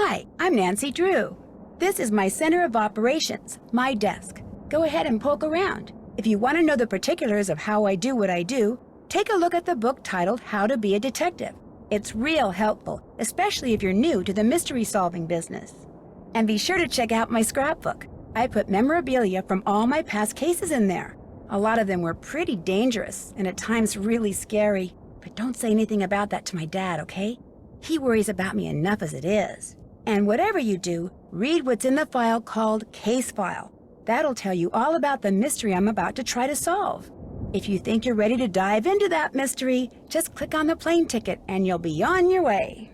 Hi, I'm Nancy Drew. This is my center of operations, my desk. Go ahead and poke around. If you want to know the particulars of how I do what I do, take a look at the book titled How to Be a Detective. It's real helpful, especially if you're new to the mystery-solving business. And be sure to check out my scrapbook. I put memorabilia from all my past cases in there. A lot of them were pretty dangerous and at times really scary. But don't say anything about that to my dad, okay? He worries about me enough as it is. And whatever you do, read what's in the file called Case File. That'll tell you all about the mystery I'm about to try to solve. If you think you're ready to dive into that mystery, just click on the plane ticket and you'll be on your way.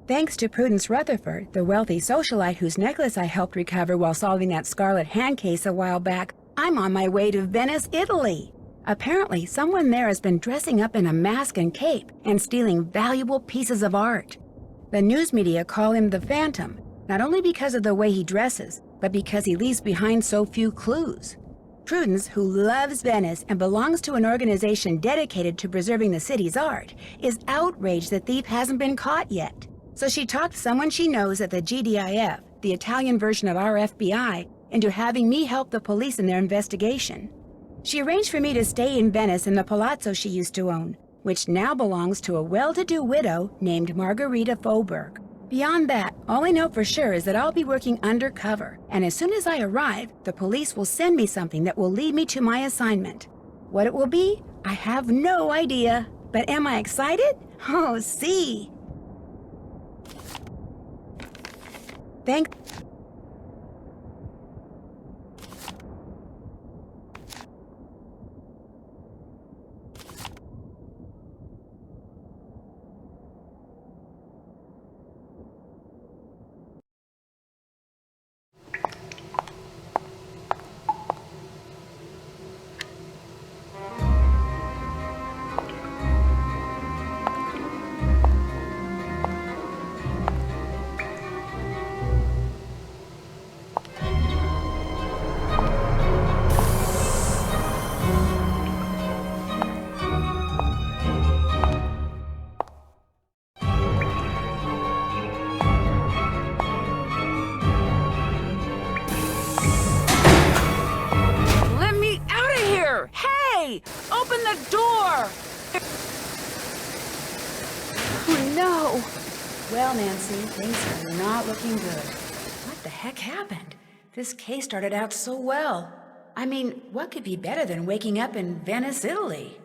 Thanks to Prudence Rutherford, the wealthy socialite whose necklace I helped recover while solving that scarlet hand case a while back, I'm on my way to Venice, Italy. Apparently, someone there has been dressing up in a mask and cape and stealing valuable pieces of art. The news media call him the Phantom, not only because of the way he dresses, but because he leaves behind so few clues. Prudence, who loves Venice and belongs to an organization dedicated to preserving the city's art, is outraged the thief hasn't been caught yet. So she talked someone she knows at the GDIF, the Italian version of our FBI, into having me help the police in their investigation. She arranged for me to stay in Venice in the palazzo she used to own, which now belongs to a well-to-do widow named Margherita Faubourg. Beyond that, all I know for sure is that I'll be working undercover, and as soon as I arrive, the police will send me something that will lead me to my assignment. What it will be, I have no idea. But am I excited? Oh, see! Thanks. Hey! Open the door! Oh, no! Well, Nancy, things are not looking good. What the heck happened? This case started out so well. I mean, what could be better than waking up in Venice, Italy?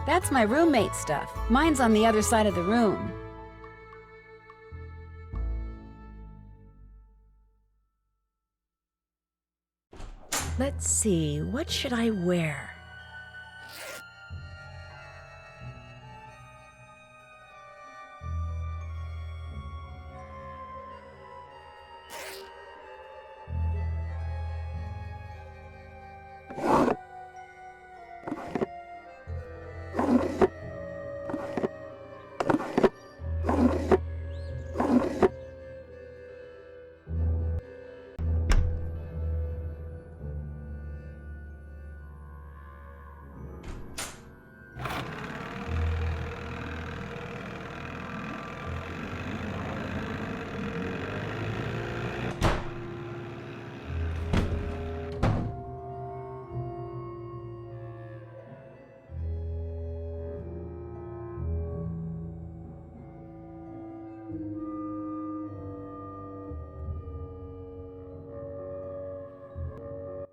That's my roommate's stuff. Mine's on the other side of the room. Let's see, what should I wear?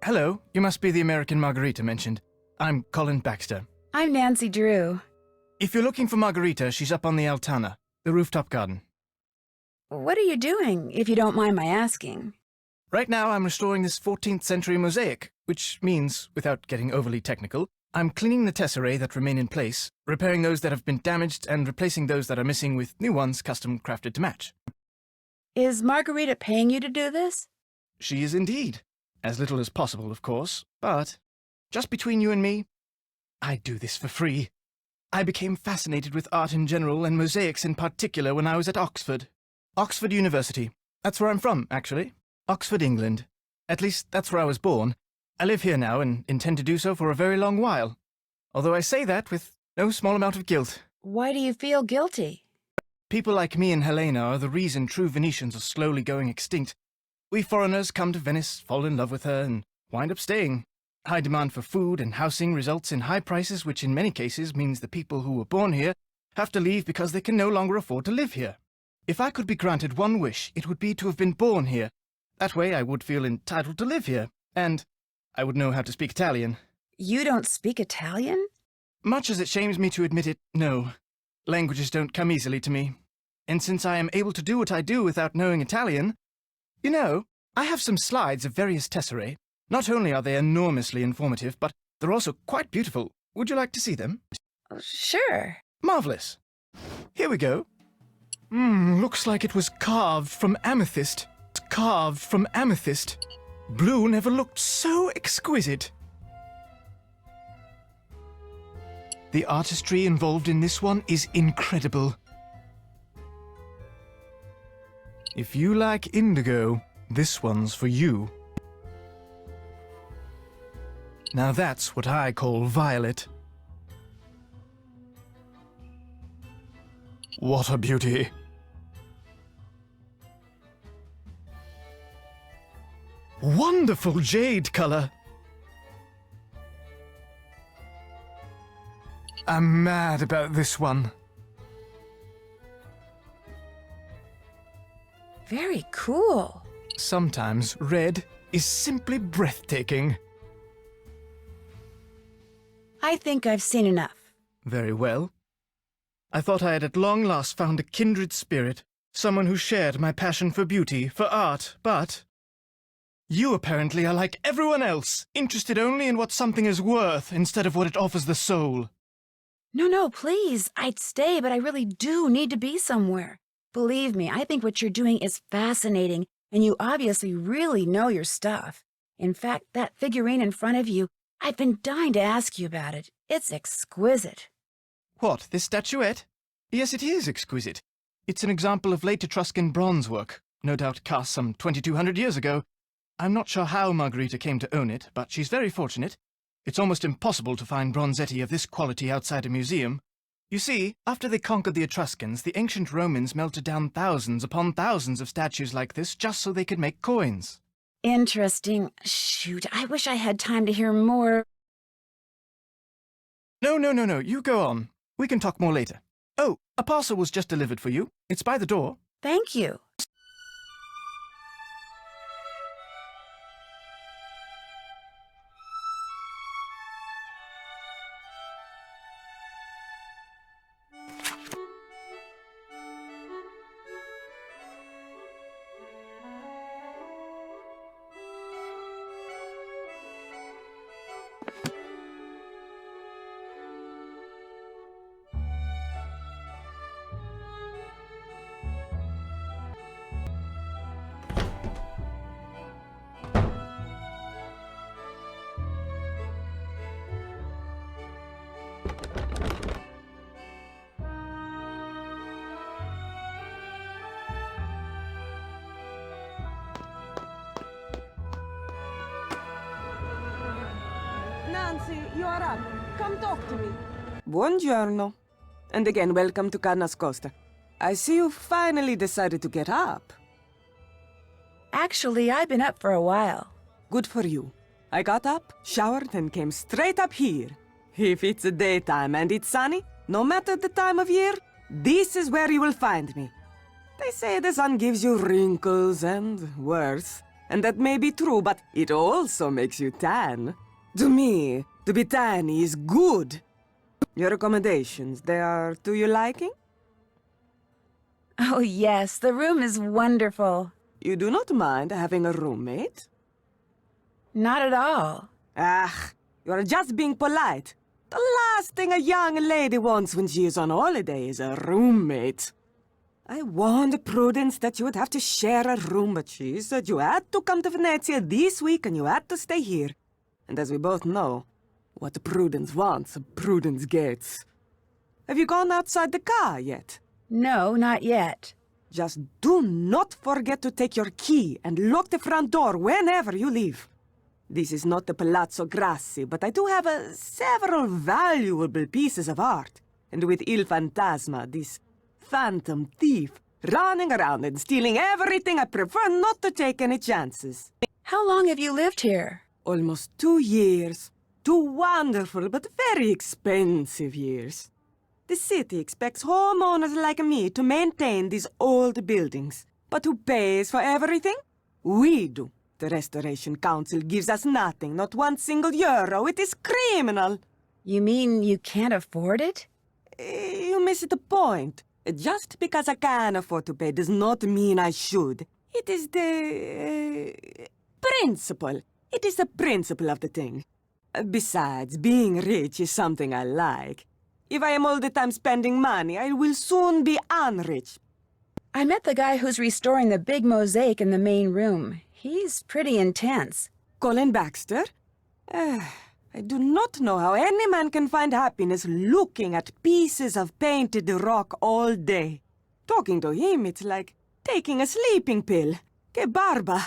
Hello, you must be the American Margarita mentioned. I'm Colin Baxter. I'm Nancy Drew. If you're looking for Margarita, she's up on the Altana, the rooftop garden. What are you doing, if you don't mind my asking? Right now, I'm restoring this 14th century mosaic, which means, without getting overly technical, I'm cleaning the tesserae that remain in place, repairing those that have been damaged, and replacing those that are missing with new ones custom crafted to match. Is Margarita paying you to do this? She is indeed. As little as possible, of course, but just between you and me, I do this for free. I became fascinated with art in general and mosaics in particular when I was at Oxford. Oxford University. That's where I'm from, actually. Oxford, England. At least, that's where I was born. I live here now and intend to do so for a very long while. Although I say that with no small amount of guilt. Why do you feel guilty? People like me and Helena are the reason true Venetians are slowly going extinct. We foreigners come to Venice, fall in love with her, and wind up staying. High demand for food and housing results in high prices, which in many cases means the people who were born here have to leave because they can no longer afford to live here. If I could be granted one wish, it would be to have been born here. That way I would feel entitled to live here, and I would know how to speak Italian. You don't speak Italian? Much as it shames me to admit it, no. Languages don't come easily to me. And since I am able to do what I do without knowing Italian, you know, I have some slides of various tesserae. Not only are they enormously informative, but they're also quite beautiful. Would you like to see them? Sure. Marvelous. Here we go. Looks like it was carved from amethyst. Carved from amethyst. Blue never looked so exquisite. The artistry involved in this one is incredible. If you like indigo, this one's for you. Now that's what I call violet. What a beauty! Wonderful jade color! I'm mad about this one. Very cool. Sometimes red is simply breathtaking. I think I've seen enough. Very well. I thought I had at long last found a kindred spirit, someone who shared my passion for beauty, for art, but you apparently are like everyone else, interested only in what something is worth instead of what it offers the soul. No, please. I'd stay, but I really do need to be somewhere. Believe me, I think what you're doing is fascinating, and you obviously really know your stuff. In fact, that figurine in front of you, I've been dying to ask you about it. It's exquisite. What, this statuette? Yes, it is exquisite. It's an example of late Etruscan bronze work, no doubt cast some 2,200 years ago. I'm not sure how Margarita came to own it, but she's very fortunate. It's almost impossible to find bronzetti of this quality outside a museum. You see, after they conquered the Etruscans, the ancient Romans melted down thousands upon thousands of statues like this just so they could make coins. Interesting. Shoot, I wish I had time to hear more. No, you go on. We can talk more later. Oh, a parcel was just delivered for you. It's by the door. Thank you. Nancy, you are up. Come talk to me. Buongiorno. And again, welcome to Costa. I see you finally decided to get up. Actually, I've been up for a while. Good for you. I got up, showered, and came straight up here. If it's the daytime and it's sunny, no matter the time of year, this is where you will find me. They say the sun gives you wrinkles and worse, and that may be true, but it also makes you tan. To me, to be tan is good. Your accommodations, they are to your liking? Oh yes, the room is wonderful. You do not mind having a roommate? Not at all. Ah, you are just being polite. The last thing a young lady wants when she is on holiday is a roommate. I warned Prudence that you would have to share a room, but she said you had to come to Venezia this week and you had to stay here. And as we both know, what Prudence wants, Prudence gets. Have you gone outside the car yet? No, not yet. Just do not forget to take your key and lock the front door whenever you leave. This is not the Palazzo Grassi, but I do have several valuable pieces of art. And with Il Fantasma, this phantom thief, running around and stealing everything, I prefer not to take any chances. How long have you lived here? Almost 2 years. 2 wonderful but very expensive years. The city expects homeowners like me to maintain these old buildings. But who pays for everything? We do. The Restoration Council gives us nothing, not 1 single euro. It is criminal. You mean you can't afford it? You miss the point. Just because I can afford to pay does not mean I should. It is the principle. It is the principle of the thing. Besides, being rich is something I like. If I am all the time spending money, I will soon be unrich. I met the guy who's restoring the big mosaic in the main room. He's pretty intense. Colin Baxter? I do not know how any man can find happiness looking at pieces of painted rock all day. Talking to him, it's like taking a sleeping pill. Que barba.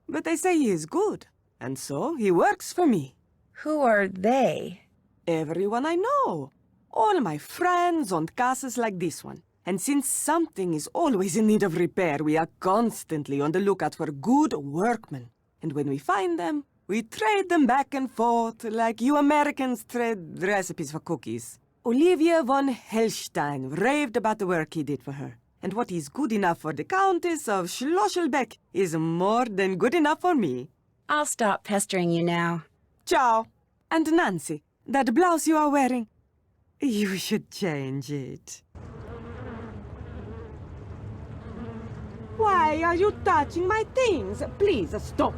But they say he is good, and so he works for me. Who are they? Everyone I know. All my friends own castles like this one. And since something is always in need of repair, we are constantly on the lookout for good workmen. And when we find them, we trade them back and forth like you Americans trade recipes for cookies. Olivia von Hellstein raved about the work he did for her. And what is good enough for the Countess of Schlosselbeck is more than good enough for me. I'll stop pestering you now. Ciao. And Nancy, that blouse you are wearing, you should change it. Why are you touching my things? Please stop.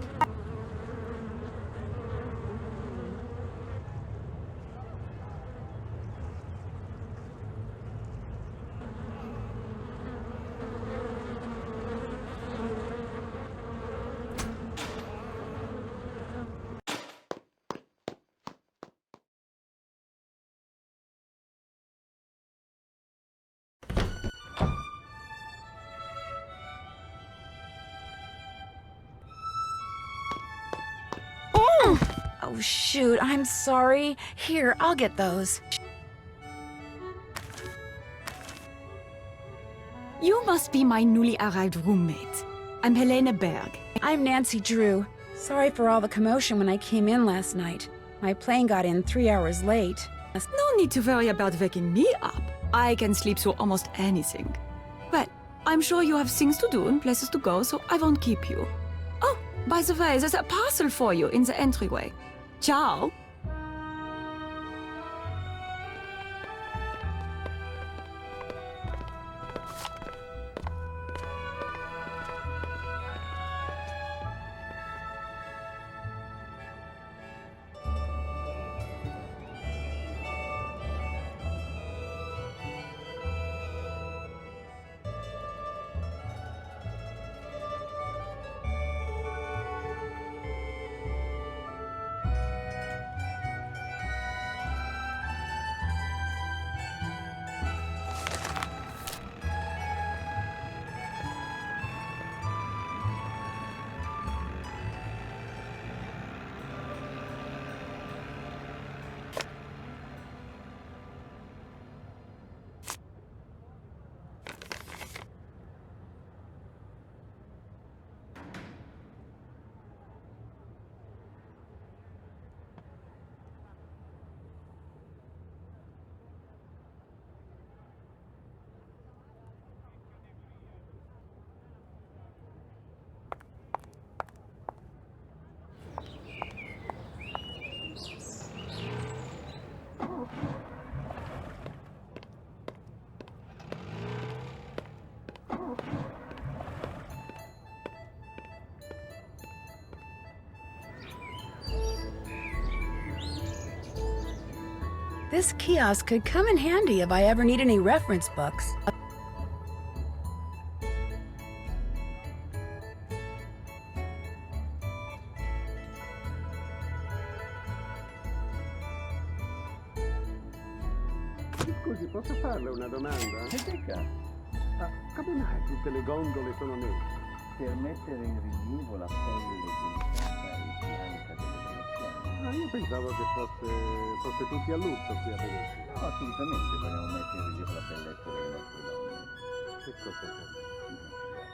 Oh, shoot, I'm sorry. Here, I'll get those. You must be my newly arrived roommate. I'm Helene Berg. I'm Nancy Drew. Sorry for all the commotion when I came in last night. My plane got in 3 hours late. No need to worry about waking me up. I can sleep through almost anything. Well, I'm sure you have things to do and places to go, so I won't keep you. Oh, by the way, there's a parcel for you in the entryway. Ciao. This kiosk could come in handy if I ever need any reference books. Scusi, posso farle una domanda? Che dica, Come mai tutte le gondole sono nere? per mettere in rilievo la pelle delicata e bianca delle veneziane. Io pensavo che fosse tutti a lutto qui a Venezia. No, assolutamente vogliamo mettere in rilievo la bellezza delle nostre donne. Che cosa c'è?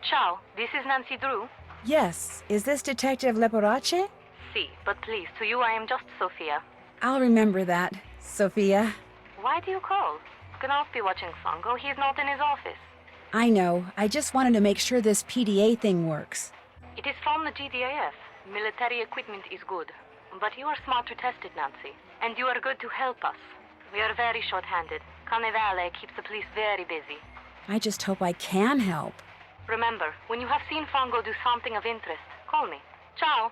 Ciao, this is Nancy Drew. Yes, is this Detective Leporace? Si, but please, to you I am just Sophia. I'll remember that, Sophia. Why do you call? Cannot be watching Fungo, he's not in his office. I know, I just wanted to make sure this PDA thing works. It is from the GDAF. Military equipment is good. But you are smart to test it, Nancy. And you are good to help us. We are very short-handed. Carnevale keeps the police very busy. I just hope I can help. Remember, when you have seen Fungo do something of interest, call me. Ciao!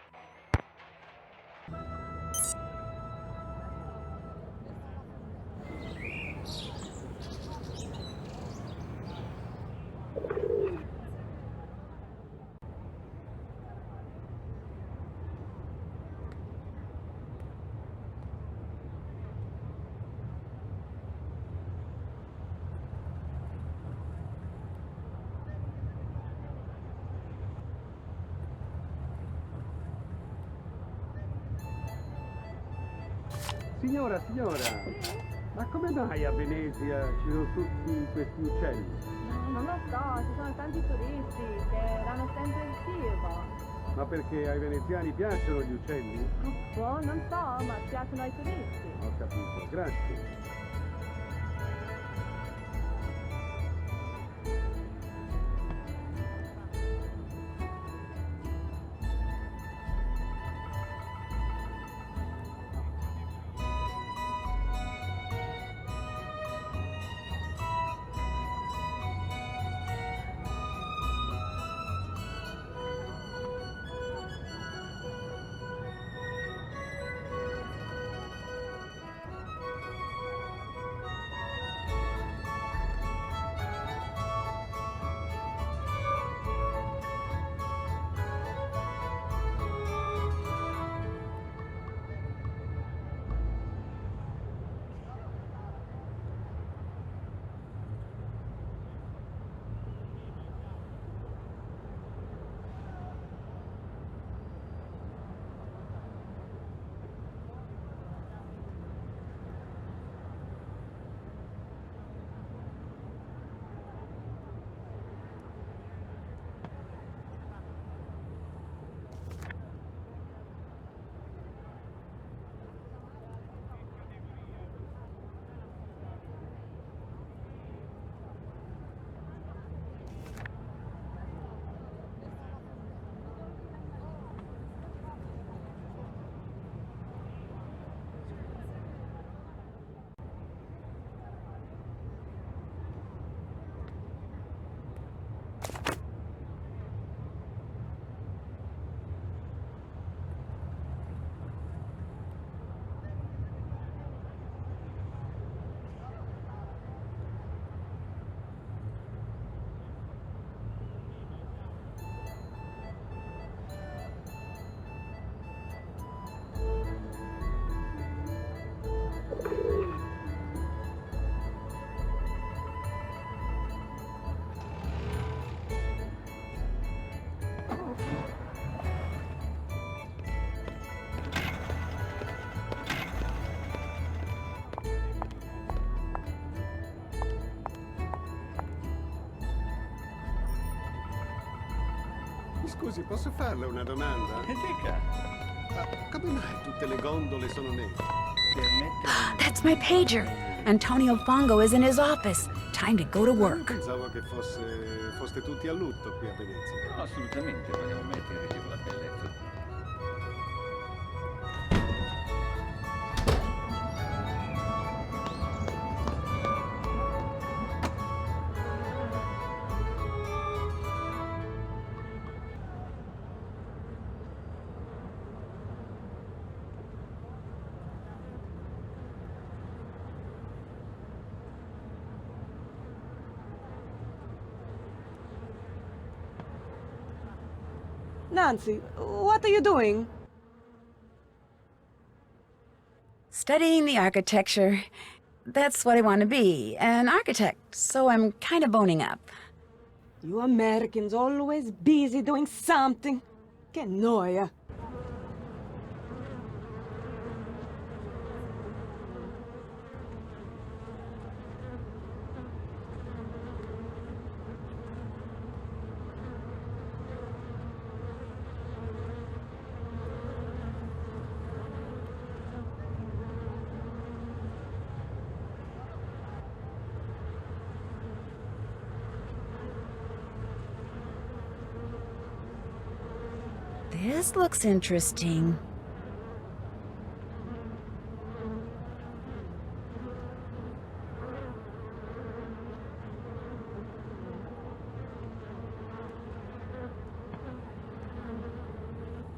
Signora, ma come mai a Venezia ci sono tutti questi uccelli? Non lo so, ci sono tanti turisti che vanno sempre in giro. Ma perché ai veneziani piacciono gli uccelli? Boh, non so, ma piacciono ai turisti. Ho capito, grazie. Scusi, posso farle una domanda? Dica, Ma come mai tutte le gondole sono nere? per mettere... That's my pager. Antonio Fongo is in his office. Time to go to work. Pensavo che foste tutti a lutto qui a Venezia. No, assolutamente, vogliamo mettere in rilievo la bellezza. Nancy, what are you doing? Studying the architecture. That's what I want to be, an architect, so I'm kind of owning up. You Americans always busy doing something. Che noia. This looks interesting.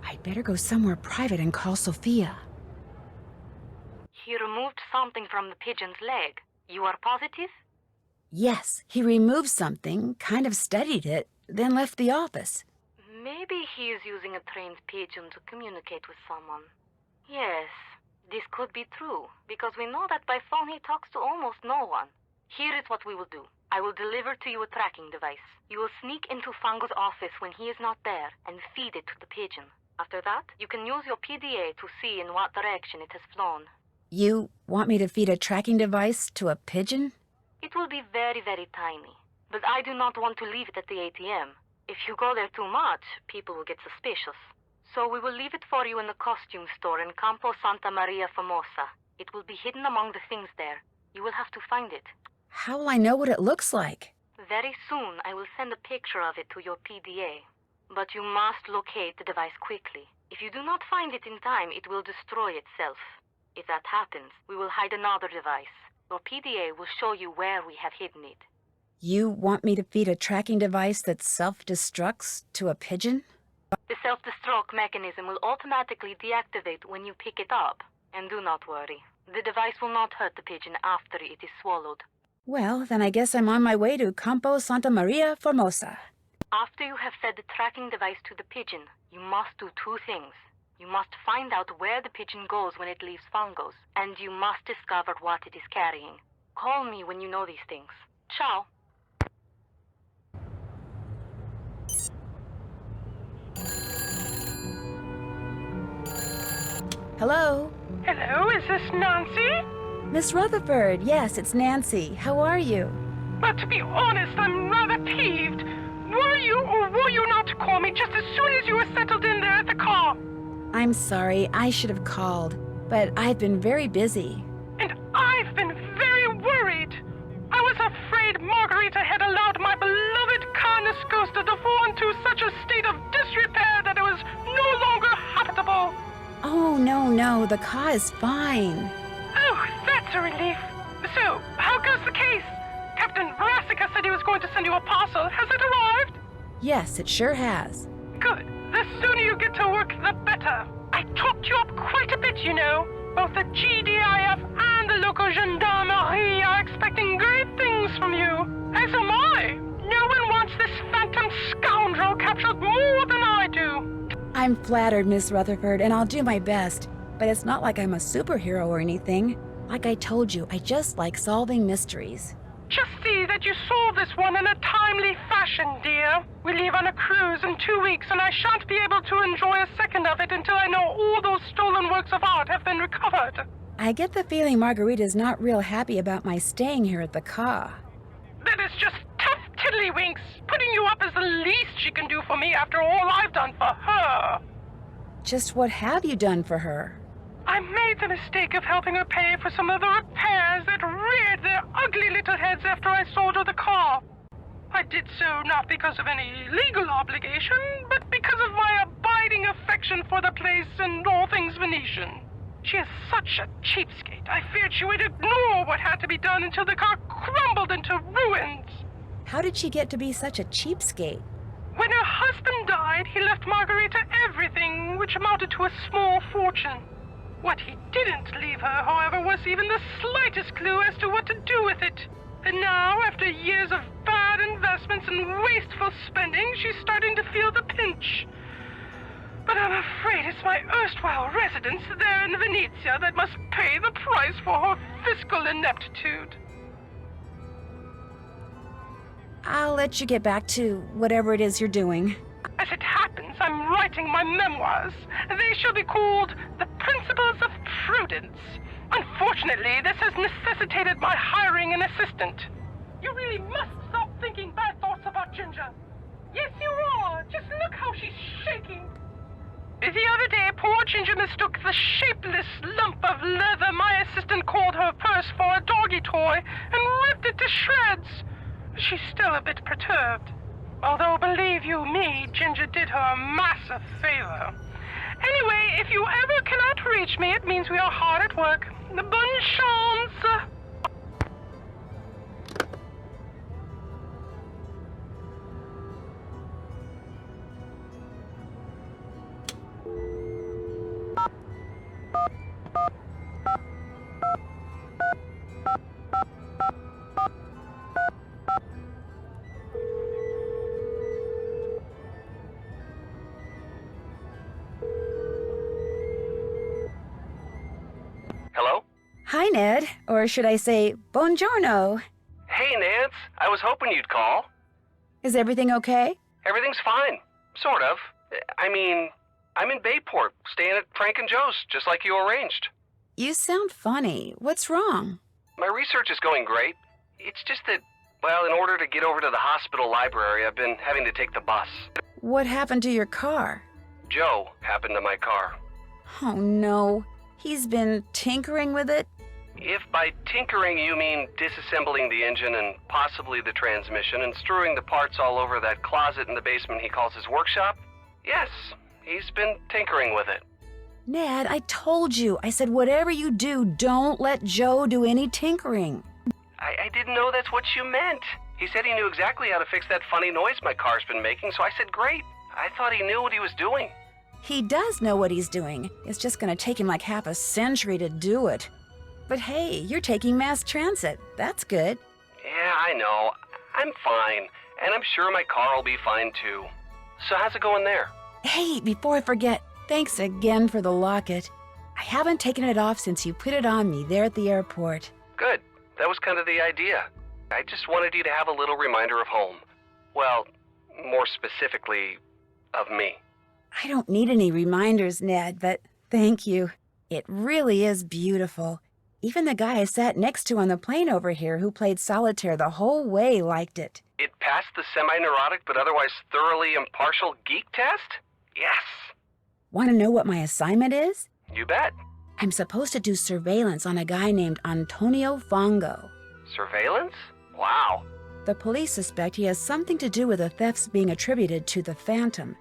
I'd better go somewhere private and call Sophia. He removed something from the pigeon's leg. You are positive? Yes, he removed something, kind of studied it, then left the office. Maybe he is using a trained pigeon to communicate with someone. Yes, this could be true, because we know that by phone he talks to almost no one. Here is what we will do. I will deliver to you a tracking device. You will sneak into Fango's office when he is not there and feed it to the pigeon. After that, you can use your PDA to see in what direction it has flown. You want me to feed a tracking device to a pigeon? It will be very, very tiny, but I do not want to leave it at the ATM. If you go there too much, people will get suspicious. So we will leave it for you in the costume store in Campo Santa Maria Formosa. It will be hidden among the things there. You will have to find it. How will I know what it looks like? Very soon, I will send a picture of it to your PDA. But you must locate the device quickly. If you do not find it in time, it will destroy itself. If that happens, we will hide another device. Your PDA will show you where we have hidden it. You want me to feed a tracking device that self-destructs to a pigeon? The self-destruct mechanism will automatically deactivate when you pick it up. And do not worry. The device will not hurt the pigeon after it is swallowed. Well, then I guess I'm on my way to Campo Santa Maria Formosa. After you have fed the tracking device to the pigeon, you must do two things. You must find out where the pigeon goes when it leaves Fango's, and you must discover what it is carrying. Call me when you know these things. Ciao. Hello? Hello, is this Nancy? Miss Rutherford, yes, it's Nancy. How are you? But to be honest, I'm rather peeved. Were you or were you not to call me just as soon as you were settled in there at the car? I'm sorry, I should have called, but I've been very busy. And I've been very worried. I was afraid Margarita had allowed my beloved Carnus ghost to fall into such a state of disrepair that it was no longer habitable. Oh, no, the car is fine. Oh, that's a relief. So, how goes the case? Captain Brassica said he was going to send you a parcel. Has it arrived? Yes, it sure has. Good. The sooner you get to work, the better. I talked you up quite a bit, you know. Both the GDIF and the local gendarmerie are expecting great things from you. As am I. No one wants this phantom scoundrel captured more than I do. I'm flattered, Miss Rutherford, and I'll do my best. But it's not like I'm a superhero or anything. Like I told you, I just like solving mysteries. Just see that you solve this one in a timely fashion, dear. We leave on a cruise in 2 weeks, and I shan't be able to enjoy a second of it until I know all those stolen works of art have been recovered. I get the feeling Margarita's not real happy about my staying here at the car. That is just tough tiddlywinks! Putting you up is the least she can do for me after all I've done for her. Just what have you done for her? I made the mistake of helping her pay for some of the repairs that reared their ugly little heads after I sold her the car. I did so not because of any legal obligation, but because of my abiding affection for the place and all things Venetian. She is such a cheapskate. I feared she would ignore what had to be done until the car crumbled into ruins. How did she get to be such a cheapskate? When her husband died, he left Margarita everything, which amounted to a small fortune. What he didn't leave her, however, was even the slightest clue as to what to do with it. And now, after years of bad investments and wasteful spending, she's starting to feel the pinch. But I'm afraid it's my erstwhile residence there in Venezia that must pay the price for her fiscal ineptitude. I'll let you get back to whatever it is you're doing. As it happens, I'm writing my memoirs. They shall be called The Principles of Prudence. Unfortunately, this has necessitated my hiring an assistant. You really must stop thinking bad thoughts about Ginger. Yes, you are. Just look how she's shaking. The other day, poor Ginger mistook the shapeless lump of leather my assistant called her purse for a doggy toy and ripped it to shreds. She's still a bit perturbed. Although, believe you me, Ginger did her a massive favor. Anyway, if you ever cannot reach me, it means we are hard at work. Bonne chance! Hello? Hi, Ned. Or should I say, buongiorno. Hey, Nance. I was hoping you'd call. Is everything okay? Everything's fine. Sort of. I mean, I'm in Bayport, staying at Frank and Joe's, just like you arranged. You sound funny. What's wrong? My research is going great. It's just that, well, in order to get over to the hospital library, I've been having to take the bus. What happened to your car? Joe happened to my car. Oh, no. He's been tinkering with it? If by tinkering you mean disassembling the engine and possibly the transmission and strewing the parts all over that closet in the basement he calls his workshop, yes, he's been tinkering with it. Ned, I told you. I said whatever you do, don't let Joe do any tinkering. I didn't know that's what you meant. He said he knew exactly how to fix that funny noise my car's been making, so I said great. I thought he knew what he was doing. He does know what he's doing. It's just going to take him like half a century to do it. But hey, you're taking mass transit. That's good. Yeah, I know. I'm fine. And I'm sure my car will be fine too. So how's it going there? Hey, before I forget, thanks again for the locket. I haven't taken it off since you put it on me there at the airport. Good. That was kind of the idea. I just wanted you to have a little reminder of home. Well, more specifically, of me. I don't need any reminders, Ned, but thank you. It really is beautiful. Even the guy I sat next to on the plane over here who played solitaire the whole way liked it. It passed the semi-neurotic but otherwise thoroughly impartial geek test? Yes. Want to know what my assignment is? You bet. I'm supposed to do surveillance on a guy named Antonio Fongo. Surveillance? Wow. The police suspect he has something to do with the thefts being attributed to the Phantom.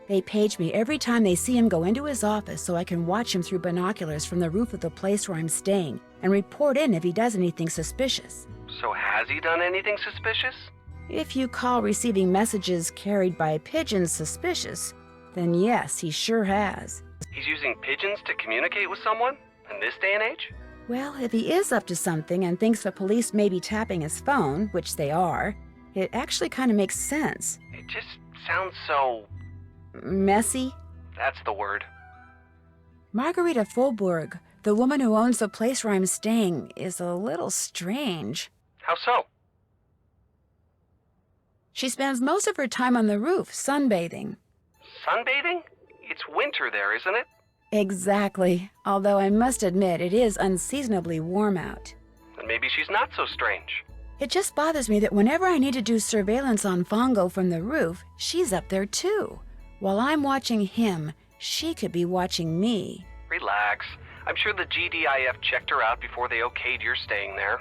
They page me every time they see him go into his office so I can watch him through binoculars from the roof of the place where I'm staying and report in if he does anything suspicious. So has he done anything suspicious? If you call receiving messages carried by pigeons suspicious, then yes, he sure has. He's using pigeons to communicate with someone in this day and age? Well, if he is up to something and thinks the police may be tapping his phone, which they are, it actually kind of makes sense. It just sounds so... messy? That's the word. Margarita Faubourg, the woman who owns the place where I'm staying, is a little strange. How so? She spends most of her time on the roof, sunbathing. Sunbathing? It's winter there, isn't it? Exactly. Although I must admit it is unseasonably warm out. Then maybe she's not so strange. It just bothers me that whenever I need to do surveillance on Fongo from the roof, she's up there too. While I'm watching him, she could be watching me. Relax. I'm sure the GDIF checked her out before they okayed your staying there.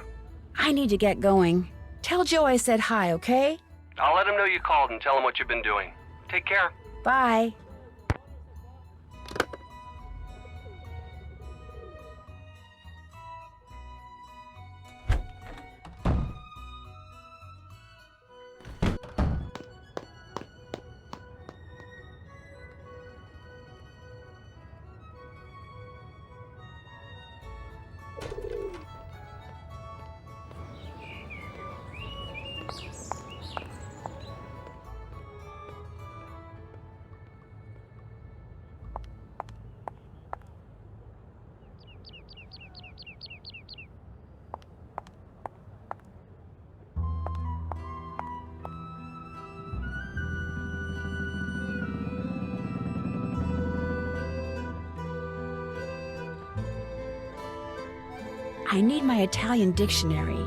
I need to get going. Tell Joe I said hi, okay? I'll let him know you called and tell him what you've been doing. Take care. Bye. I need my Italian dictionary.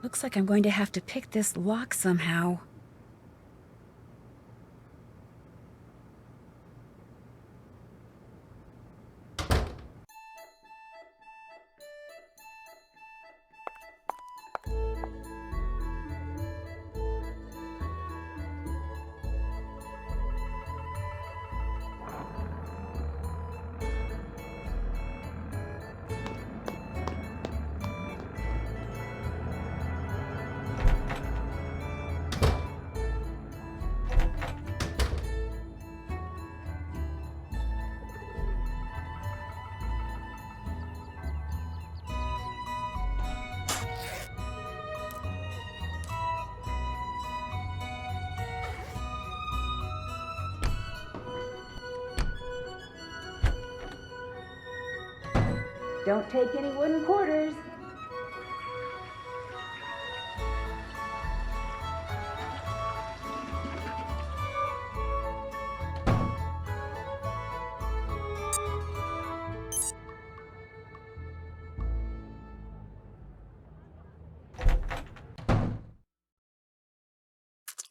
Looks like I'm going to have to pick this lock somehow. Don't take any wooden quarters.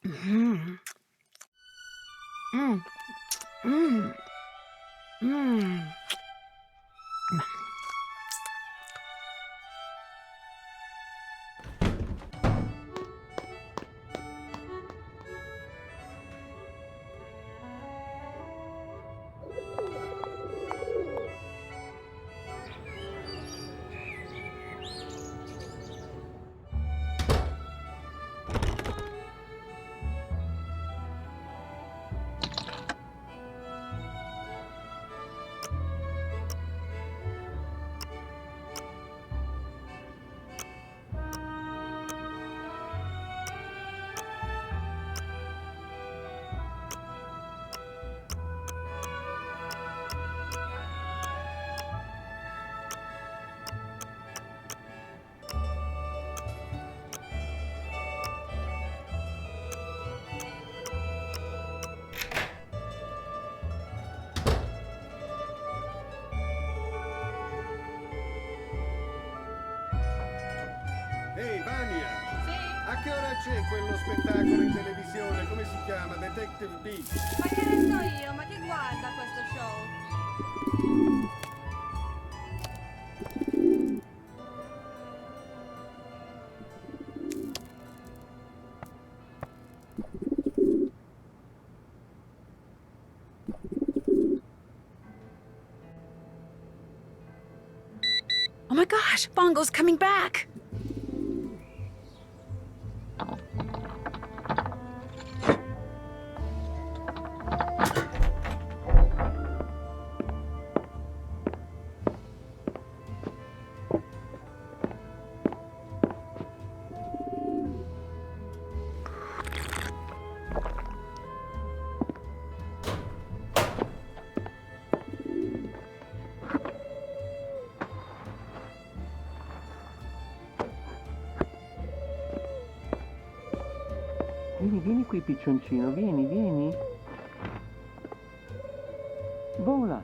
Mm. Mm. Mm. Mm. Vania, Sì? a che ora c'è quello spettacolo in televisione? Come si chiama? Detective Beach. Ma che ne so io? Ma chi guarda questo show? Oh my gosh, Bongo's coming back! Vieni qui, piccioncino, vieni. Vola.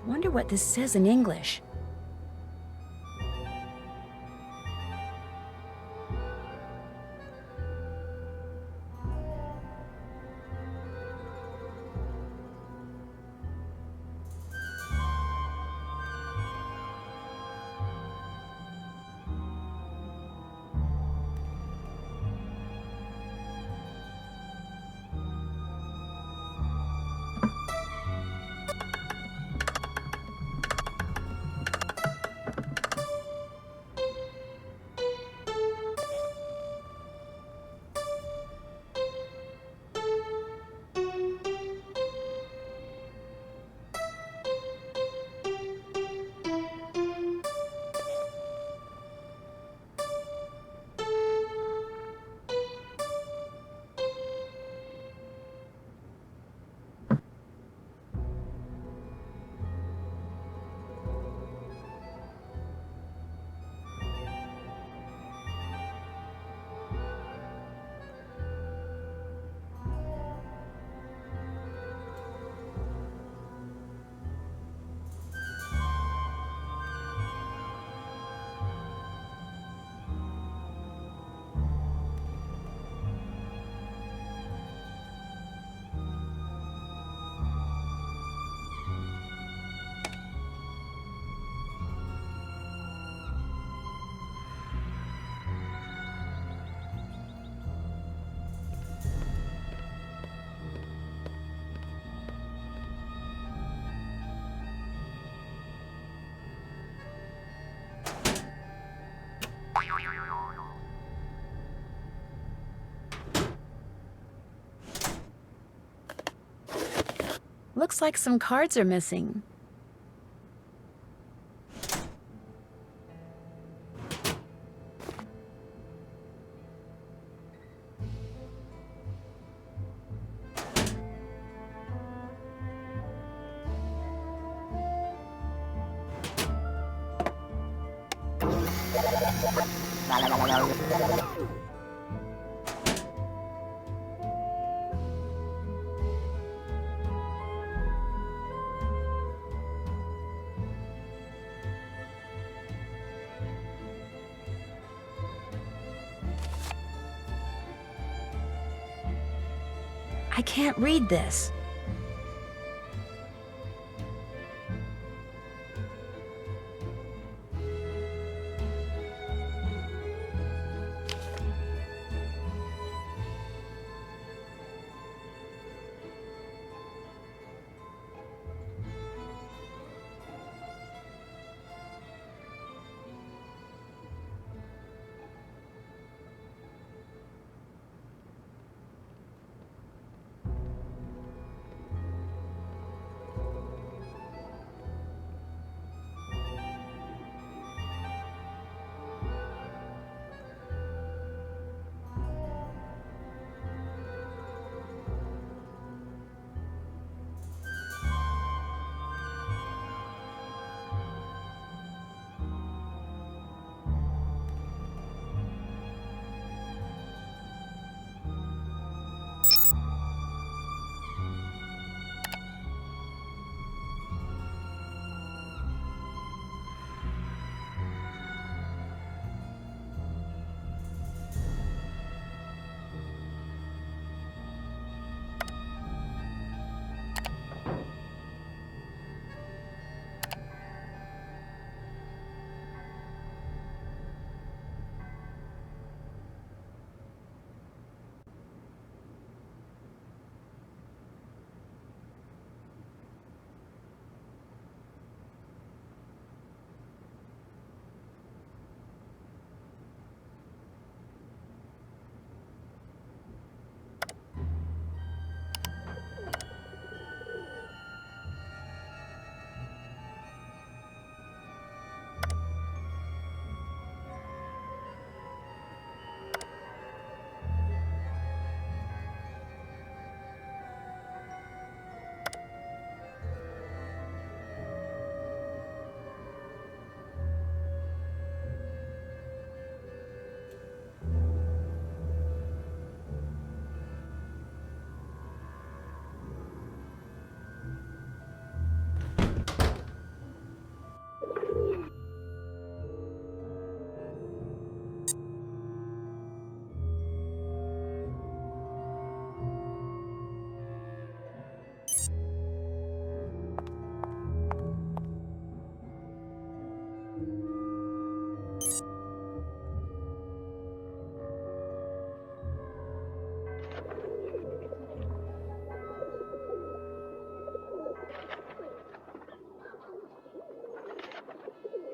Wonder what this says in English. Looks like some cards are missing. I can't read this.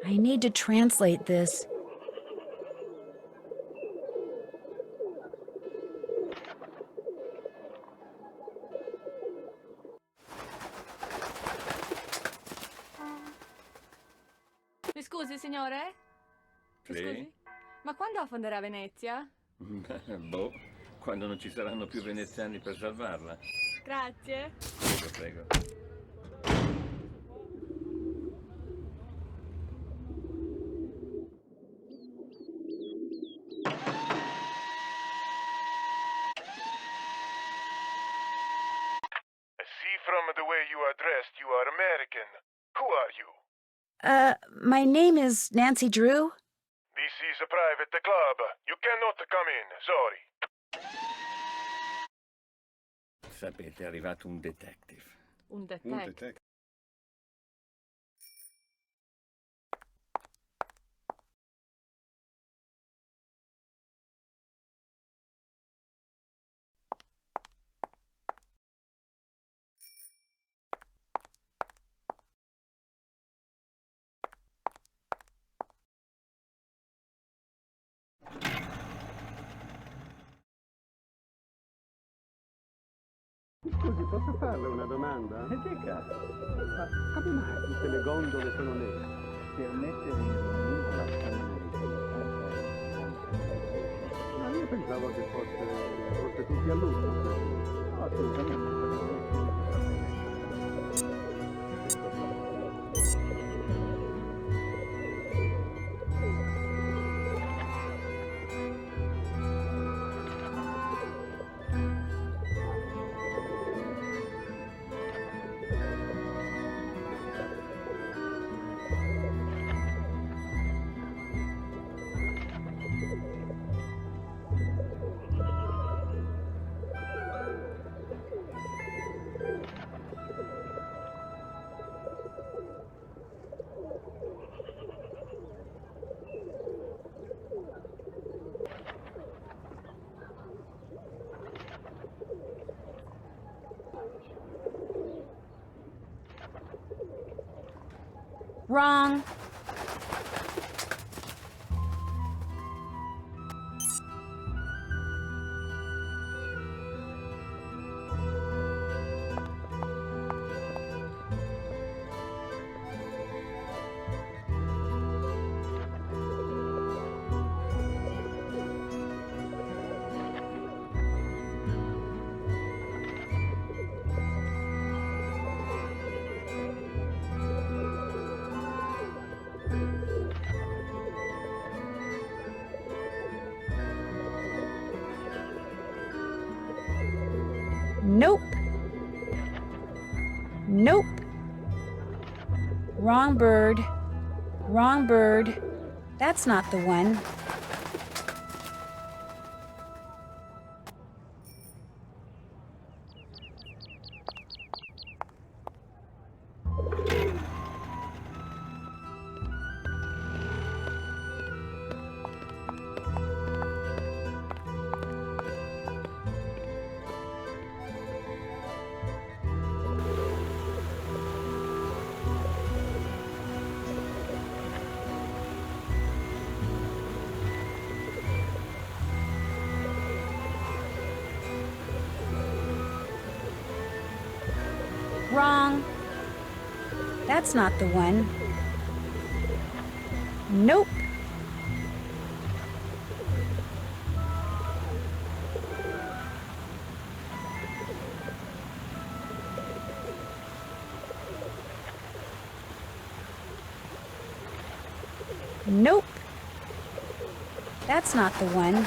I need to translate this. Mi scusi, signore? Mi Sì? scusi? Ma quando affonderà Venezia? Boh, quando non ci saranno più veneziani per salvarla. Grazie. Prego, prego. See from the way you are dressed, you are American. Who are you? My name is Nancy Drew. This is a private club. You cannot come in, sorry. Sapete, è arrivato un detective. Un Un detective. detective? Scusi, posso farle una domanda? Dica, Ma come mai tutte le gondole sono nere? per mettere in rilievo la famiglia di Ma io pensavo che fosse tutti a lusso. No, assolutamente. Wrong. Nope. Nope. Wrong bird. Wrong bird. That's not the one. Wrong. That's not the one. Nope. Nope. That's not the one.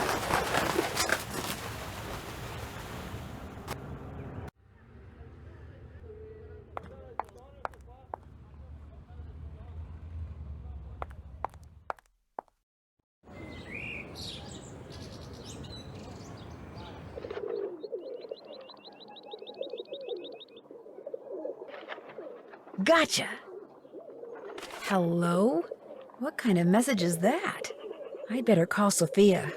Gotcha! Hello? What kind of message is that? I'd better call Sophia.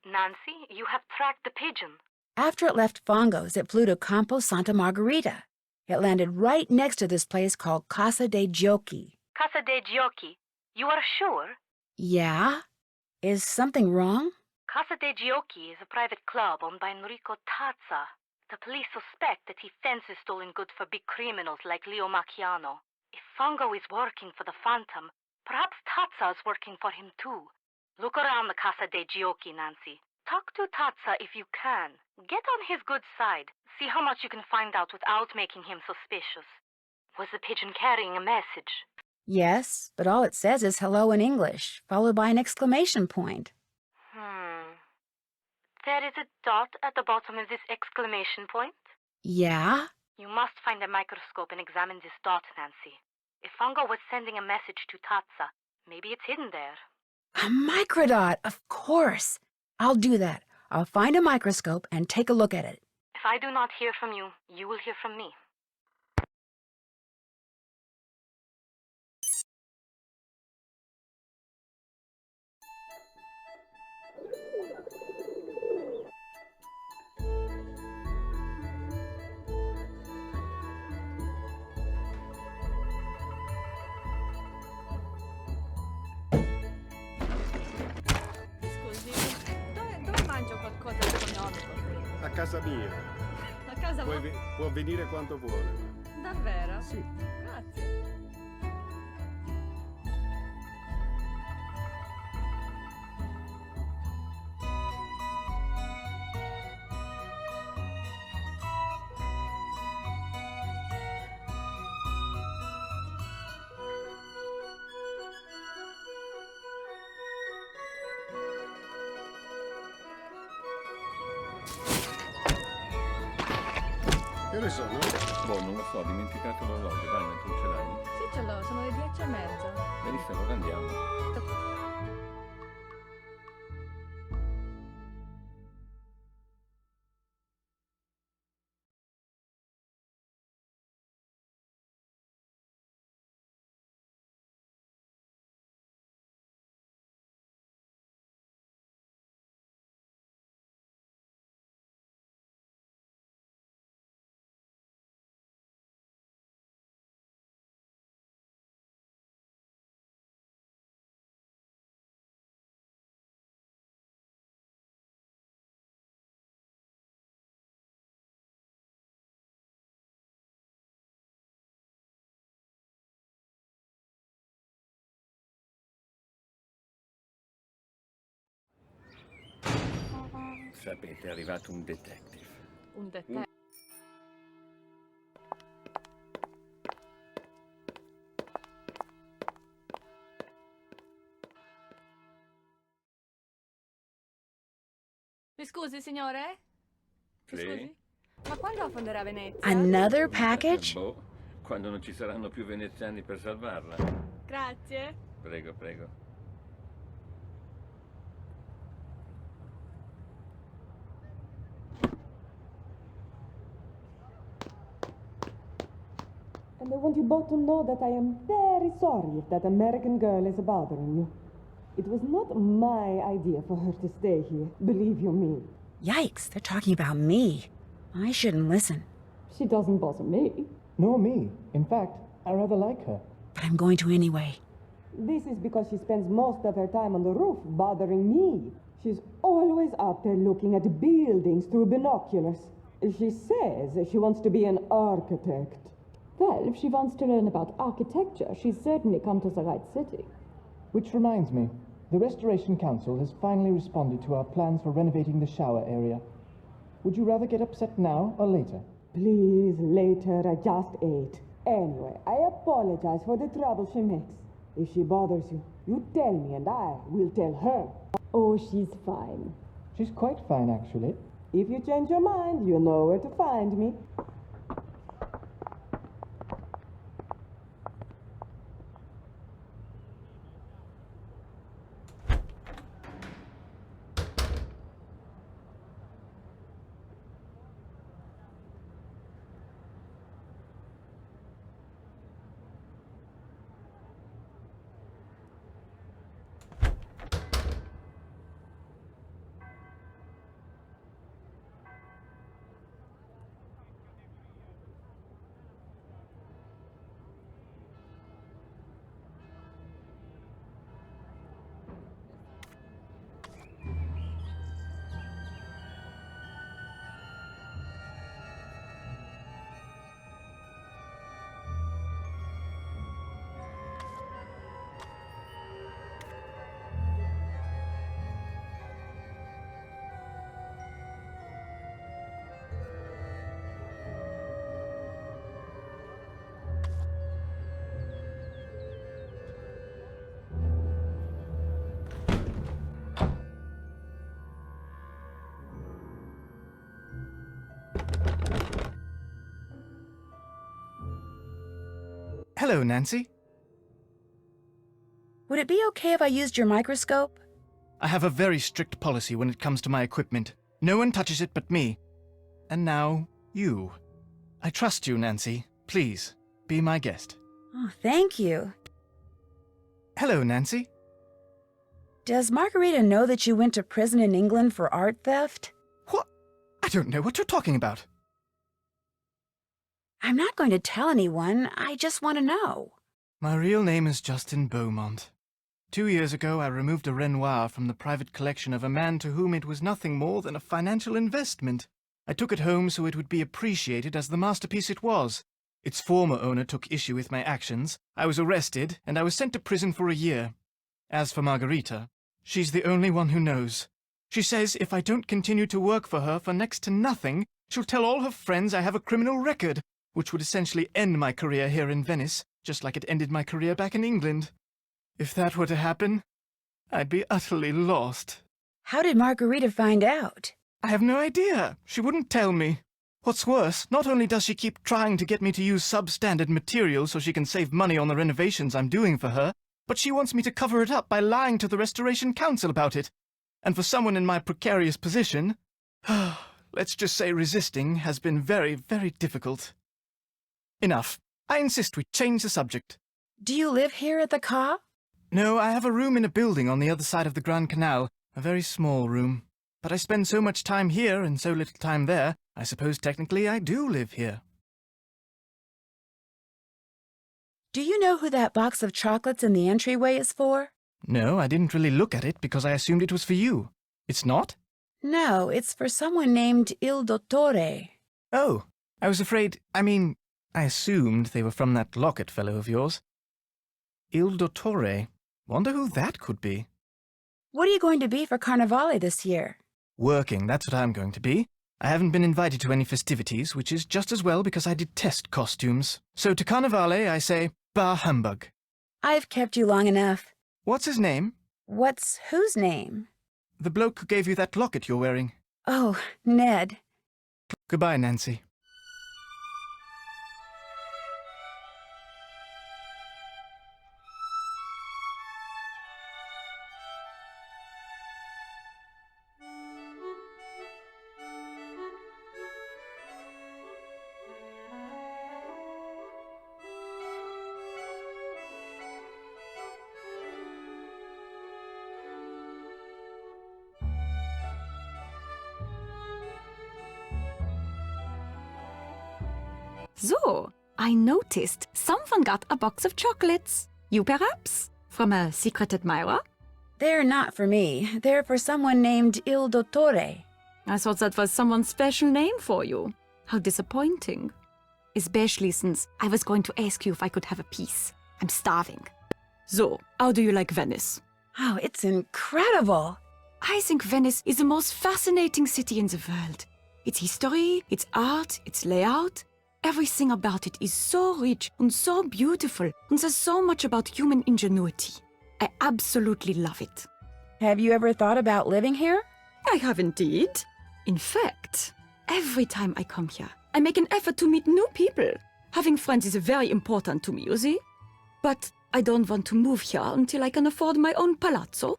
Nancy, you have tracked the pigeon. After it left Fongo's, it flew to Campo Santa Margarita. It landed right next to this place called Casa dei Giochi. Casa dei Giochi. You are sure? Yeah? Is something wrong? Casa dei Giochi is a private club owned by Enrico Tazza. The police suspect that he fences stolen goods for big criminals like Leo Macchiano. If Fongo is working for the Phantom, perhaps Tazza is working for him too. Look around the Casa dei Giochi, Nancy. Talk to Tazza if you can. Get on his good side. See how much you can find out without making him suspicious. Was the pigeon carrying a message? Yes, but all it says is hello in English, followed by an exclamation point. There is a dot at the bottom of this exclamation point. Yeah? You must find a microscope and examine this dot, Nancy. If Fongo was sending a message to Tazza, maybe it's hidden there. A microdot, of course. I'll do that. I'll find a microscope and take a look at it. If I do not hear from you, you will hear from me. Dove mangio qualcosa di economico qui? A casa mia. A casa Può venire quando vuole. Davvero? Sì. Grazie. Che ore sono? Boh, non lo so, ho dimenticato l'orologio. Vanya, tu ce l'hai? Sì, ce l'ho, sono le 10:30. Benissimo, allora andiamo. Sapete, è arrivato un detective. Un detective? Mi scusi, signore? Mi Sì? scusi? Ma quando affonderà a Venezia? Another package? Boh, quando non ci saranno più veneziani per salvarla. Grazie. Prego, prego. And I want you both to know that I am very sorry if that American girl is bothering you. It was not my idea for her to stay here, believe you me. Yikes, they're talking about me. I shouldn't listen. She doesn't bother me. Nor me. In fact, I rather like her. But I'm going to anyway. This is because she spends most of her time on the roof bothering me. She's always up there looking at buildings through binoculars. She says she wants to be an architect. Well, if she wants to learn about architecture, she's certainly come to the right city. Which reminds me, the Restoration Council has finally responded to our plans for renovating the shower area. Would you rather get upset now or later? Please, later, I just ate. Anyway, I apologize for the trouble she makes. If she bothers you, you tell me and I will tell her. Oh, she's fine. She's quite fine, actually. If you change your mind, you know where to find me. Hello, Nancy. Would it be okay if I used your microscope? I have a very strict policy when it comes to my equipment. No one touches it but me. And now, you. I trust you, Nancy. Please, be my guest. Oh, thank you. Hello, Nancy. Does Margarita know that you went to prison in England for art theft? What? I don't know what you're talking about. I'm not going to tell anyone. I just want to know. My real name is Justin Beaumont. 2 years ago, I removed a Renoir from the private collection of a man to whom it was nothing more than a financial investment. I took it home so it would be appreciated as the masterpiece it was. Its former owner took issue with my actions. I was arrested, and I was sent to prison for a year. As for Margarita, she's the only one who knows. She says if I don't continue to work for her for next to nothing, she'll tell all her friends I have a criminal record, which would essentially end my career here in Venice, just like it ended my career back in England. If that were to happen, I'd be utterly lost. How did Margarita find out? I have no idea. She wouldn't tell me. What's worse, not only does she keep trying to get me to use substandard materials so she can save money on the renovations I'm doing for her, but she wants me to cover it up by lying to the Restoration Council about it. And for someone in my precarious position, let's just say resisting has been very, very difficult. Enough. I insist we change the subject. Do you live here at the Ca? No, I have a room in a building on the other side of the Grand Canal, a very small room. But I spend so much time here and so little time there, I suppose technically I do live here. Do you know who that box of chocolates in the entryway is for? No, I didn't really look at it because I assumed it was for you. It's not? No, it's for someone named Il Dottore. Oh, I was afraid, I assumed they were from that locket fellow of yours. Il Dottore. Wonder who that could be. What are you going to be for Carnevale this year? Working, that's what I'm going to be. I haven't been invited to any festivities, which is just as well because I detest costumes. So to Carnevale, I say, bah humbug. I've kept you long enough. What's his name? What's whose name? The bloke who gave you that locket you're wearing. Oh, Ned. Goodbye, Nancy. So, I noticed someone got a box of chocolates. You perhaps? From a secret admirer? They're not for me. They're for someone named Il Dottore. I thought that was someone's special name for you. How disappointing. Especially since I was going to ask you if I could have a piece. I'm starving. So, how do you like Venice? Oh, it's incredible. I think Venice is the most fascinating city in the world. Its history, its art, its layout. Everything about it is so rich and so beautiful, and there's so much about human ingenuity. I absolutely love it. Have you ever thought about living here? I have indeed. In fact, every time I come here, I make an effort to meet new people. Having friends is very important to me, you see? But I don't want to move here until I can afford my own palazzo.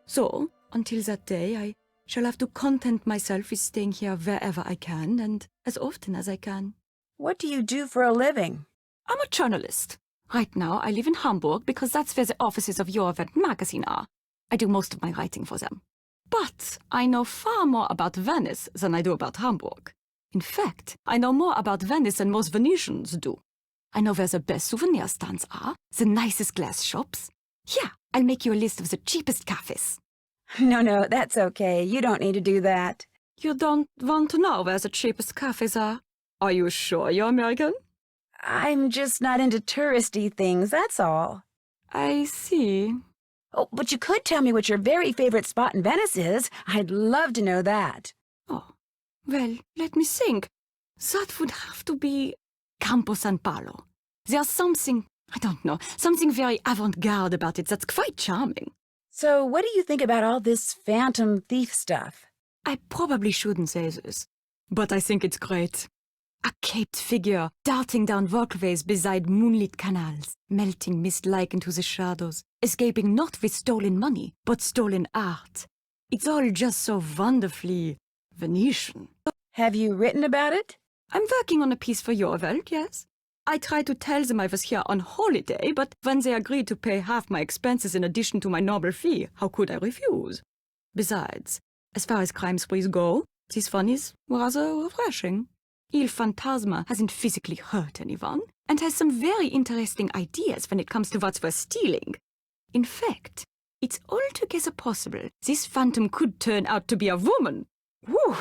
So, until that day, I shall have to content myself with staying here wherever I can and as often as I can. What do you do for a living? I'm a journalist. Right now, I live in Hamburg because that's where the offices of Your Event magazine are. I do most of my writing for them. But I know far more about Venice than I do about Hamburg. In fact, I know more about Venice than most Venetians do. I know where the best souvenir stands are, the nicest glass shops. Here, I'll make you a list of the cheapest cafes. No, that's okay. You don't need to do that. You don't want to know where the cheapest cafes are? Are you sure you're American? I'm just not into touristy things, that's all. I see. Oh, but you could tell me what your very favorite spot in Venice is. I'd love to know that. Oh, well, let me think. That would have to be Campo San Paolo. There's something, I don't know, something very avant-garde about it that's quite charming. So what do you think about all this phantom thief stuff? I probably shouldn't say this, but I think it's great. A caped figure darting down walkways beside moonlit canals, melting mist-like into the shadows, escaping not with stolen money, but stolen art. It's all just so wonderfully Venetian. Have you written about it? I'm working on a piece for your Welt, yes. I tried to tell them I was here on holiday, but when they agreed to pay half my expenses in addition to my normal fee, how could I refuse? Besides, as far as crime sprees go, this fun is rather refreshing. Il Fantasma hasn't physically hurt anyone, and has some very interesting ideas when it comes to what's worth stealing. In fact, it's altogether possible this phantom could turn out to be a woman. Whew!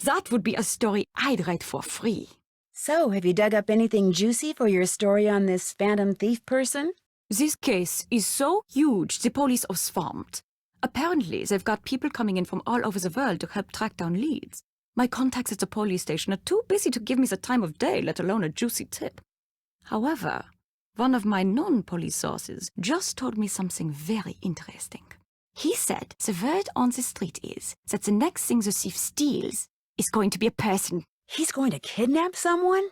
That would be a story I'd write for free. So, have you dug up anything juicy for your story on this phantom thief person? This case is so huge the police are swamped. Apparently, they've got people coming in from all over the world to help track down leads. My contacts at the police station are too busy to give me the time of day, let alone a juicy tip. However, one of my non-police sources just told me something very interesting. He said the word on the street is that the next thing the thief steals is going to be a person. He's going to kidnap someone?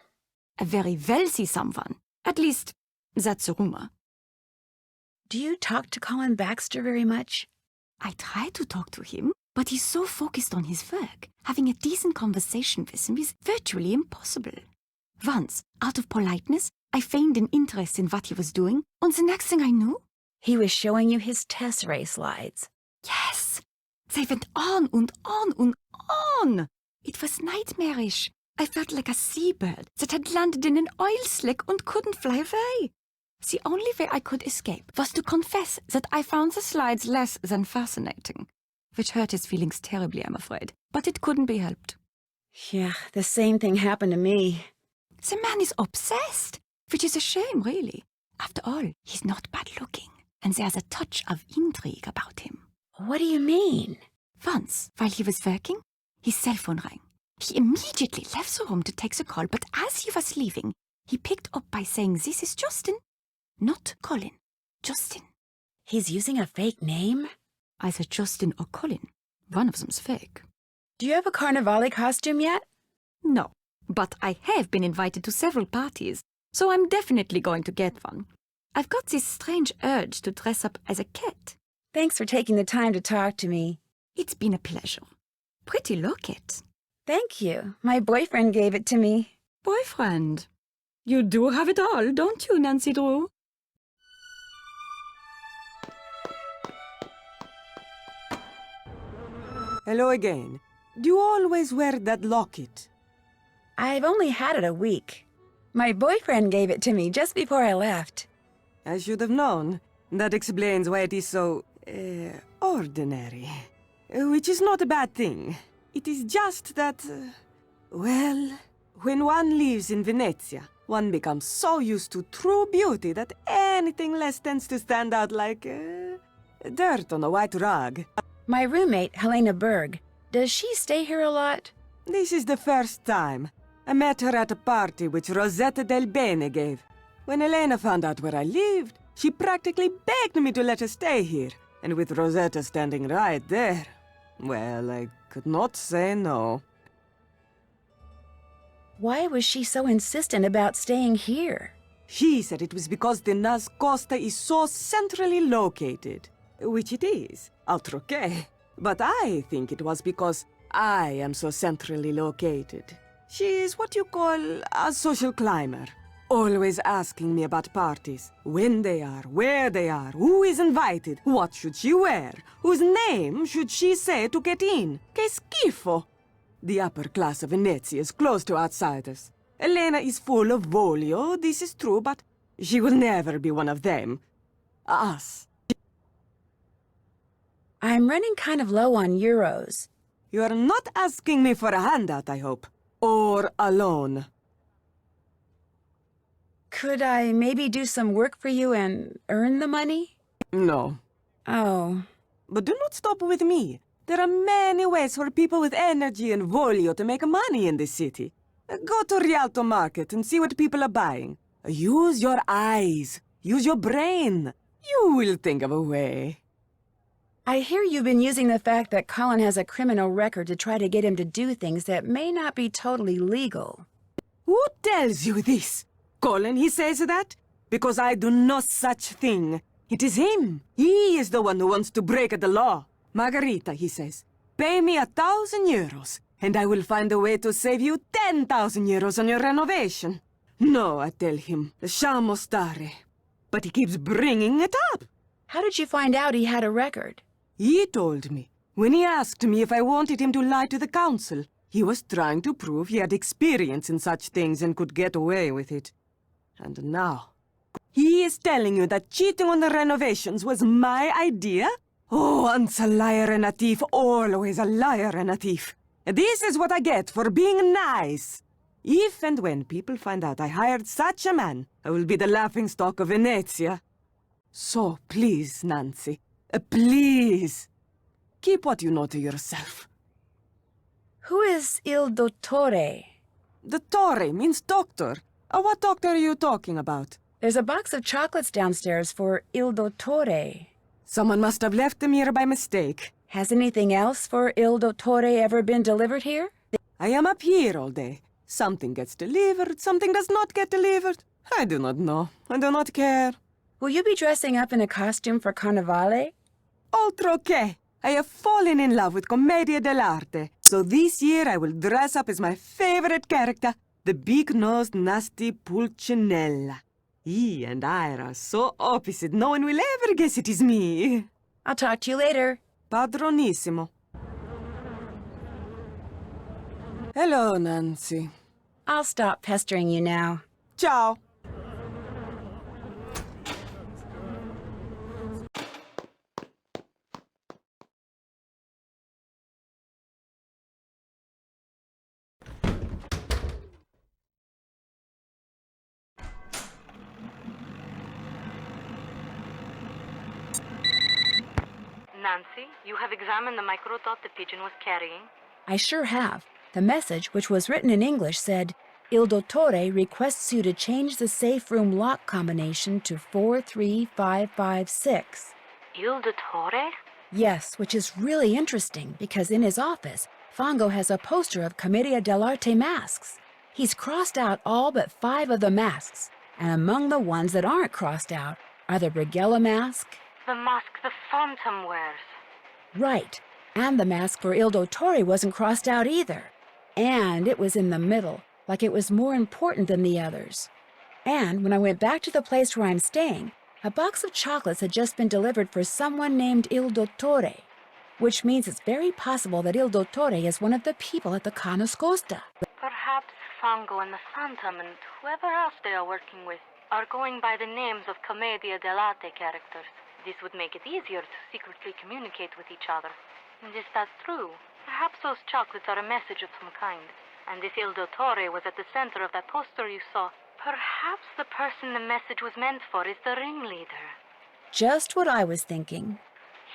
A very wealthy someone. At least, that's the rumor. Do you talk to Colin Baxter very much? I try to talk to him, but he's so focused on his work. Having a decent conversation with him is virtually impossible. Once, out of politeness, I feigned an interest in what he was doing, and the next thing I knew, he was showing you his Tesserae slides. Yes! They went on and on and on! It was nightmarish. I felt like a seabird that had landed in an oil slick and couldn't fly away. The only way I could escape was to confess that I found the slides less than fascinating, which hurt his feelings terribly, I'm afraid, but it couldn't be helped. Yeah, the same thing happened to me. The man is obsessed, which is a shame, really. After all, he's not bad-looking, and there's a touch of intrigue about him. What do you mean? Once, while he was working, his cell phone rang. He immediately left the room to take the call, but as he was leaving, he picked up by saying, "This is Justin." Not Colin. Justin. He's using a fake name? Either Justin or Colin. One of them's fake. Do you have a Carnevale costume yet? No, but I have been invited to several parties, so I'm definitely going to get one. I've got this strange urge to dress up as a cat. Thanks for taking the time to talk to me. It's been a pleasure. Pretty locket. Thank you. My boyfriend gave it to me. Boyfriend? You do have it all, don't you, Nancy Drew? Hello again. Do you always wear that locket? I've only had it a week. My boyfriend gave it to me just before I left. I should have known. That explains why it is so, ordinary. Which is not a bad thing. It is just that, well, when one lives in Venezia, one becomes so used to true beauty that anything less tends to stand out like, dirt on a white rug. My roommate, Helena Berg, does she stay here a lot? This is the first time. I met her at a party which Rosetta Del Bene gave. When Helena found out where I lived, she practically begged me to let her stay here. And with Rosetta standing right there, well, I could not say no. Why was she so insistent about staying here? She said it was because the Nascosta is so centrally located. Which it is, altro che. But I think it was because I am so centrally located. She is what you call a social climber. Always asking me about parties. When they are, where they are, who is invited, what should she wear, whose name should she say to get in. Che schifo! The upper class of Venezia is closed to outsiders. Elena is full of voglio, this is true, but she will never be one of them. Us. I'm running kind of low on euros. You're not asking me for a handout, I hope. Or a loan. Could I maybe do some work for you and earn the money? No. Oh. But do not stop with me. There are many ways for people with energy and voglio to make money in this city. Go to Rialto Market and see what people are buying. Use your eyes. Use your brain. You will think of a way. I hear you've been using the fact that Colin has a criminal record to try to get him to do things that may not be totally legal. Who tells you this? Colin, he says that? Because I do no such thing. It is him. He is the one who wants to break the law. Margarita, he says, pay me 1,000 euros, and I will find a way to save you 10,000 euros on your renovation. No, I tell him, lasciamo stare. But he keeps bringing it up. How did you find out he had a record? He told me. When he asked me if I wanted him to lie to the council, he was trying to prove he had experience in such things and could get away with it. And now, he is telling you that cheating on the renovations was my idea? Oh, once a liar and a thief, always a liar and a thief. This is what I get for being nice. If and when people find out I hired such a man, I will be the laughingstock of Venezia. So please, Nancy, please, keep what you know to yourself. Who is Il Dottore? Dottore means doctor. What doctor are you talking about? There's a box of chocolates downstairs for Il Dottore. Someone must have left them here by mistake. Has anything else for Il Dottore ever been delivered here? I am up here all day. Something gets delivered, something does not get delivered. I do not know. I do not care. Will you be dressing up in a costume for Carnevale? Altro che! I have fallen in love with Commedia dell'arte. So this year I will dress up as my favorite character, the big-nosed, nasty Pulcinella. He and I are so opposite, no one will ever guess it is me. I'll talk to you later. Padronissimo. Hello, Nancy. I'll stop pestering you now. Ciao. Nancy, you have examined the microdot the pigeon was carrying? I sure have. The message, which was written in English, said, Il Dottore requests you to change the safe room lock combination to 43556. Il Dottore? Yes, which is really interesting because in his office, Fango has a poster of Commedia dell'arte masks. He's crossed out all but 5 of the masks, and among the ones that aren't crossed out are the Brigella mask. The mask the Phantom wears. Right, and the mask for Il Dottore wasn't crossed out either. And it was in the middle, like it was more important than the others. And when I went back to the place where I'm staying, a box of chocolates had just been delivered for someone named Il Dottore, which means it's very possible that Il Dottore is one of the people at the Ca' Nascosta. Perhaps Fango and the Phantom and whoever else they are working with are going by the names of Commedia dell'arte characters. This would make it easier to secretly communicate with each other. And if that's true, perhaps those chocolates are a message of some kind. And if Il Dottore was at the center of that poster you saw, perhaps the person the message was meant for is the ringleader. Just what I was thinking.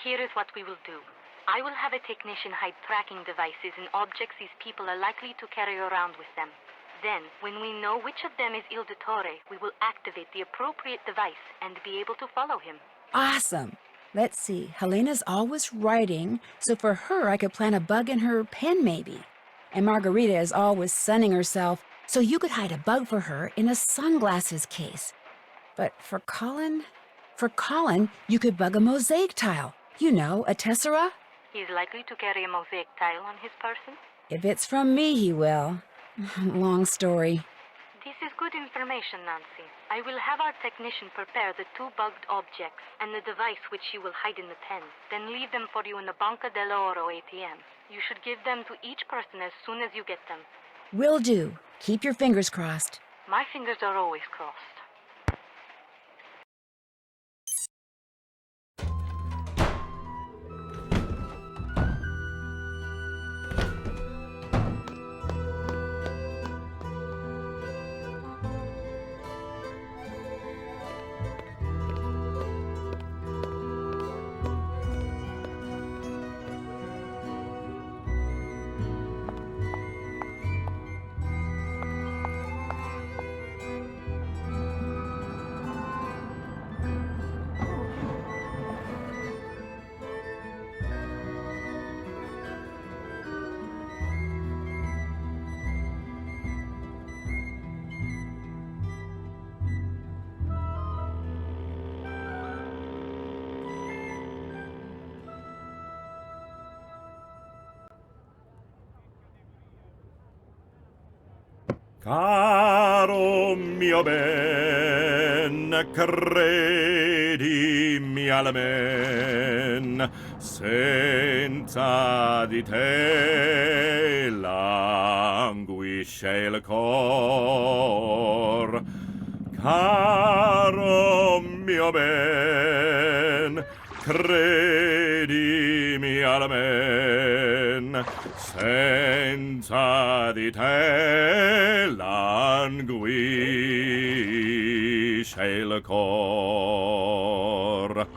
Here is what we will do. I will have a technician hide tracking devices in objects these people are likely to carry around with them. Then, when we know which of them is Il Dottore, we will activate the appropriate device and be able to follow him. Awesome! Let's see, Helena's always writing, so for her I could plant a bug in her pen maybe. And Margarita is always sunning herself, so you could hide a bug for her in a sunglasses case. But for Colin, you could bug a mosaic tile. You know, a tessera? He's likely to carry a mosaic tile on his person? If it's from me, he will. Long story. This is good information, Nancy. I will have our technician prepare the 2 bugged objects and the device which she will hide in the pen, then leave them for you in the Banca dell'Oro ATM. You should give them to each person as soon as you get them. Will do. Keep your fingers crossed. My fingers are always crossed. Caro mio ben, credimi almen, senza di te languisce il cor. Caro mio ben, credimi almen, senza di te languisce il cor.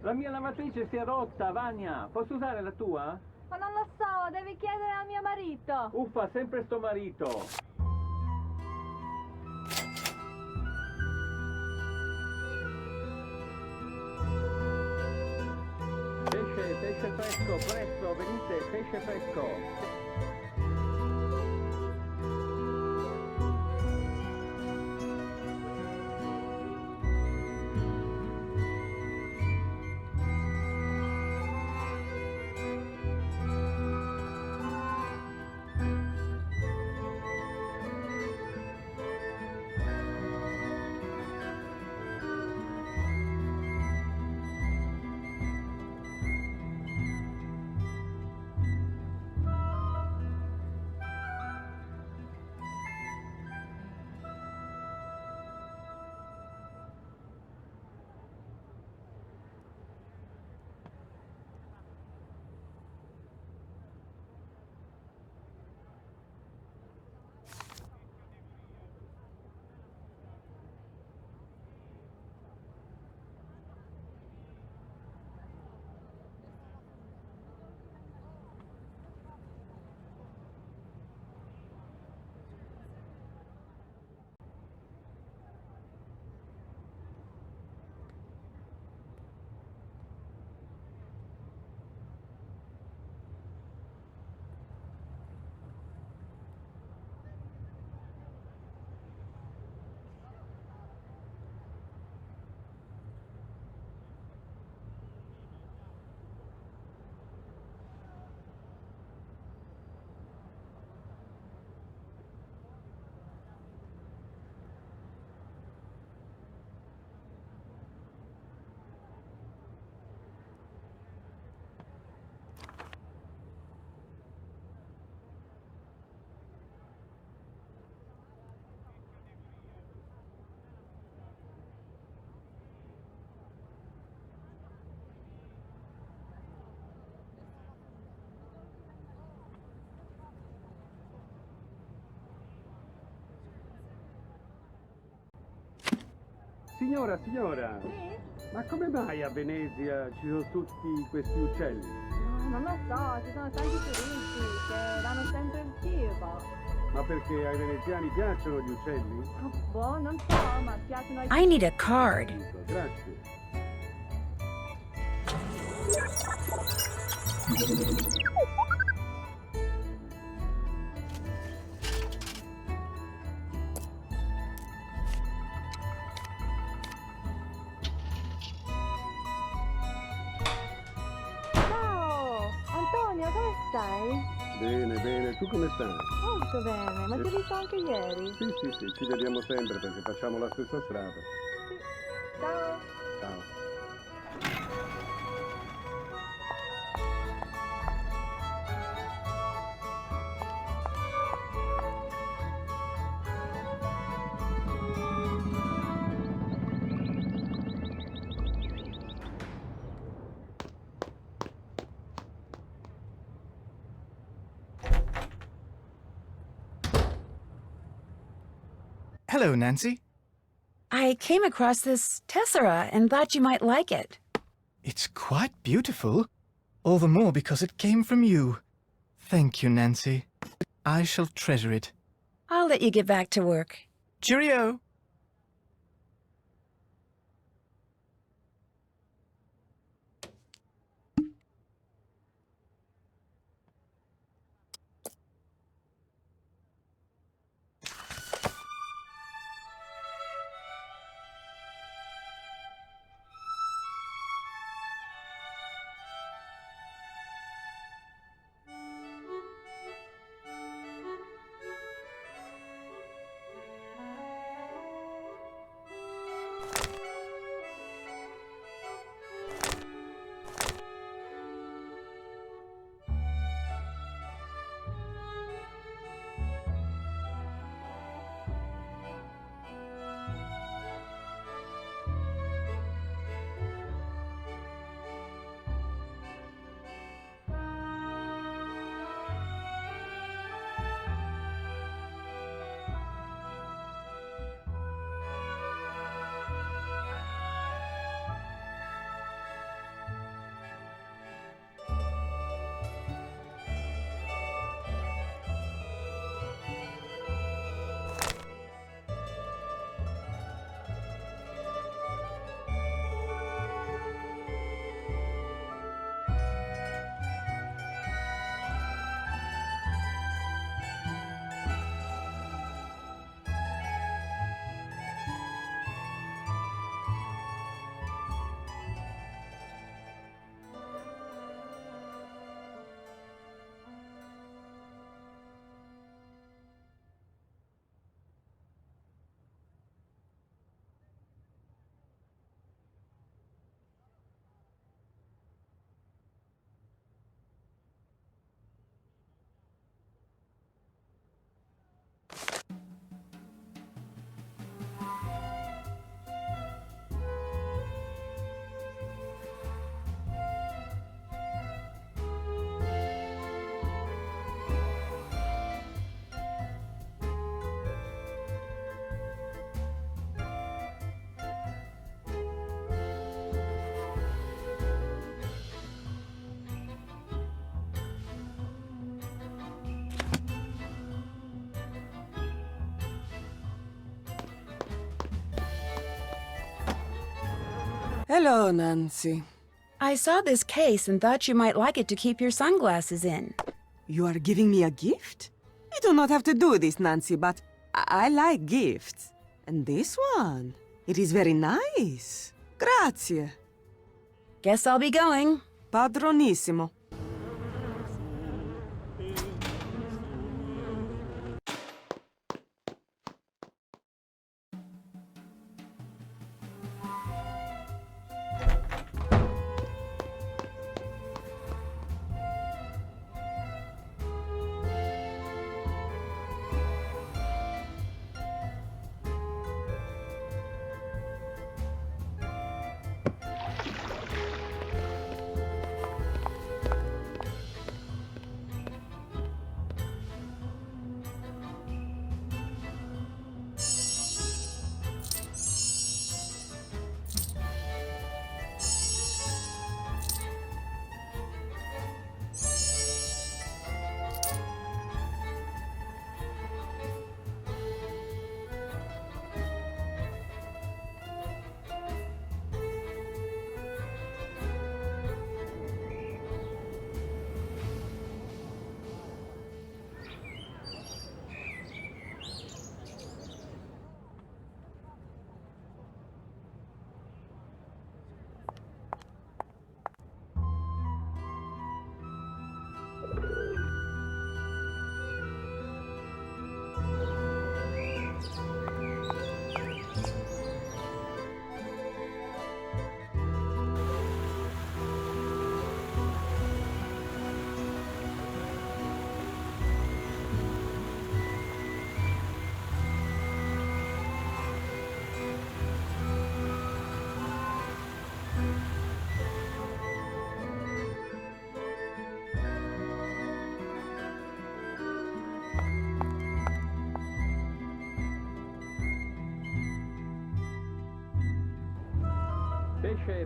La mia lavatrice si è rotta, Vania. Posso usare la tua? Ma non lo so, devi chiedere al mio marito. Uffa, sempre sto marito. Pesce fresco, presto, venite, pesce fresco. Signora, Sì? ma come mai a Venezia ci sono tutti questi uccelli? Non lo so, ci sono tanti turisti che danno sempre il cibo. Ma perché ai veneziani piacciono gli uccelli? Boh, non so, ma piacciono ai... I need a card. Grazie. Ciao! Antonio, come stai? Bene, bene. Tu come stai? Molto bene, ma ti ho visto anche ieri. Sì, ci vediamo sempre perché facciamo la stessa strada. Ciao! Ciao. Hello, Nancy. I came across this tessera and thought you might like it. It's quite beautiful. All the more because it came from you. Thank you, Nancy. I shall treasure it. I'll let you get back to work. Cheerio! Hello, Nancy. I saw this case and thought you might like it to keep your sunglasses in. You are giving me a gift? You do not have to do this, Nancy, but I like gifts. And this one, it is very nice. Grazie. Guess I'll be going. Padronissimo.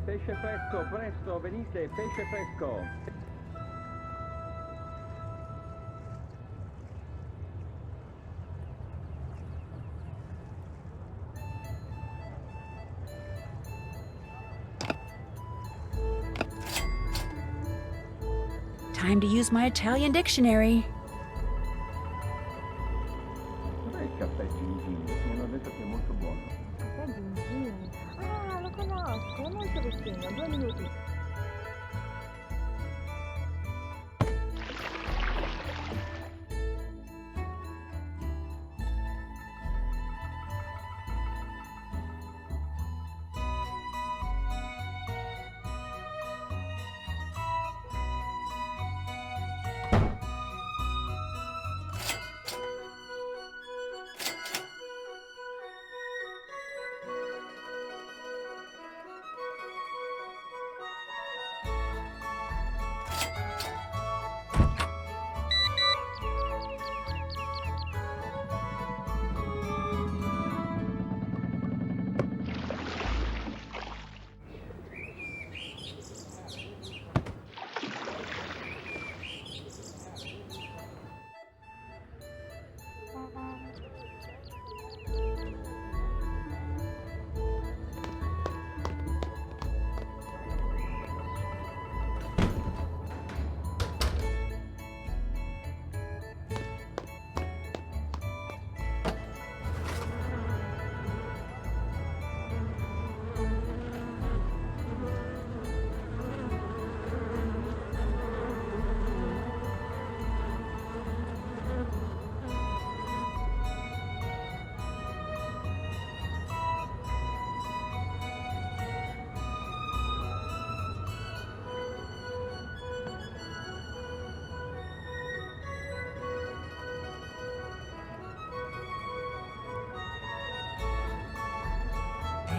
Pesce fresco, presto, venite, pesce fresco. Time to use my Italian dictionary. Cos'è il caffè Gingin? Mi hanno detto che è molto buono. Caffè Gingin? Ah, lo conosco, è molto vecchino, 2 minuti.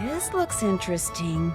This looks interesting.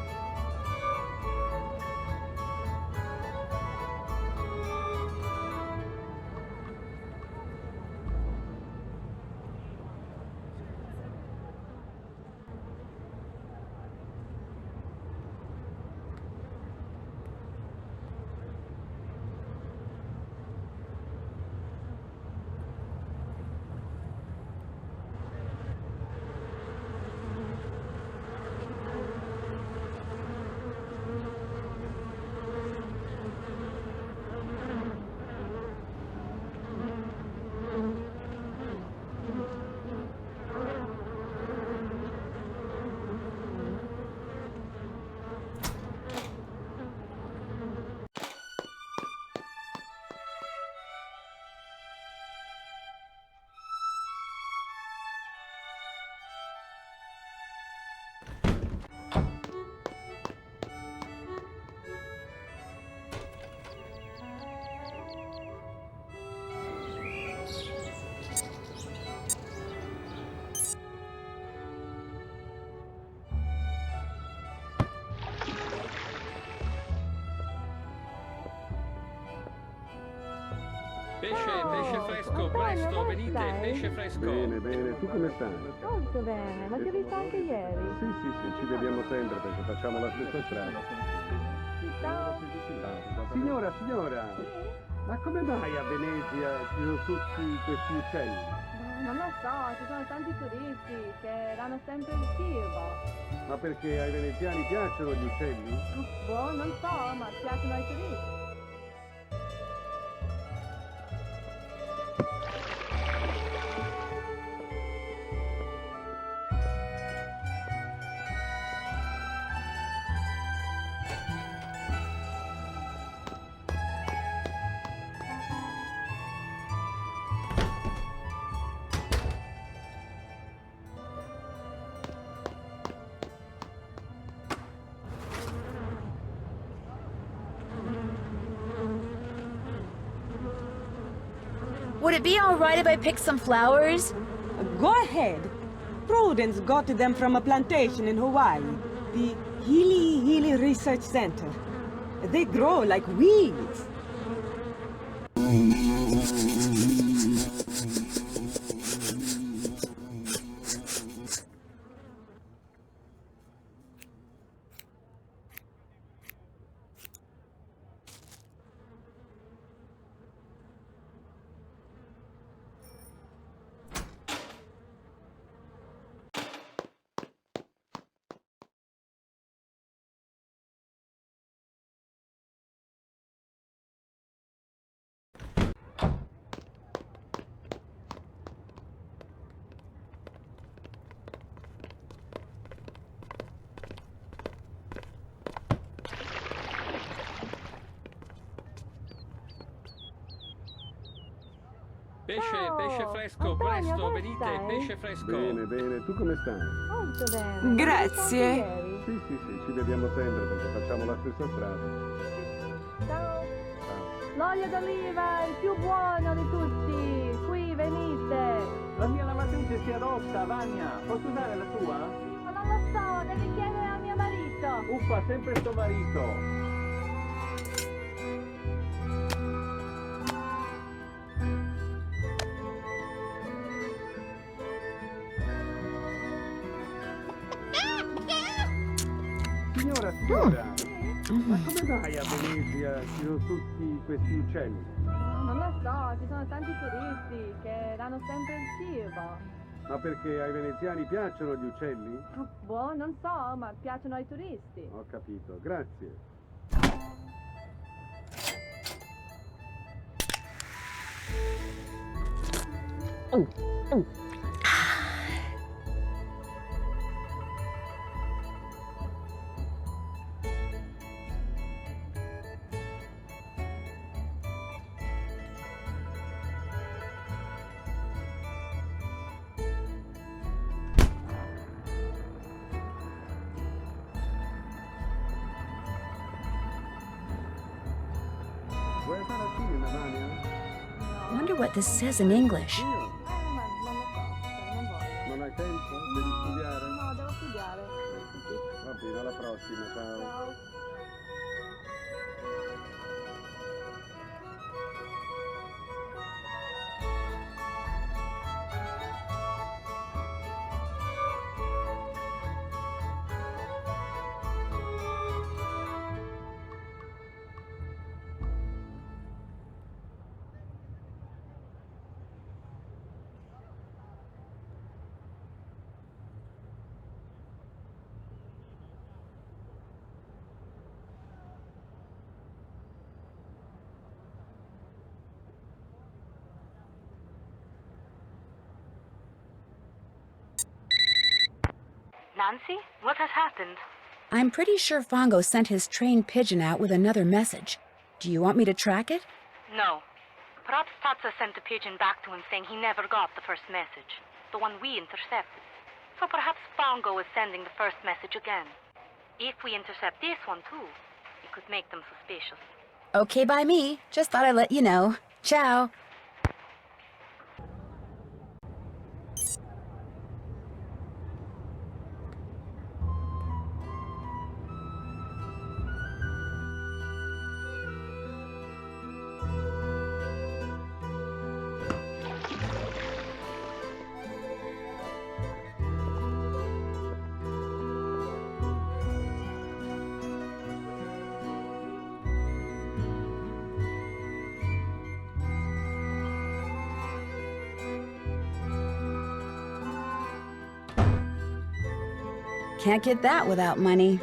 Pesce fresco, Antonio, presto, come venite, stai? pesce fresco. Bene, bene, tu come stai? Molto bene, ma ti ho visto anche ieri. Sì, ci vediamo sempre perché facciamo la stessa strada. Ciao. Signora, ma come mai a Venezia ci sono tutti questi uccelli? Non lo so, ci sono tanti turisti che danno sempre il cibo. Ma perché ai veneziani piacciono gli uccelli? Boh, non so, ma piacciono ai turisti. Would it be all right if I picked some flowers? Go ahead. Prudence got them from a plantation in Hawaii, the Healy Research Center. They grow like weeds. Pesce fresco, Antonio, presto, come venite, stai? pesce fresco. Bene, tu come stai? Molto bene. Grazie. Ma ti ho visto anche Sì, ci vediamo sempre perché facciamo la stessa strada. ieri. Ciao. L'olio d'oliva, il più buono di tutti. Qui, venite. La mia lavatrice si è rotta, Vania. Posso usare la tua? Ma non lo so, devi chiedere a mio marito. Uffa, sempre sto marito. Signora, ma come mai a Venezia ci sono tutti questi uccelli? Non lo so, ci sono tanti turisti che danno sempre il cibo. Ma perché ai veneziani piacciono gli uccelli? Boh, non so, ma piacciono ai turisti. Ho capito, grazie. Vuoi fare al cinema, Vania? Wonder what this says in English. Ma non lo so, non voglio. Non hai tempo? Devi studiare? No, devo studiare. Va bene, alla prossima, ciao. Ciao. Nancy, what has happened? I'm pretty sure Fongo sent his trained pigeon out with another message. Do you want me to track it? No. Perhaps Tatsa sent the pigeon back to him saying he never got the first message, the one we intercepted. So perhaps Fongo is sending the first message again. If we intercept this one too, it could make them suspicious. Okay by me. Just thought I'd let you know. Ciao. Can't get that without money.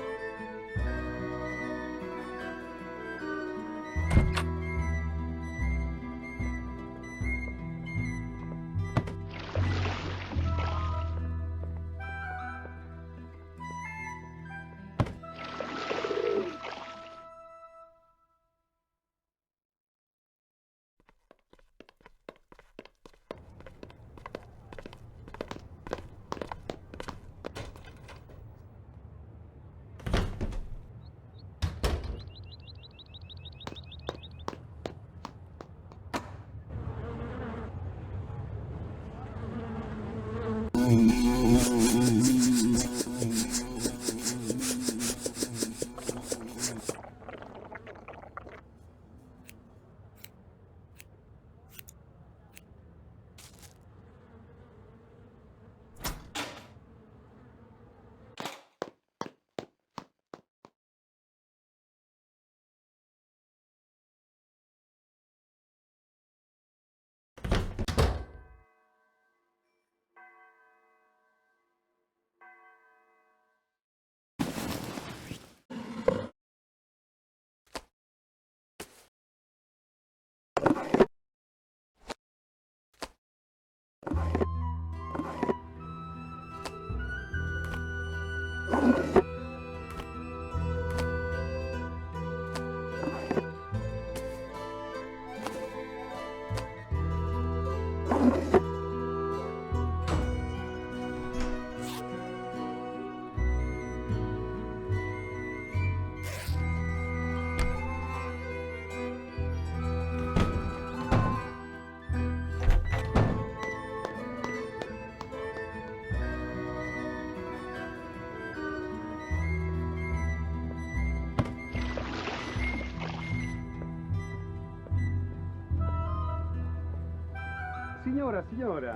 Signora,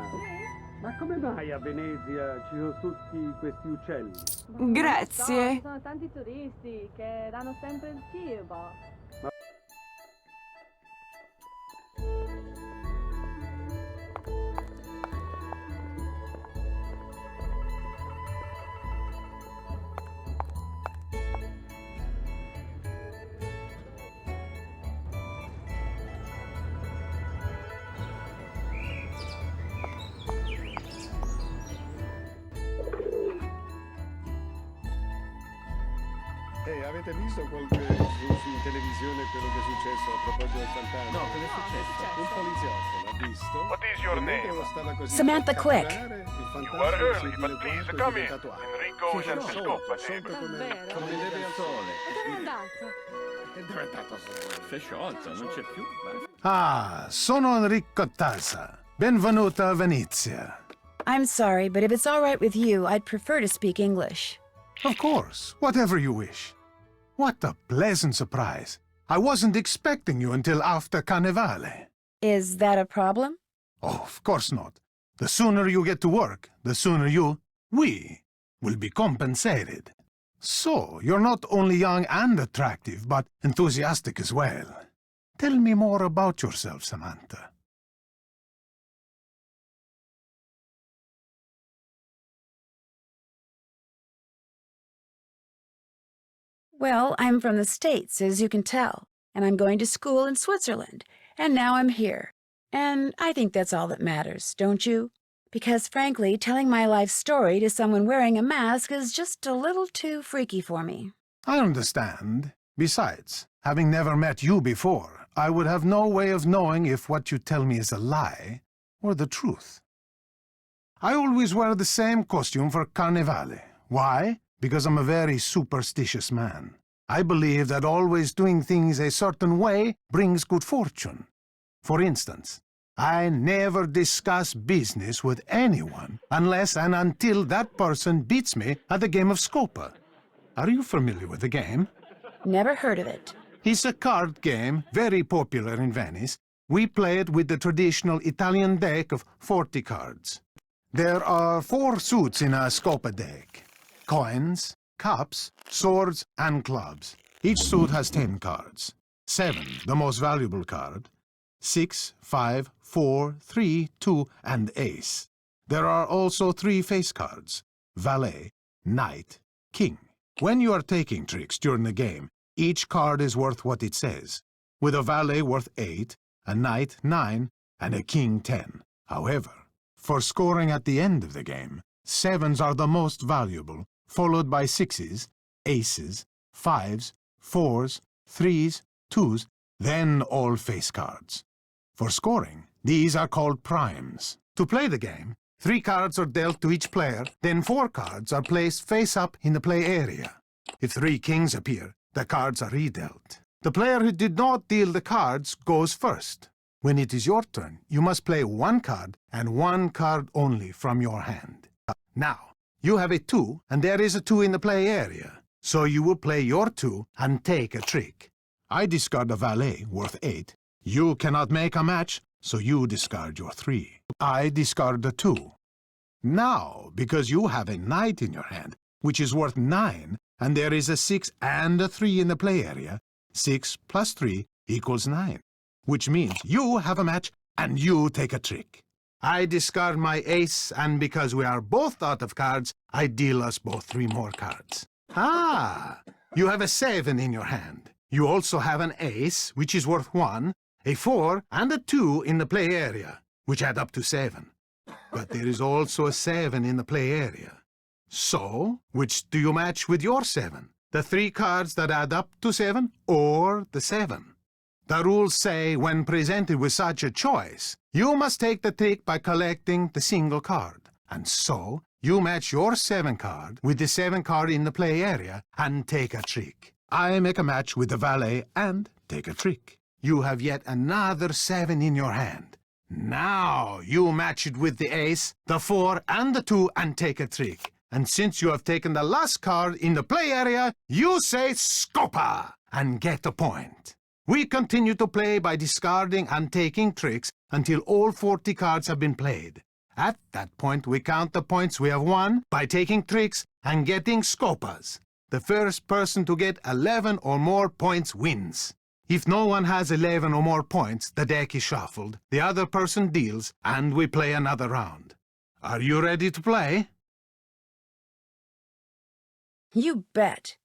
ma come mai a Venezia ci sono tutti questi uccelli? Grazie. Ci sono tanti turisti che danno sempre il cibo. Avete visto qualche su televisione quello che è successo a proposito del fantasma? No, cosa è successo? Un poliziotto l'ha visto. What is your name? Stava così Samantha per Quick. catturare, il You fantasma are si early, è but please dileguato e come in. diventato altro. Enrico is at the scope table. Davvero? Come neve al sole. E dove è andato? È diventato Si è sciolto, non c'è più. Ah, sono Enrico Tasa. Benvenuto a Venezia. I'm sorry, but if it's all right with you, I'd prefer to speak English. Of course, whatever you wish. What a pleasant surprise. I wasn't expecting you until after Carnevale. Is that a problem? Oh, of course not. The sooner you get to work, the sooner we will be compensated. So, you're not only young and attractive, but enthusiastic as well. Tell me more about yourself, Samantha. Well, I'm from the States, as you can tell, and I'm going to school in Switzerland, and now I'm here. And I think that's all that matters, don't you? Because frankly, telling my life story to someone wearing a mask is just a little too freaky for me. I understand. Besides, having never met you before, I would have no way of knowing if what you tell me is a lie or the truth. I always wear the same costume for Carnevale. Why? Because I'm a very superstitious man. I believe that always doing things a certain way brings good fortune. For instance, I never discuss business with anyone unless and until that person beats me at the game of Scopa. Are you familiar with the game? Never heard of it. It's a card game, very popular in Venice. We play it with the traditional Italian deck of 40 cards. There are 4 suits in a Scopa deck. Coins, cups, swords, and clubs. Each suit has 10 cards. 7, the most valuable card. 6, 5, 4, 3, 2, and ace. There are also 3 face cards. Valet, knight, King. When you are taking tricks during the game, each card is worth what it says, with a valet worth 8, a knight 9, and a king 10. However, for scoring at the end of the game, 7s are the most valuable, followed by 6s, aces, 5s, 4s, 3s, 2s, then all face cards. For scoring, these are called primes. To play the game, 3 cards are dealt to each player, then 4 cards are placed face-up in the play area. If 3 kings appear, the cards are redealt. The player who did not deal the cards goes first. When it is your turn, you must play 1 card and 1 card only from your hand. Now, you have a 2, and there is a 2 in the play area, so you will play your 2 and take a trick. I discard a valet worth 8. You cannot make a match, so you discard your 3. I discard a 2. Now, because you have a knight in your hand, which is worth 9, and there is a 6 and a 3 in the play area, 6 plus 3 equals 9, which means you have a match and you take a trick. I discard my ace, and because we are both out of cards, I deal us both 3 more cards. Ah! You have a 7 in your hand. You also have an ace, which is worth 1, a 4, and a 2 in the play area, which add up to 7. But there is also a 7 in the play area. So, which do you match with your 7? The 3 cards that add up to 7, or the 7? The rules say when presented with such a choice, you must take the trick by collecting the single card. And so, you match your 7 card with the 7 card in the play area and take a trick. I make a match with the valet and take a trick. You have yet another 7 in your hand. Now you match it with the ace, the 4, and the 2 and take a trick. And since you have taken the last card in the play area, you say Scopa and get a point. We continue to play by discarding and taking tricks until all 40 cards have been played. At that point, we count the points we have won by taking tricks and getting Scopas. The first person to get 11 or more points wins. If no one has 11 or more points, the deck is shuffled, the other person deals, and we play another round. Are you ready to play? You bet.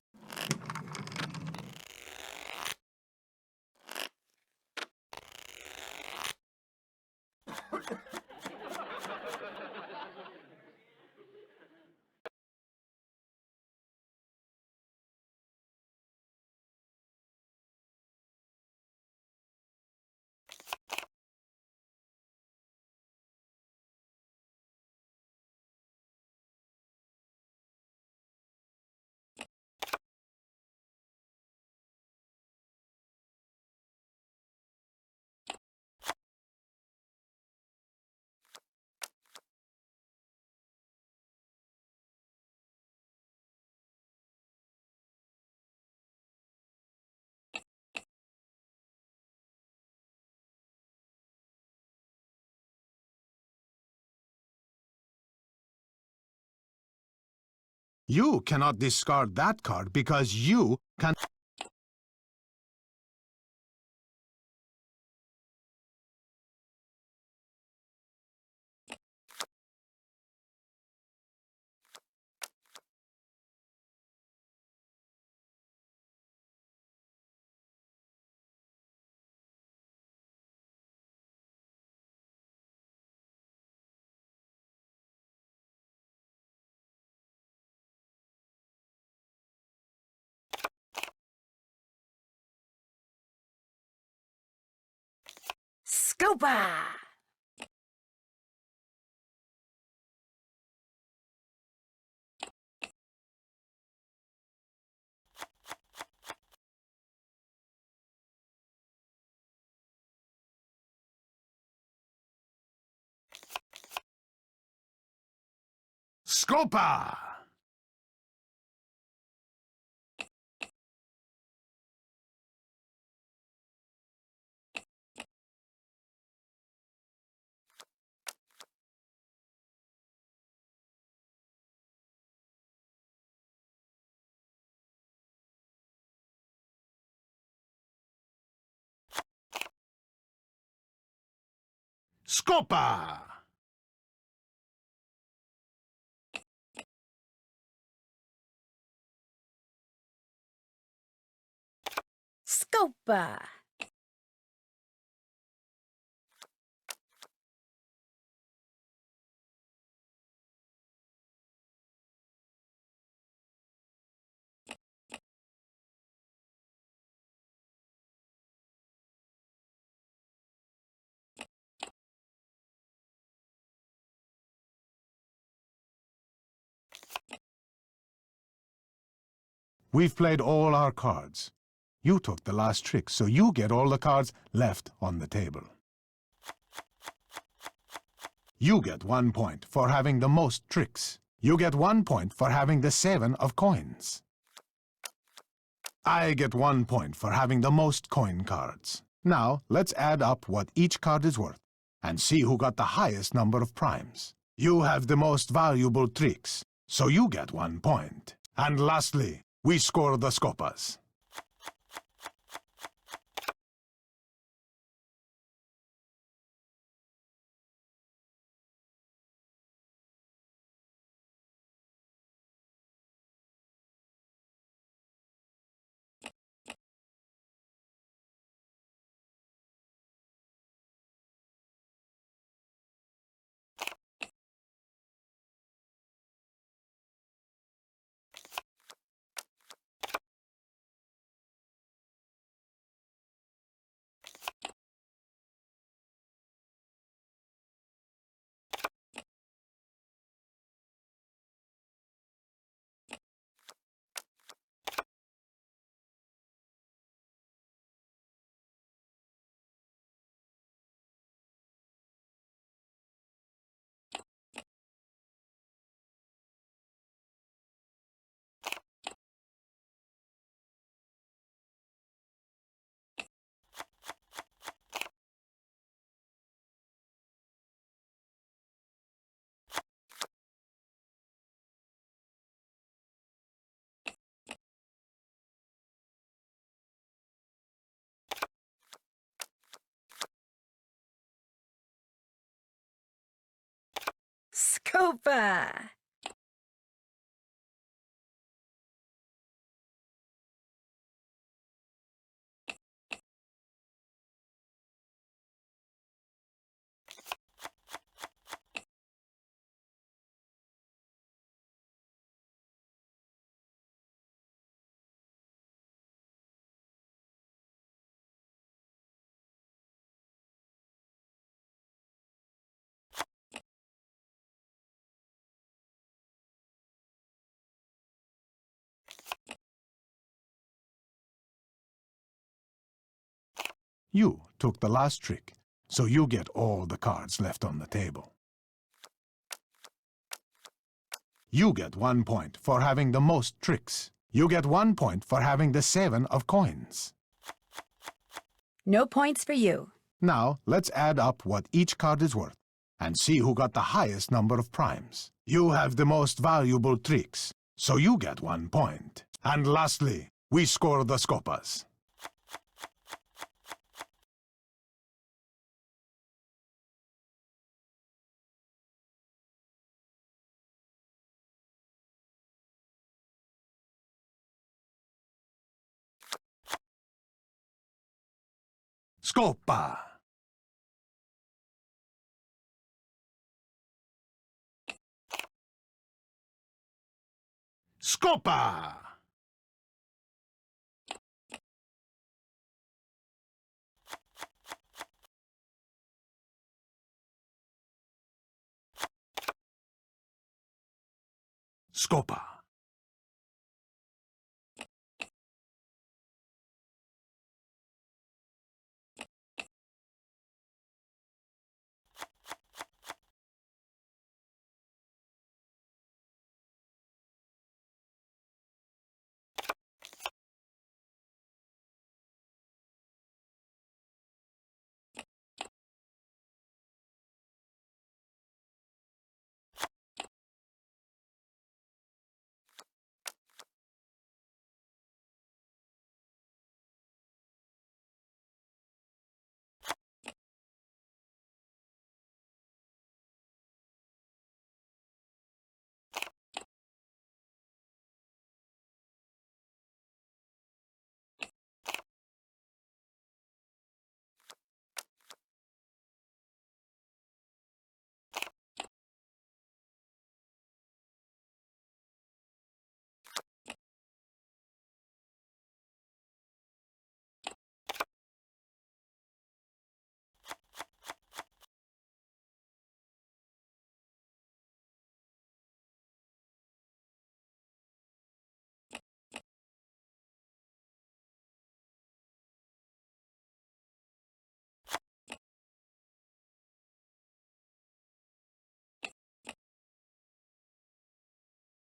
You cannot discard that card because you can... Scopa! Scopa! Scopa! Scopa! We've played all our cards. You took the last trick, so you get all the cards left on the table. You get 1 point for having the most tricks. You get 1 point for having the 7 of coins. I get 1 point for having the most coin cards. Now, let's add up what each card is worth and see who got the highest number of primes. You have the most valuable tricks, so you get 1 point. And lastly, we score the scopas. Scopa! You took the last trick, so you get all the cards left on the table. You get 1 point for having the most tricks. You get 1 point for having the 7 of coins. No points for you. Now, let's add up what each card is worth and see who got the highest number of primes. You have the most valuable tricks, so you get 1 point. And lastly, we score the scopas. Scopa! Scopa! Scopa!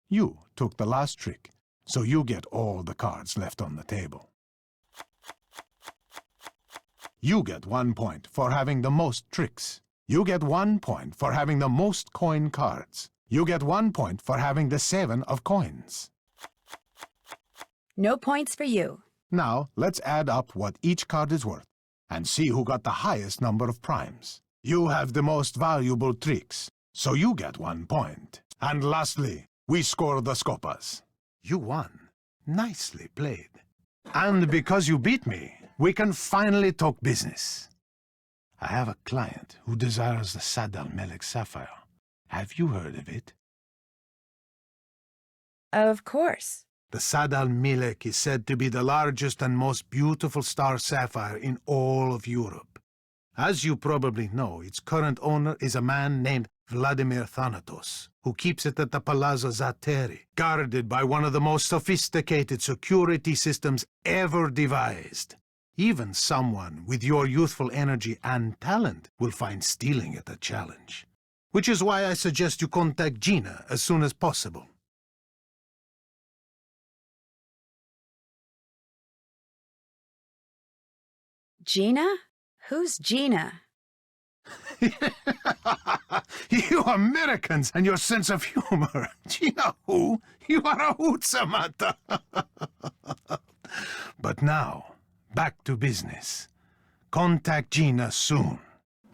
You took the last trick, so you get all the cards left on the table. You get 1 point for having the most tricks. You get 1 point for having the most coin cards. You get 1 point for having the 7 of coins. No points for you. Now, let's add up what each card is worth and see who got the highest number of primes. You have the most valuable tricks, so you get 1 point. And lastly, we score the scopas. You won. Nicely played. And because you beat me, we can finally talk business. I have a client who desires the Sadal Melek sapphire. Have you heard of it? Of course. The Sadal Melek is said to be the largest and most beautiful star sapphire in all of Europe. As you probably know, its current owner is a man named Vladimir Thanatos, who keeps it at the Palazzo Zateri, guarded by one of the most sophisticated security systems ever devised. Even someone with your youthful energy and talent will find stealing it a challenge. Which is why I suggest you contact Gina as soon as possible. Gina? Who's Gina? You Americans and your sense of humor. Gina who? You are a hoot, Samantha. But now, back to business. Contact Gina soon.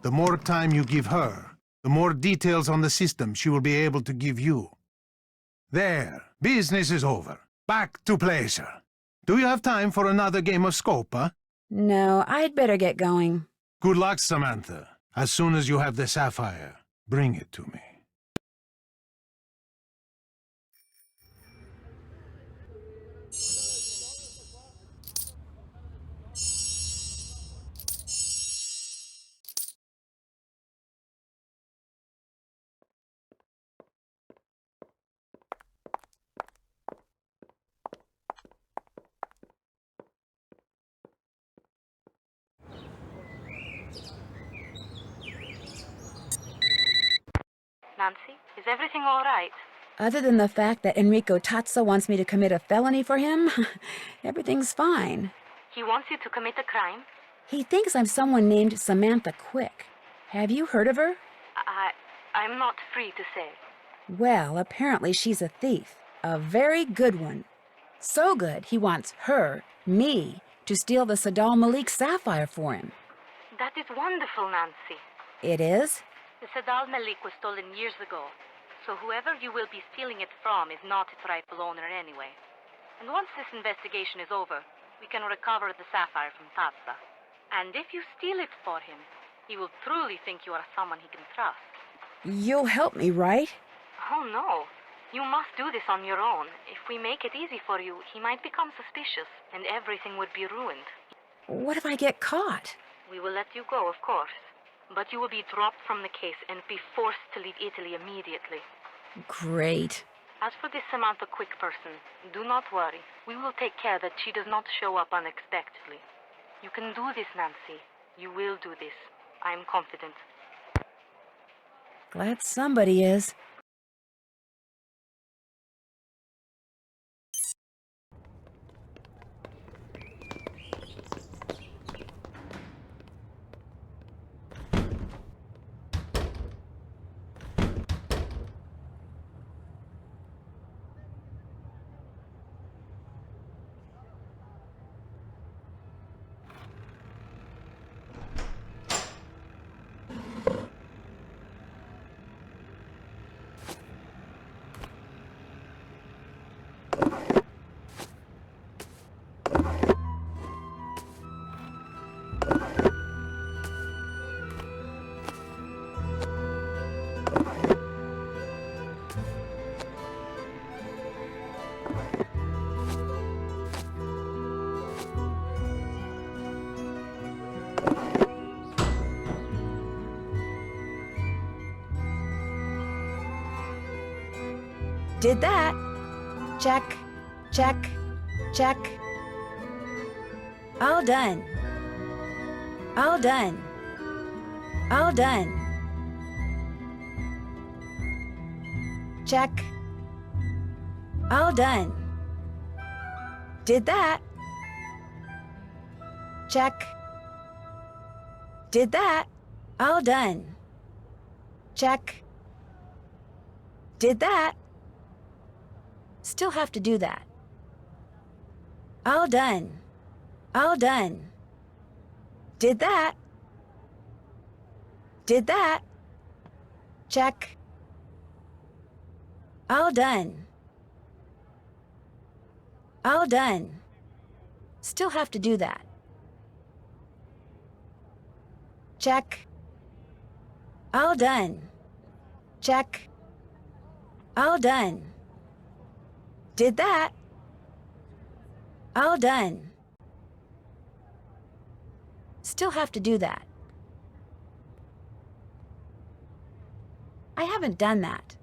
The more time you give her, the more details on the system she will be able to give you. There, business is over. Back to pleasure. Do you have time for another game of Scopa? No, I'd better get going. Good luck, Samantha. As soon as you have the sapphire, bring it to me. Nancy, is everything all right? Other than the fact that Enrico Tazza wants me to commit a felony for him, everything's fine. He wants you to commit a crime? He thinks I'm someone named Samantha Quick. Have you heard of her? I'm not free to say. Well, apparently she's a thief. A very good one. So good, he wants her, me, to steal the Sadal Malik sapphire for him. That is wonderful, Nancy. It is? The Sadal Malik was stolen years ago, so whoever you will be stealing it from is not its rightful owner anyway. And once this investigation is over, we can recover the sapphire from Tazza. And if you steal it for him, he will truly think you are someone he can trust. You'll help me, right? Oh, no. You must do this on your own. If we make it easy for you, he might become suspicious, and everything would be ruined. What if I get caught? We will let you go, of course. But you will be dropped from the case and be forced to leave Italy immediately. Great. As for this Samantha Quick person, do not worry. We will take care that she does not show up unexpectedly. You can do this, Nancy. You will do this. I am confident. Glad somebody is. Did that. Check, check, check. All done. All done. All done. Check, All done. Did that. Check. Did that. All done. Check. Did that. Still have to do that. All done. All done. Did that. Did that. Check. All done. All done. Still have to do that. Check. All done. Check. All done. Did that. All done. Still have to do that. I haven't done that.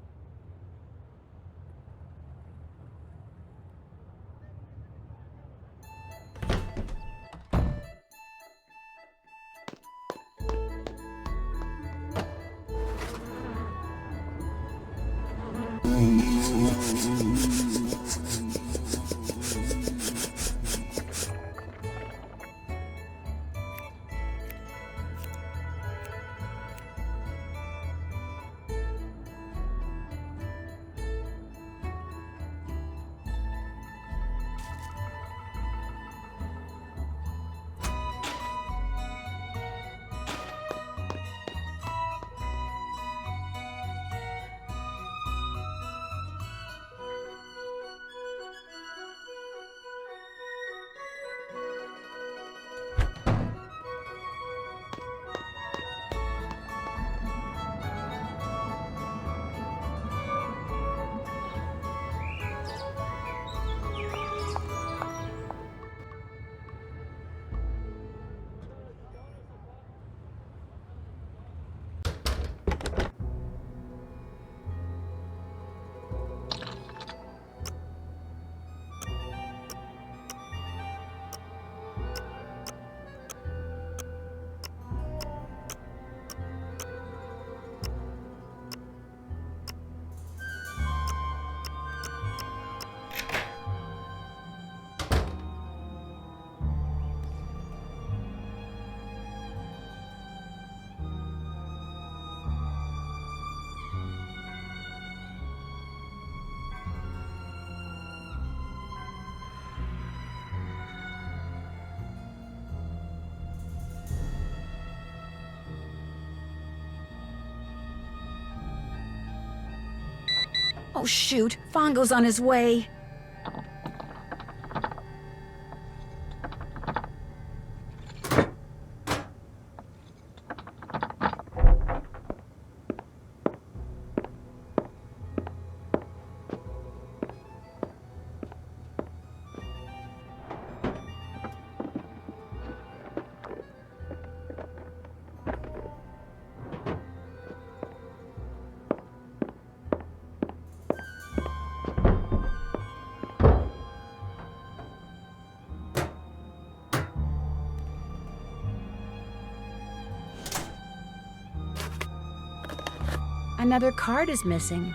Oh, shoot. Fongo's on his way. Another card is missing.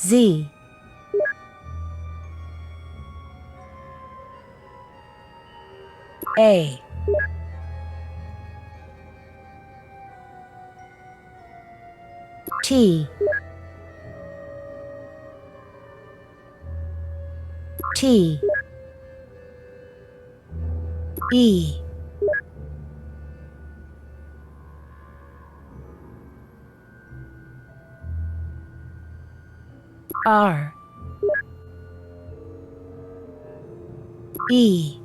Z. A. T. T. E. R. E.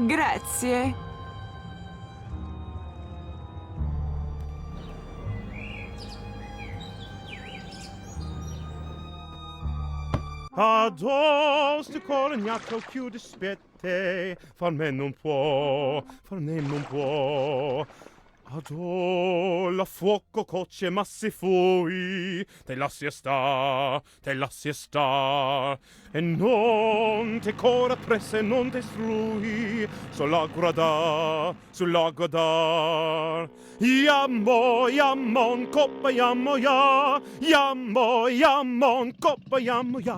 Grazie. Adò sto cuore gnacco chiude spette, far me non può. Adò la fuoco cocce ma si fui, te lassi star, e non te cora presse, non te strui, sulla guardar. Yammon, coppa yammo ya, coppa yammo ya,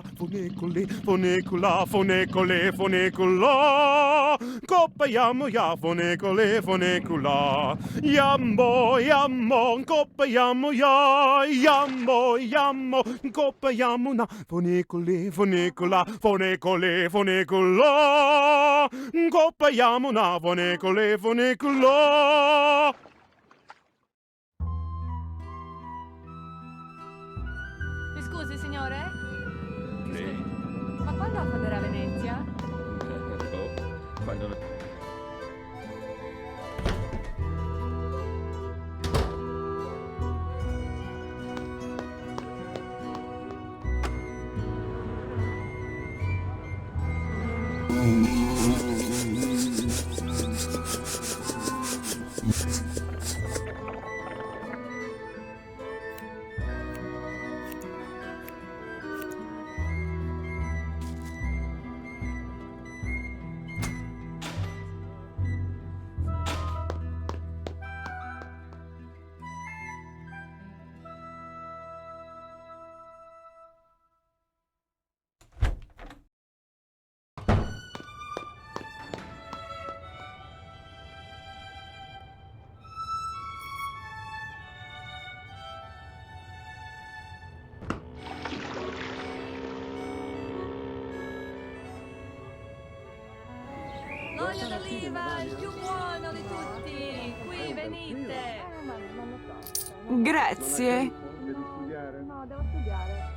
fonecula, coppa yammo ya, fonecula, yammon, coppa yammo ya, coppa yammo na, fonecula, coppa yammo na, fonecula. Mi scusi, signore? Sì? Ma quando va a vedere a Venezia? Quando... L'olio d'oliva, il più buono di tutti! Qui, venite! Grazie. Devi studiare? No, devo studiare.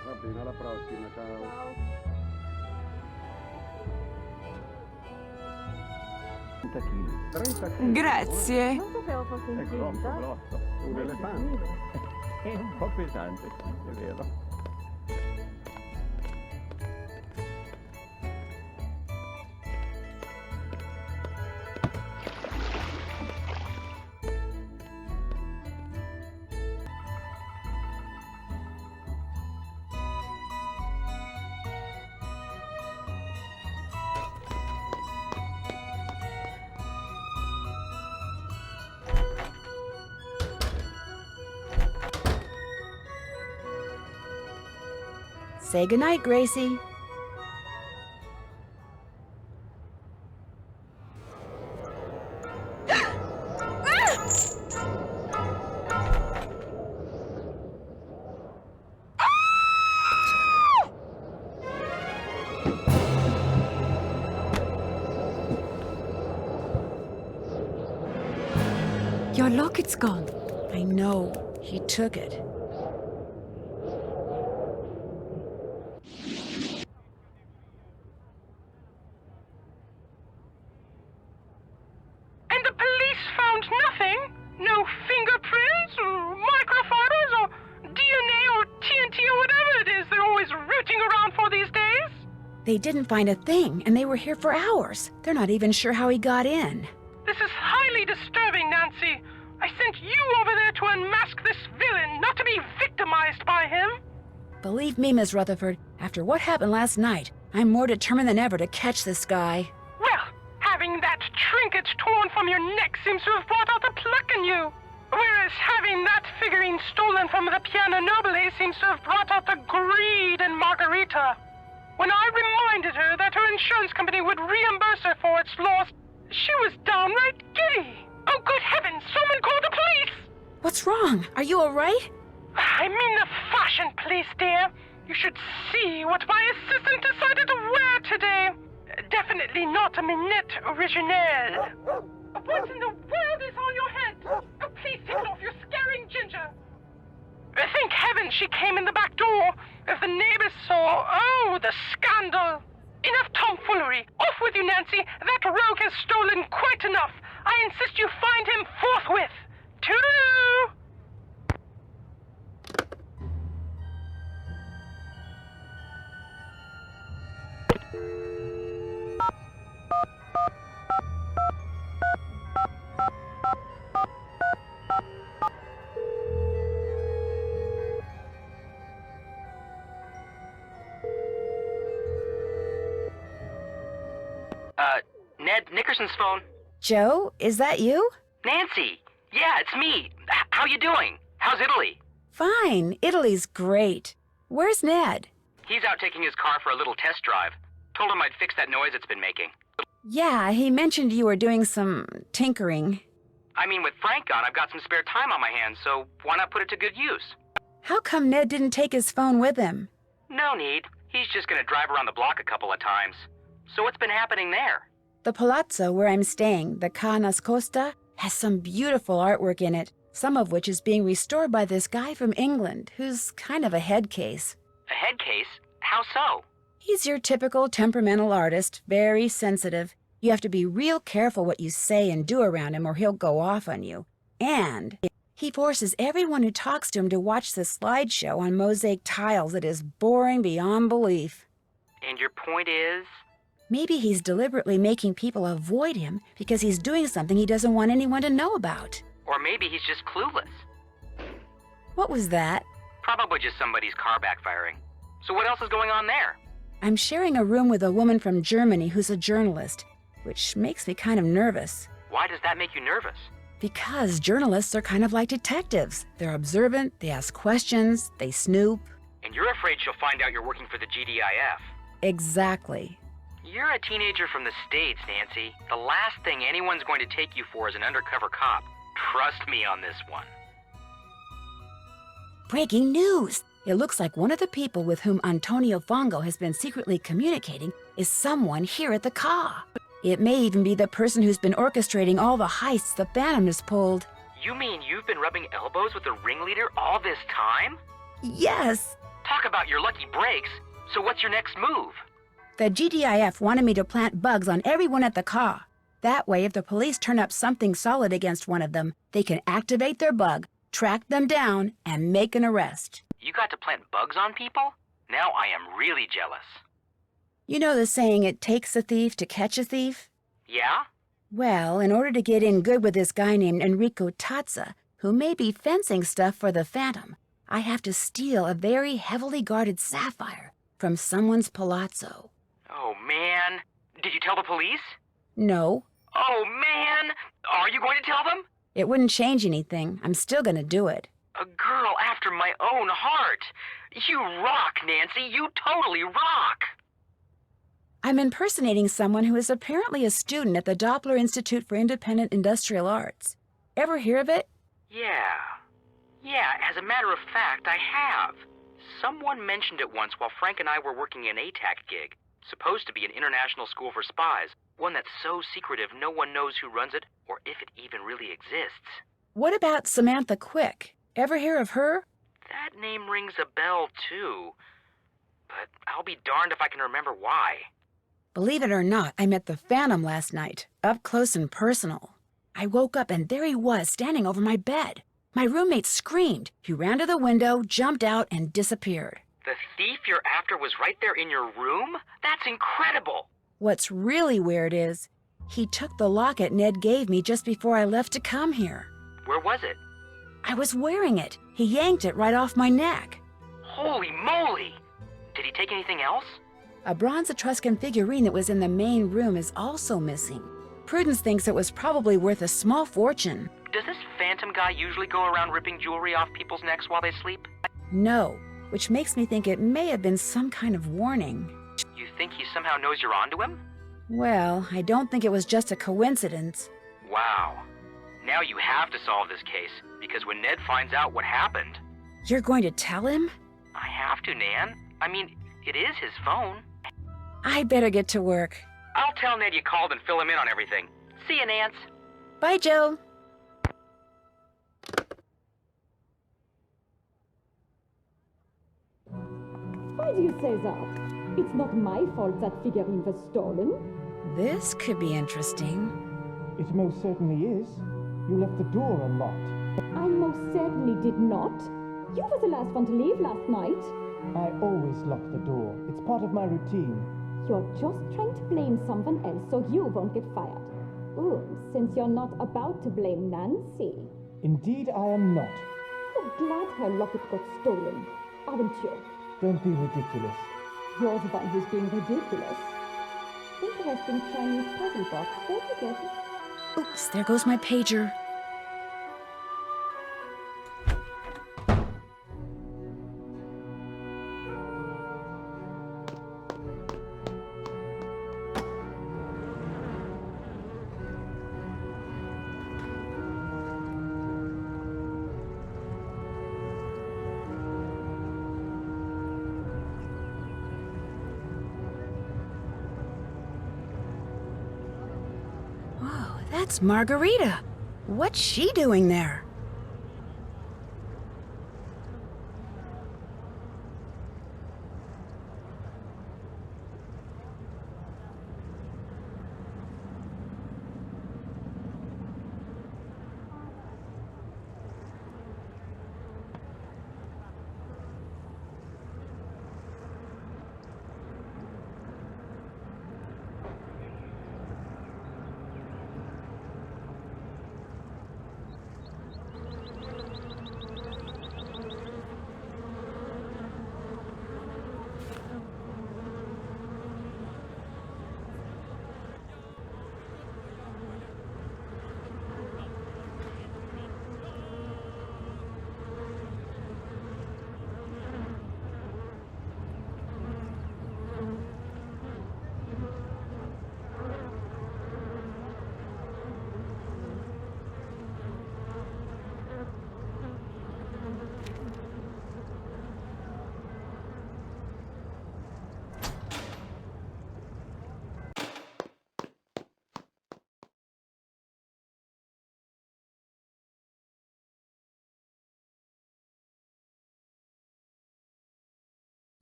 Va bene, alla prossima, ciao. 30 kg. Grazie. Non sapevo fosse È incinta. grosso. Un elefante. È un po' pesante, è vero. Say goodnight, Gracie. Your locket's gone. I know. He took it. No fingerprints, or microfibers, or DNA, or TNT, or whatever it is they're always rooting around for these days? They didn't find a thing, and they were here for hours. They're not even sure how he got in. This is highly disturbing, Nancy. I sent you over there to unmask this villain, not to be victimized by him. Believe me, Miss Rutherford, after what happened last night, I'm more determined than ever to catch this guy. Well, having that trinket torn from your neck seems to have brought out the pluck in you. Whereas having that figurine stolen from the Piano Nobile seems to have brought out the greed in Margarita. When I reminded her that her insurance company would reimburse her for its loss, she was downright giddy. Oh, good heavens, someone call the police! What's wrong? Are you all right? I mean the fashion police, dear. You should see what my assistant decided to wear today. Definitely not a minette originelle. What in the world is on your head? Oh, please take it off, you're scaring Ginger. Thank heaven she came in the back door. If the neighbors saw, oh, the scandal. Enough tomfoolery. Off with you, Nancy. That rogue has stolen quite enough. I insist you find him forthwith. Toodaloo! Ned, Nickerson's phone. Joe, is that you? Nancy! Yeah, it's me. How you doing? How's Italy? Fine. Italy's great. Where's Ned? He's out taking his car for a little test drive. Told him I'd fix that noise it's been making. Yeah, he mentioned you were doing some tinkering. I mean, with Frank gone, I've got some spare time on my hands, so why not put it to good use? How come Ned didn't take his phone with him? No need. He's just gonna drive around the block a couple of times. So what's been happening there? The palazzo where I'm staying, the Ca' Nascosta, has some beautiful artwork in it, some of which is being restored by this guy from England, who's kind of a head case. A head case? How so? He's your typical temperamental artist, very sensitive. You have to be real careful what you say and do around him or he'll go off on you. And he forces everyone who talks to him to watch the slideshow on mosaic tiles that is boring beyond belief. And your point is? Maybe he's deliberately making people avoid him because he's doing something he doesn't want anyone to know about. Or maybe he's just clueless. What was that? Probably just somebody's car backfiring. So what else is going on there? I'm sharing a room with a woman from Germany who's a journalist, which makes me kind of nervous. Why does that make you nervous? Because journalists are kind of like detectives. They're observant, they ask questions, they snoop. And you're afraid she'll find out you're working for the GDIF. Exactly. You're a teenager from the States, Nancy. The last thing anyone's going to take you for is an undercover cop. Trust me on this one. Breaking news! It looks like one of the people with whom Antonio Fongo has been secretly communicating is someone here at the Ca. It may even be the person who's been orchestrating all the heists the Phantom has pulled. You mean you've been rubbing elbows with the ringleader all this time? Yes! Talk about your lucky breaks. So what's your next move? The GDIF wanted me to plant bugs on everyone at the Ca. That way, if the police turn up something solid against one of them, they can activate their bug, track them down, and make an arrest. You got to plant bugs on people? Now I am really jealous. You know the saying, it takes a thief to catch a thief? Yeah? Well, in order to get in good with this guy named Enrico Tazza, who may be fencing stuff for the Phantom, I have to steal a very heavily guarded sapphire from someone's palazzo. Oh, man. Did you tell the police? No. Oh, man! Are you going to tell them? It wouldn't change anything. I'm still gonna do it. A girl after my own heart. You rock, Nancy. You totally rock. I'm impersonating someone who is apparently a student at the Doppler Institute for Independent Industrial Arts. Ever hear of it? Yeah. Yeah, as a matter of fact, I have. Someone mentioned it once while Frank and I were working an ATAC gig. Supposed to be an international school for spies. One that's so secretive no one knows who runs it or if it even really exists. What about Samantha Quick? Ever hear of her? That name rings a bell, too. But I'll be darned if I can remember why. Believe it or not, I met the Phantom last night, up close and personal. I woke up and there he was, standing over my bed. My roommate screamed. He ran to the window, jumped out, and disappeared. The thief you're after was right there in your room? That's incredible! What's really weird is, he took the locket Ned gave me just before I left to come here. Where was it? I was wearing it. He yanked it right off my neck. Holy moly! Did he take anything else? A bronze Etruscan figurine that was in the main room is also missing. Prudence thinks it was probably worth a small fortune. Does this phantom guy usually go around ripping jewelry off people's necks while they sleep? No, which makes me think it may have been some kind of warning. You think he somehow knows you're onto him? Well, I don't think it was just a coincidence. Wow. Now you have to solve this case, because when Ned finds out what happened... You're going to tell him? I have to, Nan. I mean, it is his phone. I better get to work. I'll tell Ned you called and fill him in on everything. See you, Nance. Bye, Joe. Why do you say that? It's not my fault that figurine was stolen. This could be interesting. It most certainly is. You left the door unlocked. I most certainly did not. You were the last one to leave last night. I always lock the door. It's part of my routine. You're just trying to blame someone else so you won't get fired. Since you're not about to blame Nancy. Indeed, I am not. You're glad her locket got stolen, aren't you? Don't be ridiculous. You're the one who's being ridiculous. Interesting Chinese puzzle box. Where'd you get it? Oops, there goes my pager. That's Margarita. What's she doing there?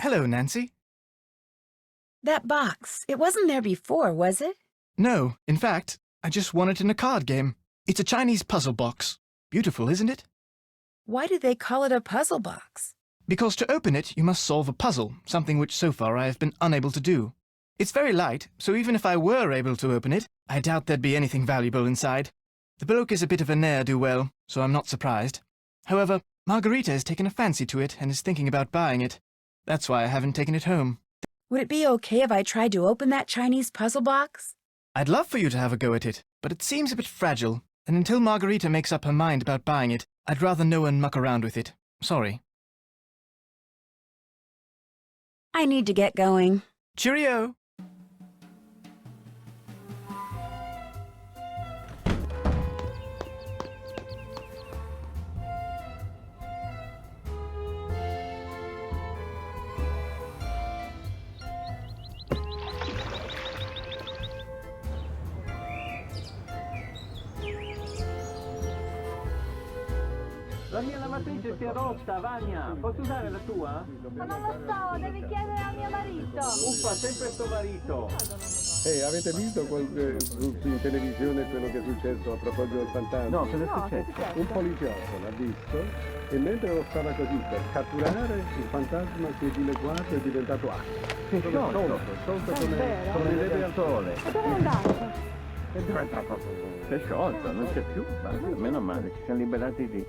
Hello, Nancy. That box, it wasn't there before, was it? No, in fact, I just won it in a card game. It's a Chinese puzzle box. Beautiful, isn't it? Why do they call it a puzzle box? Because to open it, you must solve a puzzle, something which so far I have been unable to do. It's very light, so even if I were able to open it, I doubt there'd be anything valuable inside. The bloke is a bit of a ne'er-do-well, so I'm not surprised. However, Margarita has taken a fancy to it and is thinking about buying it. That's why I haven't taken it home. Would it be okay if I tried to open that Chinese puzzle box? I'd love for you to have a go at it, but it seems a bit fragile, and until Margarita makes up her mind about buying it, I'd rather no one muck around with it. Sorry. I need to get going. Cheerio! La mia lavatrice si è rotta, Vania. Posso usare la tua? Ma non lo so, devi chiedere a mio marito. Uffa, sempre sto marito. Avete visto in televisione quello che è successo a proposito del fantasma? No, cosa è successo? Un poliziotto l'ha visto e mentre lo stava così per catturare, il fantasma si è dileguato e è diventato acqua. Si è sciolto. Sciolto È come vero? vede al sole. E dove è andato? È diventato... Si è sciolto, non c'è più. Basta, meno male, ci siamo liberati di...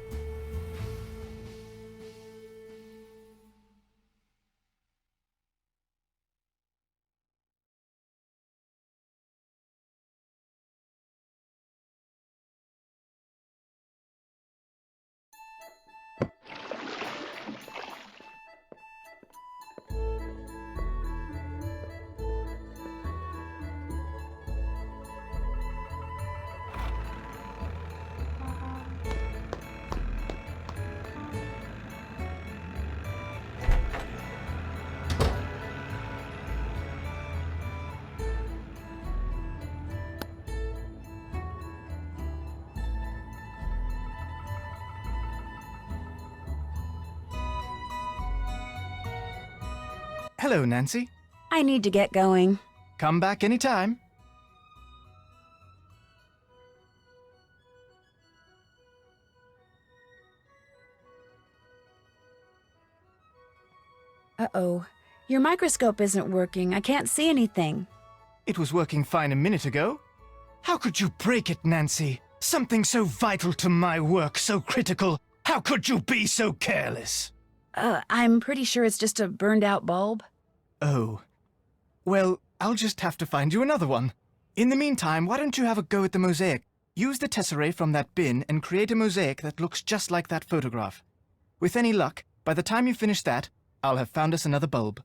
Hello, Nancy. I need to get going. Come back anytime. Uh-oh. Your microscope isn't working. I can't see anything. It was working fine a minute ago. How could you break it, Nancy? Something so vital to my work, so critical. How could you be so careless? I'm pretty sure it's just a burned-out bulb. Oh. Well, I'll just have to find you another one. In the meantime, why don't you have a go at the mosaic? Use the tesserae from that bin and create a mosaic that looks just like that photograph. With any luck, by the time you finish that, I'll have found us another bulb.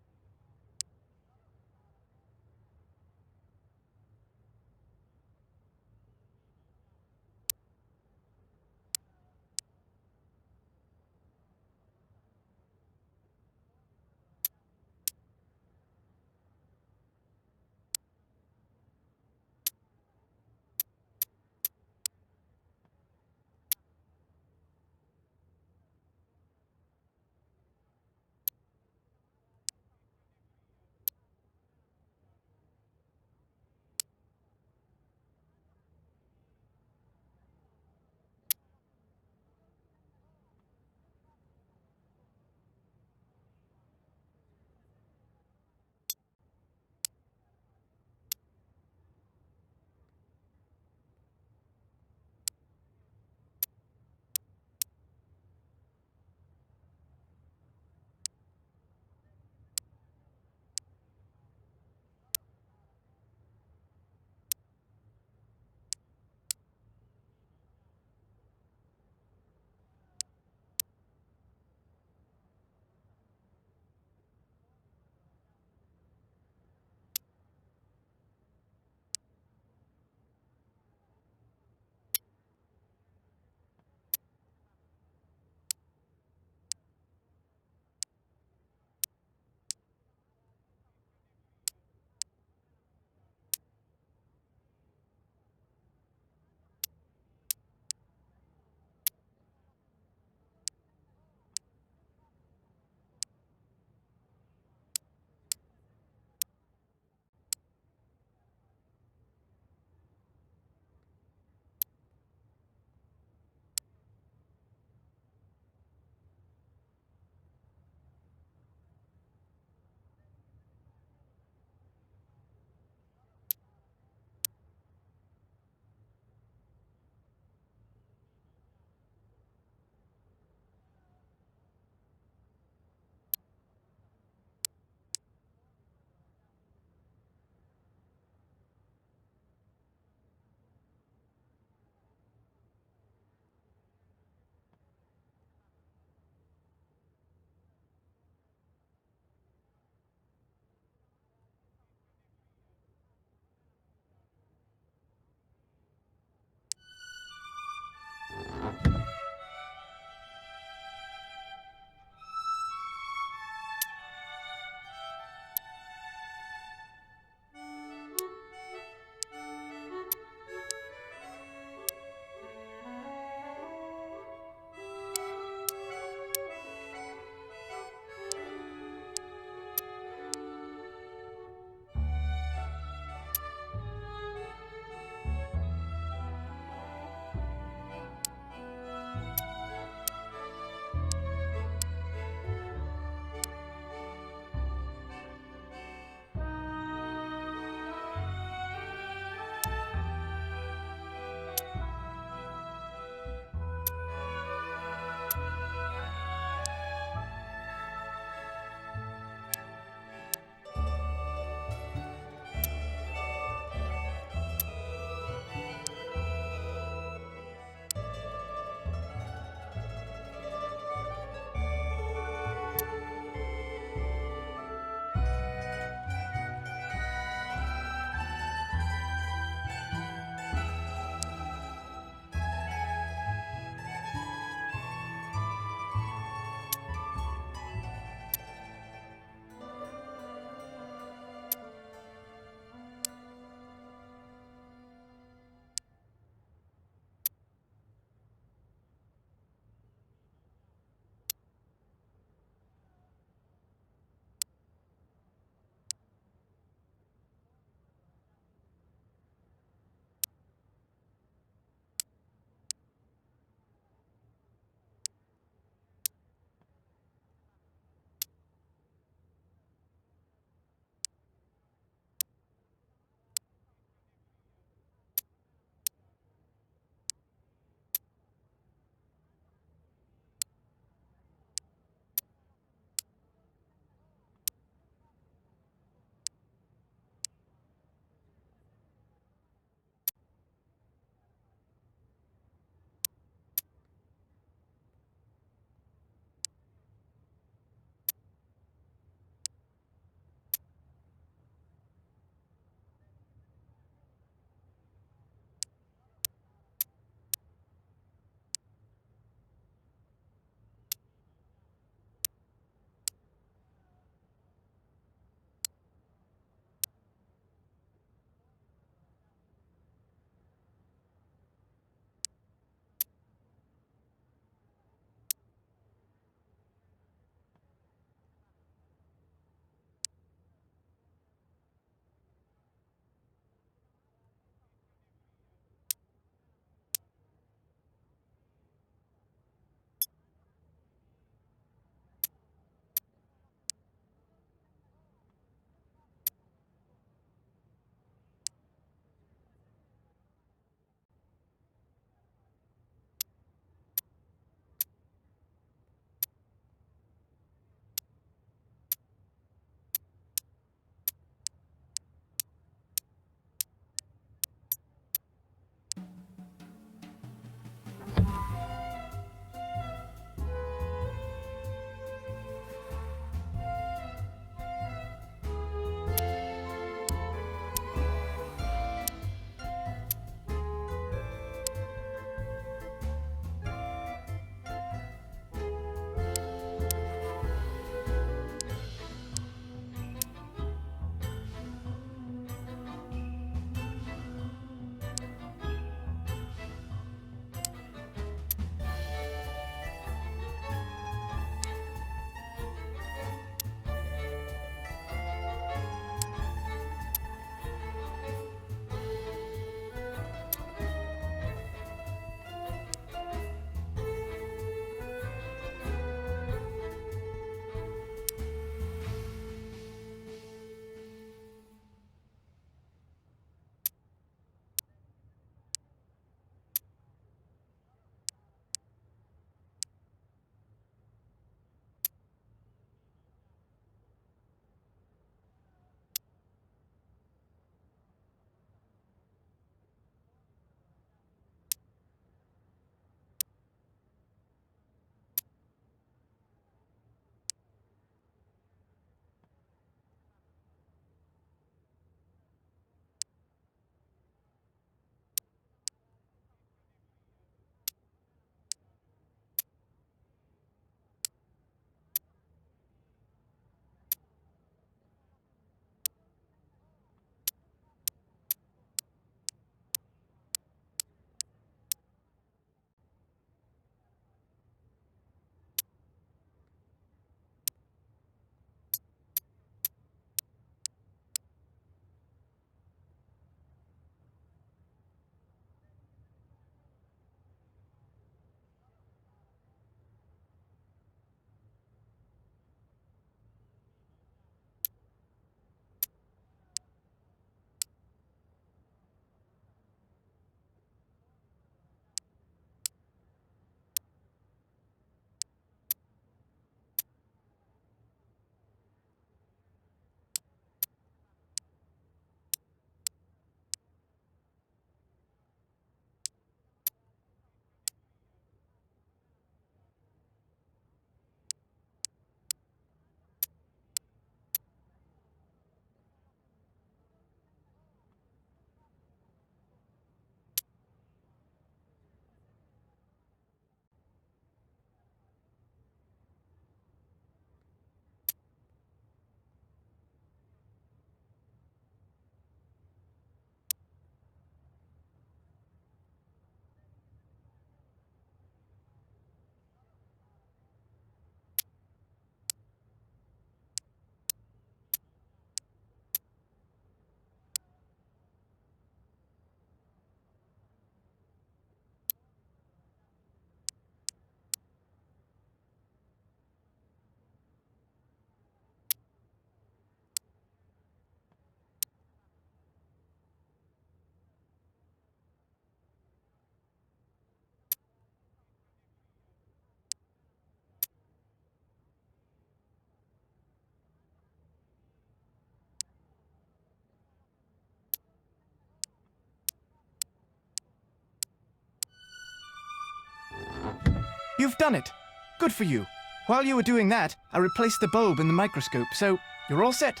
You've done it. Good for you. While you were doing that, I replaced the bulb in the microscope, so you're all set.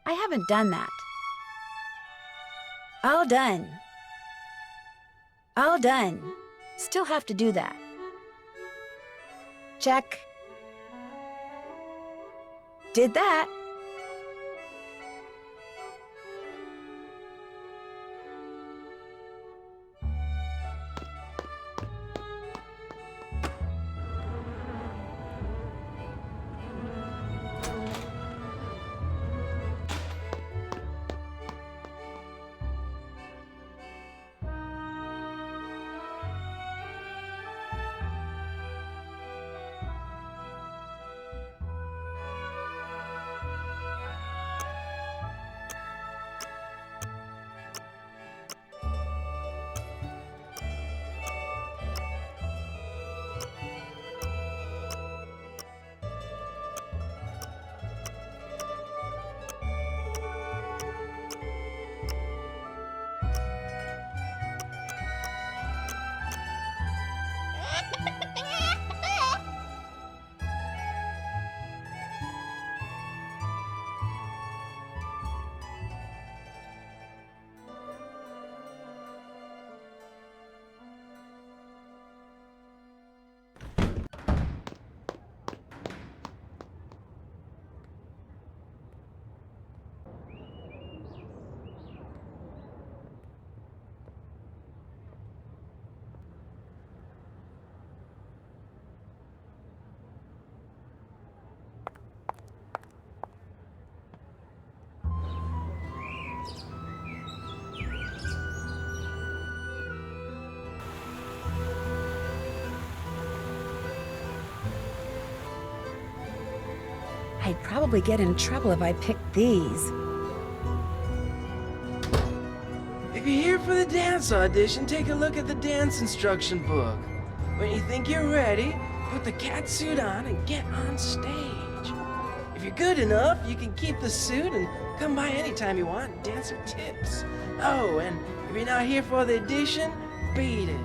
I haven't done that. All done. All done. Still have to do that. Check. Did that. I'd probably get in trouble if I picked these. If you're here for the dance audition, take a look at the dance instruction book. When you think you're ready, put the cat suit on and get on stage. If you're good enough, you can keep the suit and Come by anytime you want, dance some tips. Oh, and if you're not here for the audition, beat it.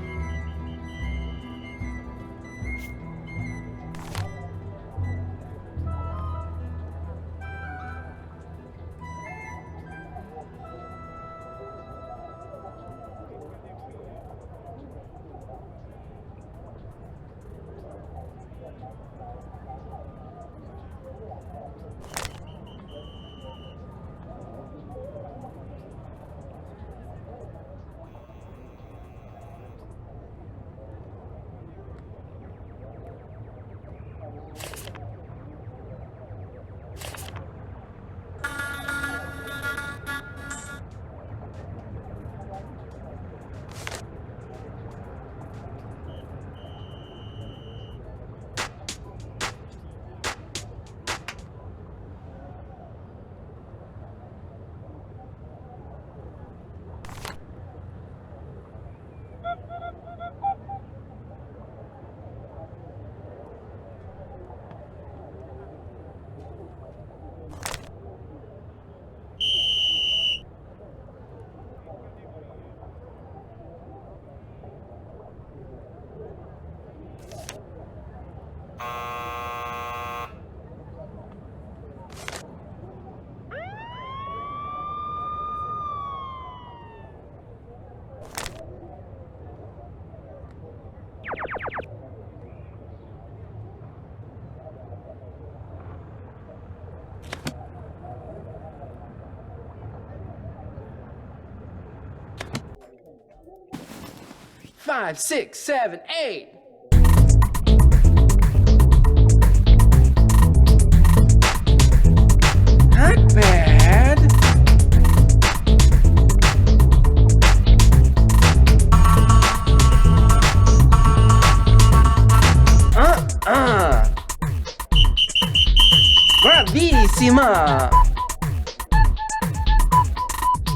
Five, 6, 7, 8. Not bad. Bravissima.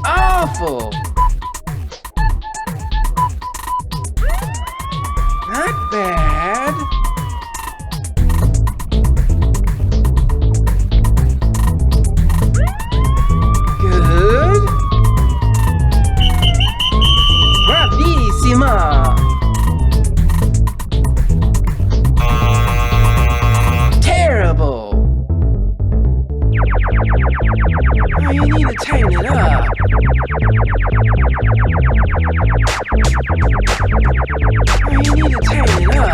Awful. Not bad. Good. Bravissima. Terrible. Oh, you need to tighten it up. Oh, you need to tighten it up.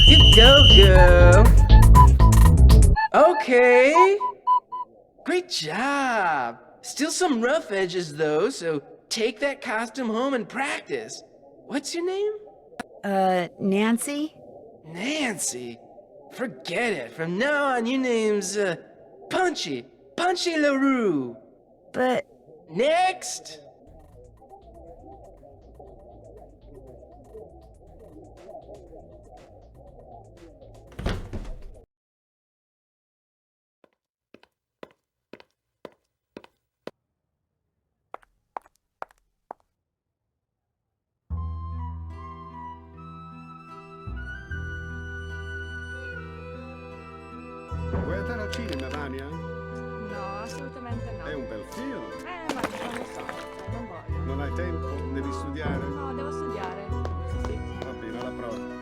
You go, girl. Okay. Great job. Still some rough edges, though, so take that costume home and practice. What's your name? Nancy? Nancy? Forget it. From now on, your name's, Punchy. Punchy LaRue. But... Next! Vuoi andare al cinema, Vania? No, assolutamente no. È un bel film. Ma non lo so, non voglio. Non hai tempo? Devi studiare? No, devo studiare. Sì. Va bene, alla prossima.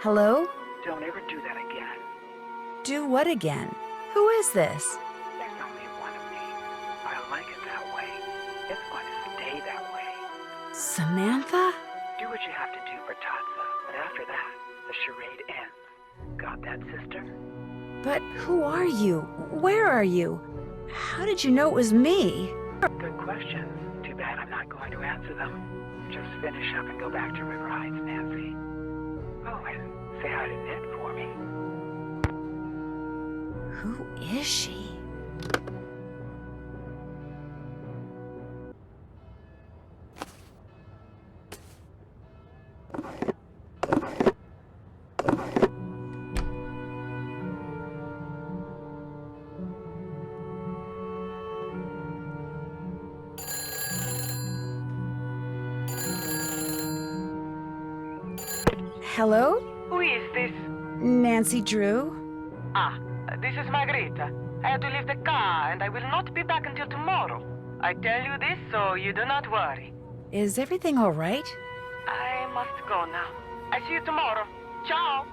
Hello? Don't ever do that again. Do what again? Who is this? There's only one of me. I like it that way. It's going to stay that way. Samantha? Do what you have to do for Tatsa, but after that, the charade ends. Got that, sister? But who are you? Where are you? How did you know it was me? Good questions. Too bad I'm not going to answer them. Just finish up and go back to River Heights, Nancy. Oh, and say hi to Ned for me. Who is she? Hello? Who is this? Nancy Drew? This is Margarita. I had to leave the car, and I will not be back until tomorrow. I tell you this so you do not worry. Is everything all right? I must go now. I see you tomorrow. Ciao!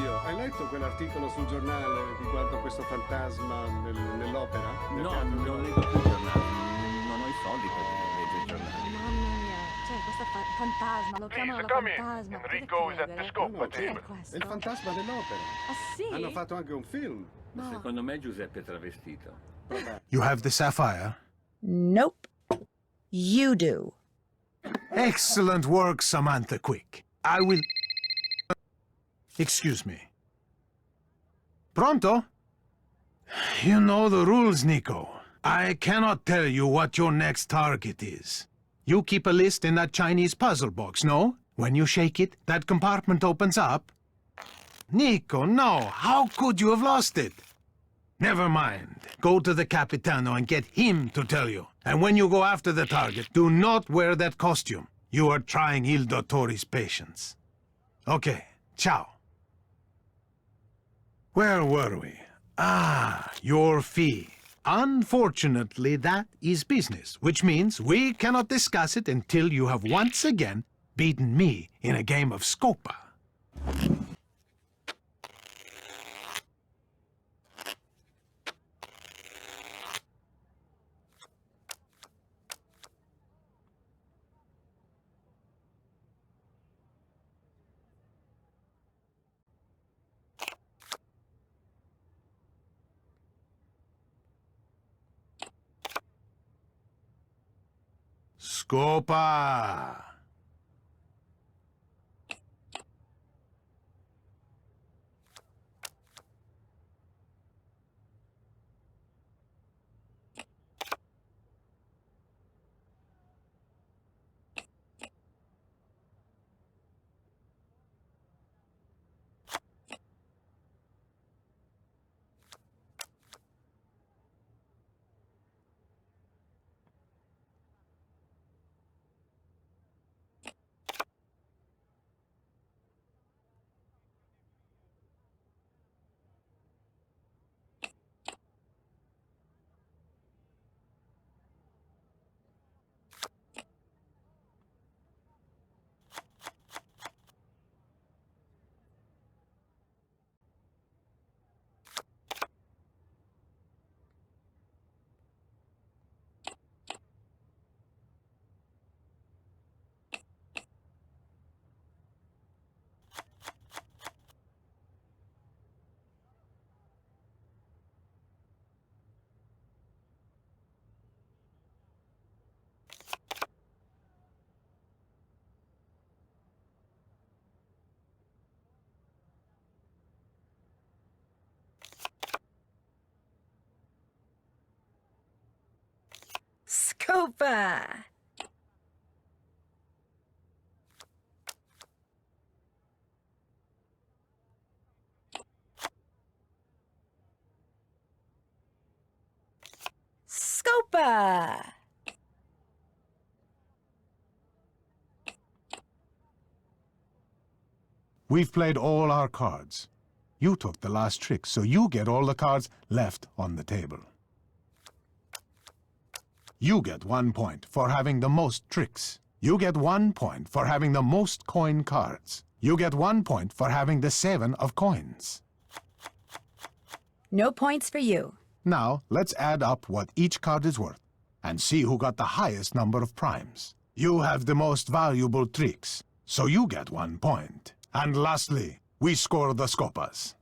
Oddio, hai letto quell'articolo sul giornale riguardo questo fantasma nell'opera? Nel No, teatro non dell'opera? leggo più i giornali. Non ho i soldi per leggere i giornali. Mamma mia, cioè questo fantasma, lo chiamano la fantasma. Enrico is at the scope No, Chi è table. questo? È il fantasma dell'opera. Ah sì? Hanno fatto anche un film. Secondo me Giuseppe è travestito. You have the sapphire? Nope. You do. Excellent work, Samantha Quick. I will... Excuse me. Pronto? You know the rules, Nico. I cannot tell you what your next target is. You keep a list in that Chinese puzzle box, no? When you shake it, that compartment opens up. Nico, no. How could you have lost it? Never mind. Go to the Capitano and get him to tell you. And when you go after the target, do not wear that costume. You are trying Il Dottore's patience. Okay, ciao. Where were we? Ah, your fee. Unfortunately, that is business, which means we cannot discuss it until you have once again beaten me in a game of Scopa. Scopa! Scopa! Scopa! We've played all our cards. You took the last trick, so you get all the cards left on the table. You get 1 point for having the most tricks. You get 1 point for having the most coin cards. You get 1 point for having the 7 of coins. No points for you. Now, let's add up what each card is worth and see who got the highest number of primes. You have the most valuable tricks, so you get 1 point. And lastly, we score the scopas.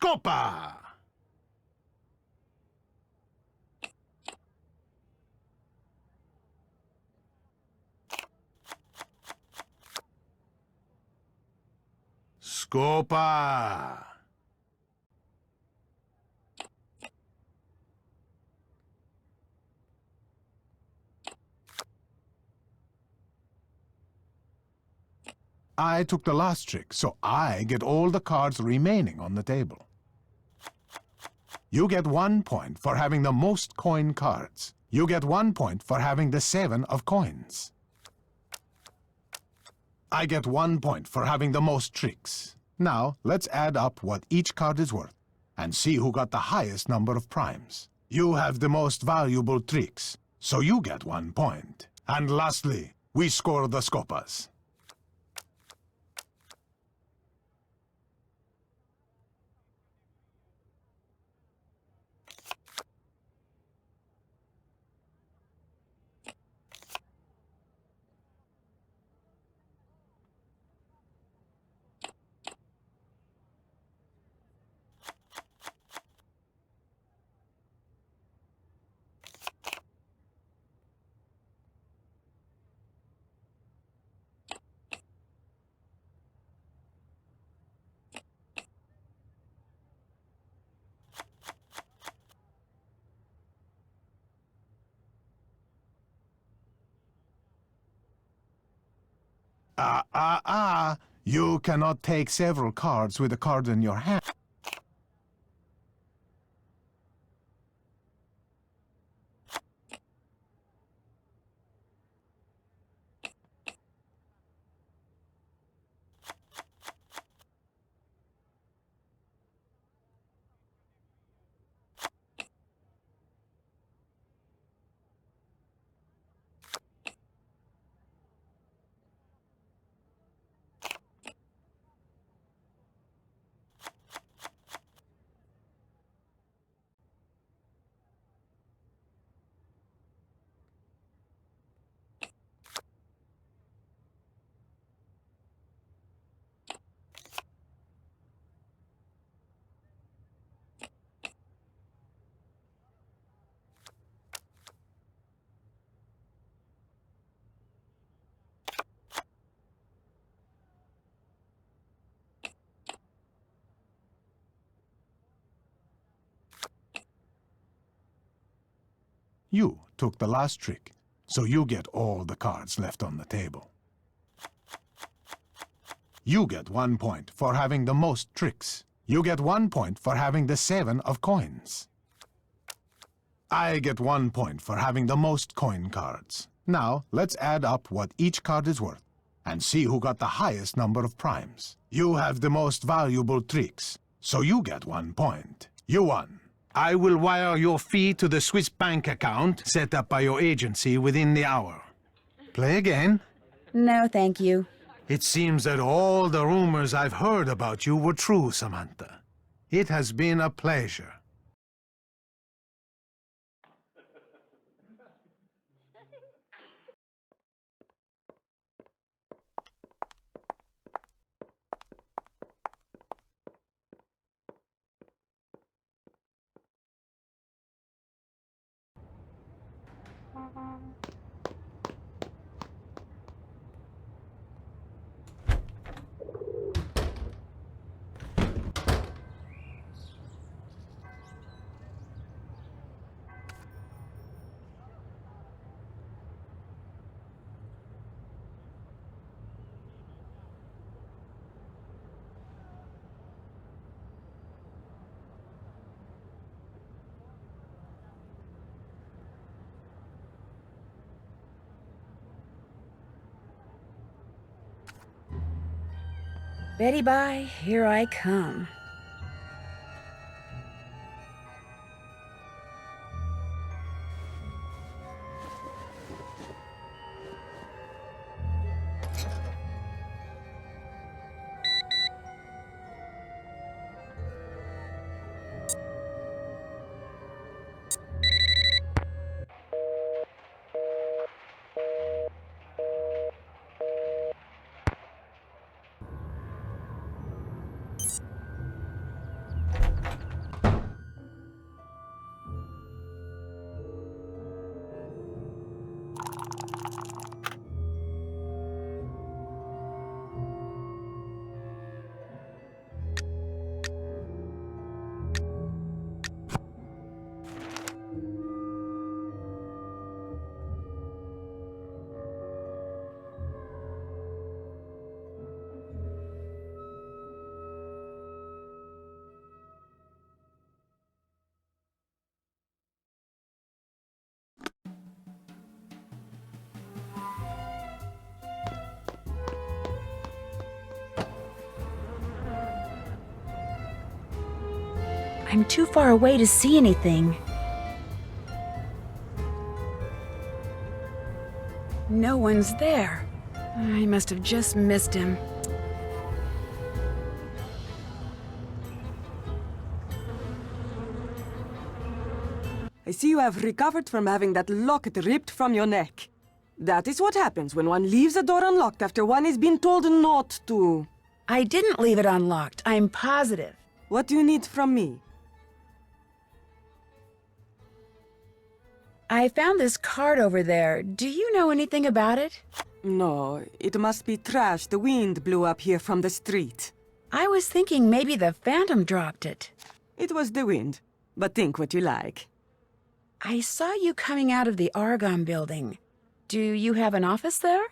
Scopa! Scopa! I took the last trick, so I get all the cards remaining on the table. You get 1 point for having the most coin cards. You get 1 point for having the 7 of coins. I get 1 point for having the most tricks. Now, let's add up what each card is worth and see who got the highest number of primes. You have the most valuable tricks, so you get 1 point. And lastly, we score the scopas. You cannot take several cards with a card in your hand. You took the last trick, so you get all the cards left on the table. You get 1 point for having the most tricks. You get 1 point for having the 7 of coins. I get 1 point for having the most coin cards. Now, let's add up what each card is worth and see who got the highest number of primes. You have the most valuable tricks, so you get 1 point. You won. I will wire your fee to the Swiss bank account set up by your agency within the hour. Play again? No, thank you. It seems that all the rumors I've heard about you were true, Samantha. It has been a pleasure. Betty Bye, here I come. I'm too far away to see anything. No one's there. I must have just missed him. I see you have recovered from having that locket ripped from your neck. That is what happens when one leaves a door unlocked after one is being told not to. I didn't leave it unlocked. I'm positive. What do you need from me? I found this card over there. Do you know anything about it? No, it must be trash the wind blew up here from the street. I was thinking maybe the Phantom dropped it. It was the wind, but think what you like. I saw you coming out of the Argonne building. Do you have an office there?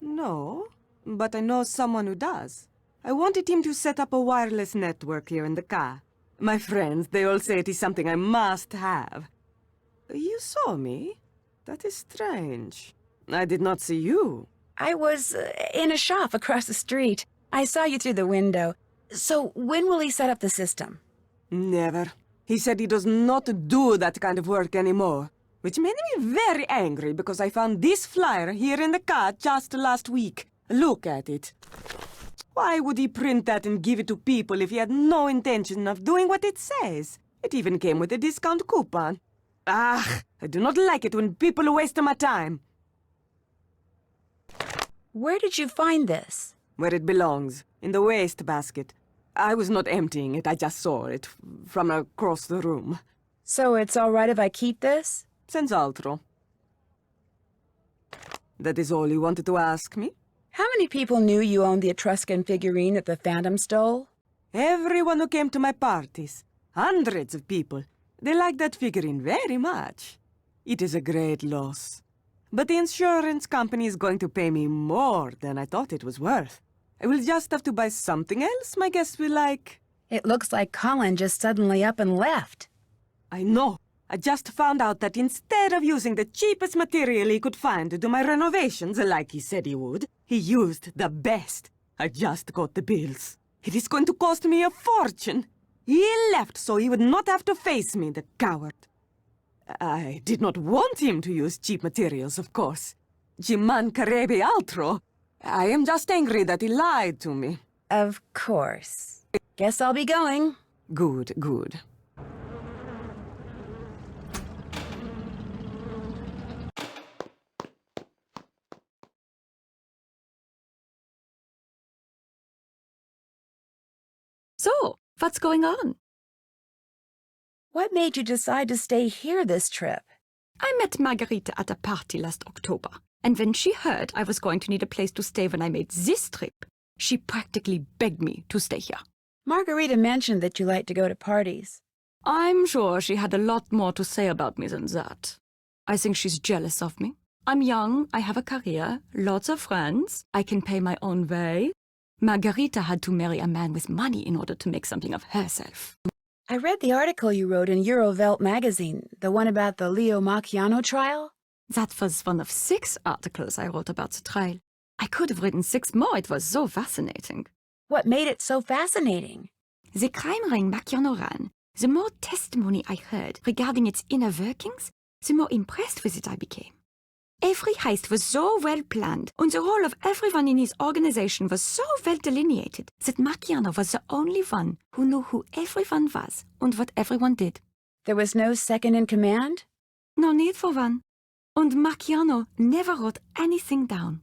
No, but I know someone who does. I wanted him to set up a wireless network here in the car. My friends, they all say it is something I must have. You saw me? That is strange. I did not see you. I was in a shop across the street. I saw you through the window. So when will he set up the system? Never. He said he does not do that kind of work anymore. Which made me very angry because I found this flyer here in the car just last week. Look at it. Why would he print that and give it to people if he had no intention of doing what it says? It even came with a discount coupon. Ah, I do not like it when people waste my time. Where did you find this? Where it belongs, in the wastebasket. I was not emptying it, I just saw it from across the room. So it's all right if I keep this? Senz'altro. That is all you wanted to ask me? How many people knew you owned the Etruscan figurine that the Phantom stole? Everyone who came to my parties. Hundreds of people. They like that figurine very much. It is a great loss. But the insurance company is going to pay me more than I thought it was worth. I will just have to buy something else my guests will like. It looks like Colin just suddenly up and left. I know. I just found out that instead of using the cheapest material he could find to do my renovations like he said he would, he used the best. I just got the bills. It is going to cost me a fortune. He left so he would not have to face me, the coward. I did not want him to use cheap materials, of course. Ci mancherebbe altro. I am just angry that he lied to me. Of course. Guess I'll be going. Good, good. So, what's going on? What made you decide to stay here this trip? I met Margarita at a party last October, and when she heard I was going to need a place to stay when I made this trip, she practically begged me to stay here. Margarita mentioned that you like to go to parties. I'm sure she had a lot more to say about me than that. I think she's jealous of me. I'm young, I have a career, lots of friends, I can pay my own way. Margarita had to marry a man with money in order to make something of herself. I read the article you wrote in Eurovelt magazine, the one about the Leo Macchiano trial. That was one of 6 articles I wrote about the trial. I could have written 6 more, it was so fascinating. What made it so fascinating? The crime ring Macchiano ran, the more testimony I heard regarding its inner workings, the more impressed with it I became. Every heist was so well planned, and the role of everyone in his organization was so well delineated that Macchiano was the only one who knew who everyone was and what everyone did. There was no second in command? No need for one. And Macchiano never wrote anything down.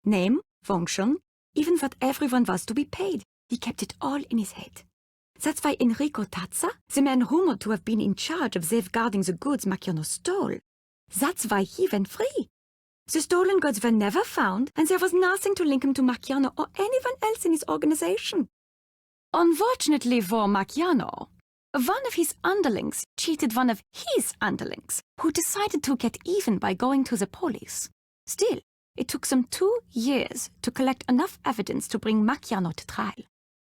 Name, function, even what everyone was to be paid. He kept it all in his head. That's why Enrico Tazza, the man rumored to have been in charge of safeguarding the goods Macchiano stole, that's why he went free. The stolen goods were never found, and there was nothing to link him to Macchiano or anyone else in his organization. Unfortunately for Macchiano, one of his underlings cheated one of his underlings, who decided to get even by going to the police. Still, it took them 2 years to collect enough evidence to bring Macchiano to trial.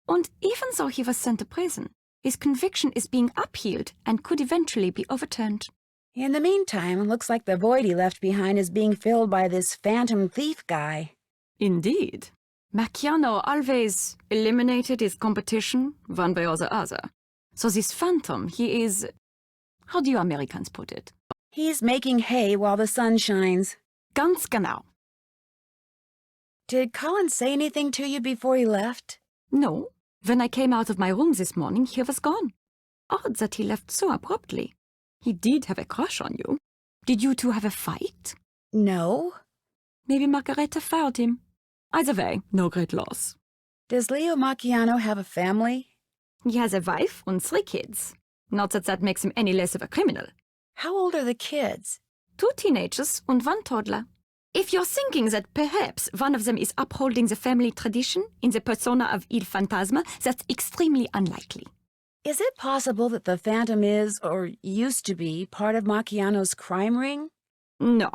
And even though he was sent to prison, his conviction is being appealed and could eventually be overturned. In the meantime, it looks like the void he left behind is being filled by this phantom thief guy. Indeed. Macchiano always eliminated his competition, one way or the other. So this Phantom, he is... How do you Americans put it? He's making hay while the sun shines. Ganz genau. Did Colin say anything to you before he left? No. When I came out of my room this morning, he was gone. Odd that he left so abruptly. He did have a crush on you. Did you two have a fight? No. Maybe Margareta fired him. Either way, no great loss. Does Leo Macchiano have a family? He has a wife and 3 kids. Not that that makes him any less of a criminal. How old are the kids? 2 teenagers and 1 toddler. If you're thinking that perhaps one of them is upholding the family tradition in the persona of Il Fantasma, that's extremely unlikely. Is it possible that the Phantom is, or used to be, part of Macchiano's crime ring? No.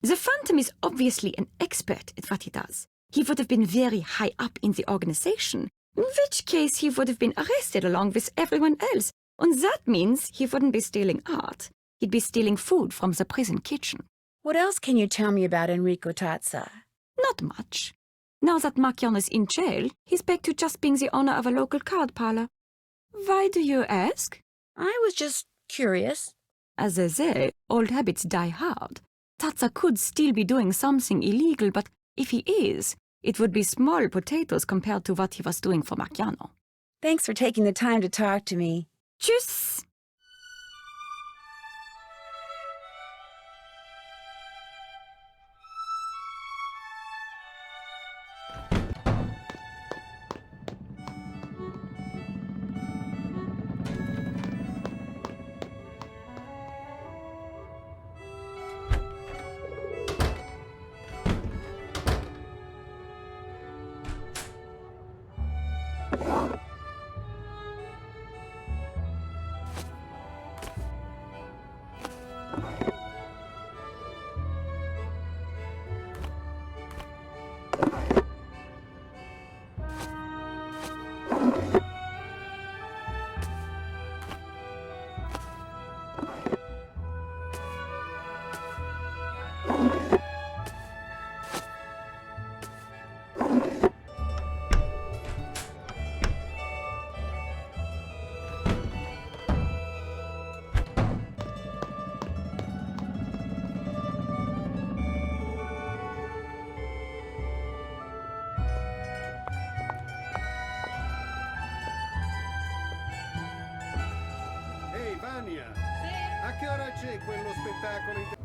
The Phantom is obviously an expert at what he does. He would have been very high up in the organization, in which case he would have been arrested along with everyone else, and that means he wouldn't be stealing art. He'd be stealing food from the prison kitchen. What else can you tell me about Enrico Tazza? Not much. Now that Macchiano is in jail, he's back to just being the owner of a local card parlor. Why do you ask? I was just curious. As they say, old habits die hard. Tazza could still be doing something illegal, but if he is, it would be small potatoes compared to what he was doing for Macchiano. Thanks for taking the time to talk to me. Tschüss! A che ora c'è quello spettacolo?